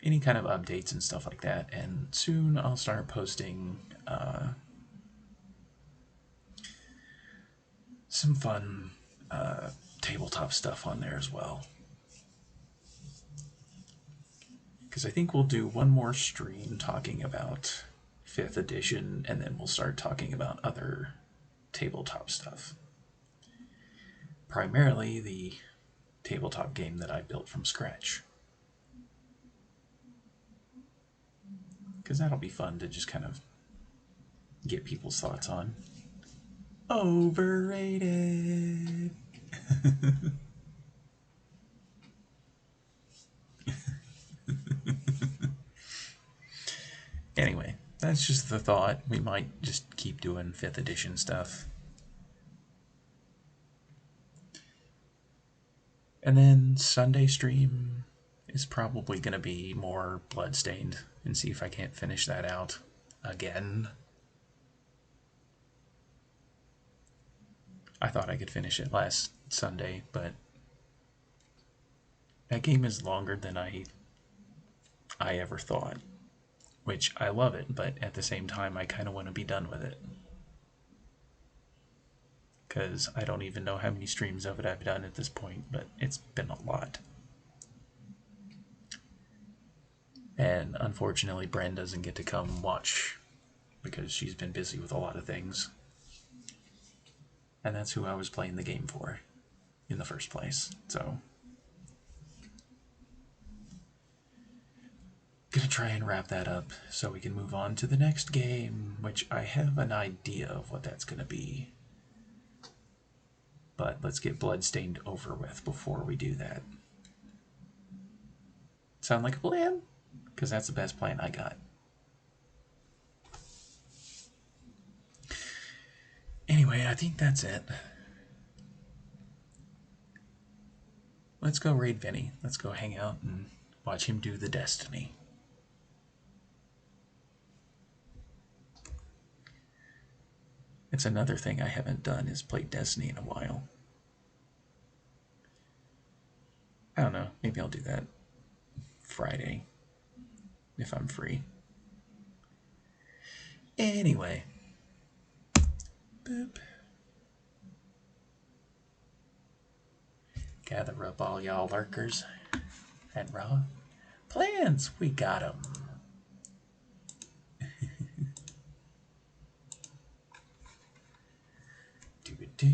Any kind of updates and stuff like that. And soon I'll start posting some fun tabletop stuff on there as well. Because I think we'll do one more stream talking about 5th edition, and then we'll start talking about other tabletop stuff. Primarily the tabletop game that I built from scratch. Because that'll be fun to just kind of get people's thoughts on. Overrated. Anyway, that's just the thought. We might just keep doing 5th edition stuff. And then Sunday stream is probably going to be more Bloodstained, and see if I can't finish that out again. I thought I could finish it last Sunday, but that game is longer than I ever thought. Which, I love it, but at the same time, I kind of want to be done with it. Because I don't even know how many streams of it I've done at this point, but it's been a lot. And unfortunately, Bren doesn't get to come watch because she's been busy with a lot of things. And that's who I was playing the game for in the first place. So, gonna try and wrap that up so we can move on to the next game, which I have an idea of what that's gonna be. But let's get Bloodstained over with before we do that. Sound like a plan? Because that's the best plan I got. Anyway, I think that's it. Let's go raid Vinny. Let's go hang out and watch him do the Destiny. It's another thing I haven't done is played Destiny in a while. I don't know. Maybe I'll do that Friday if I'm free. Anyway. Boop. Gather up all y'all lurkers and raw plans. We got 'em. Do-do-do.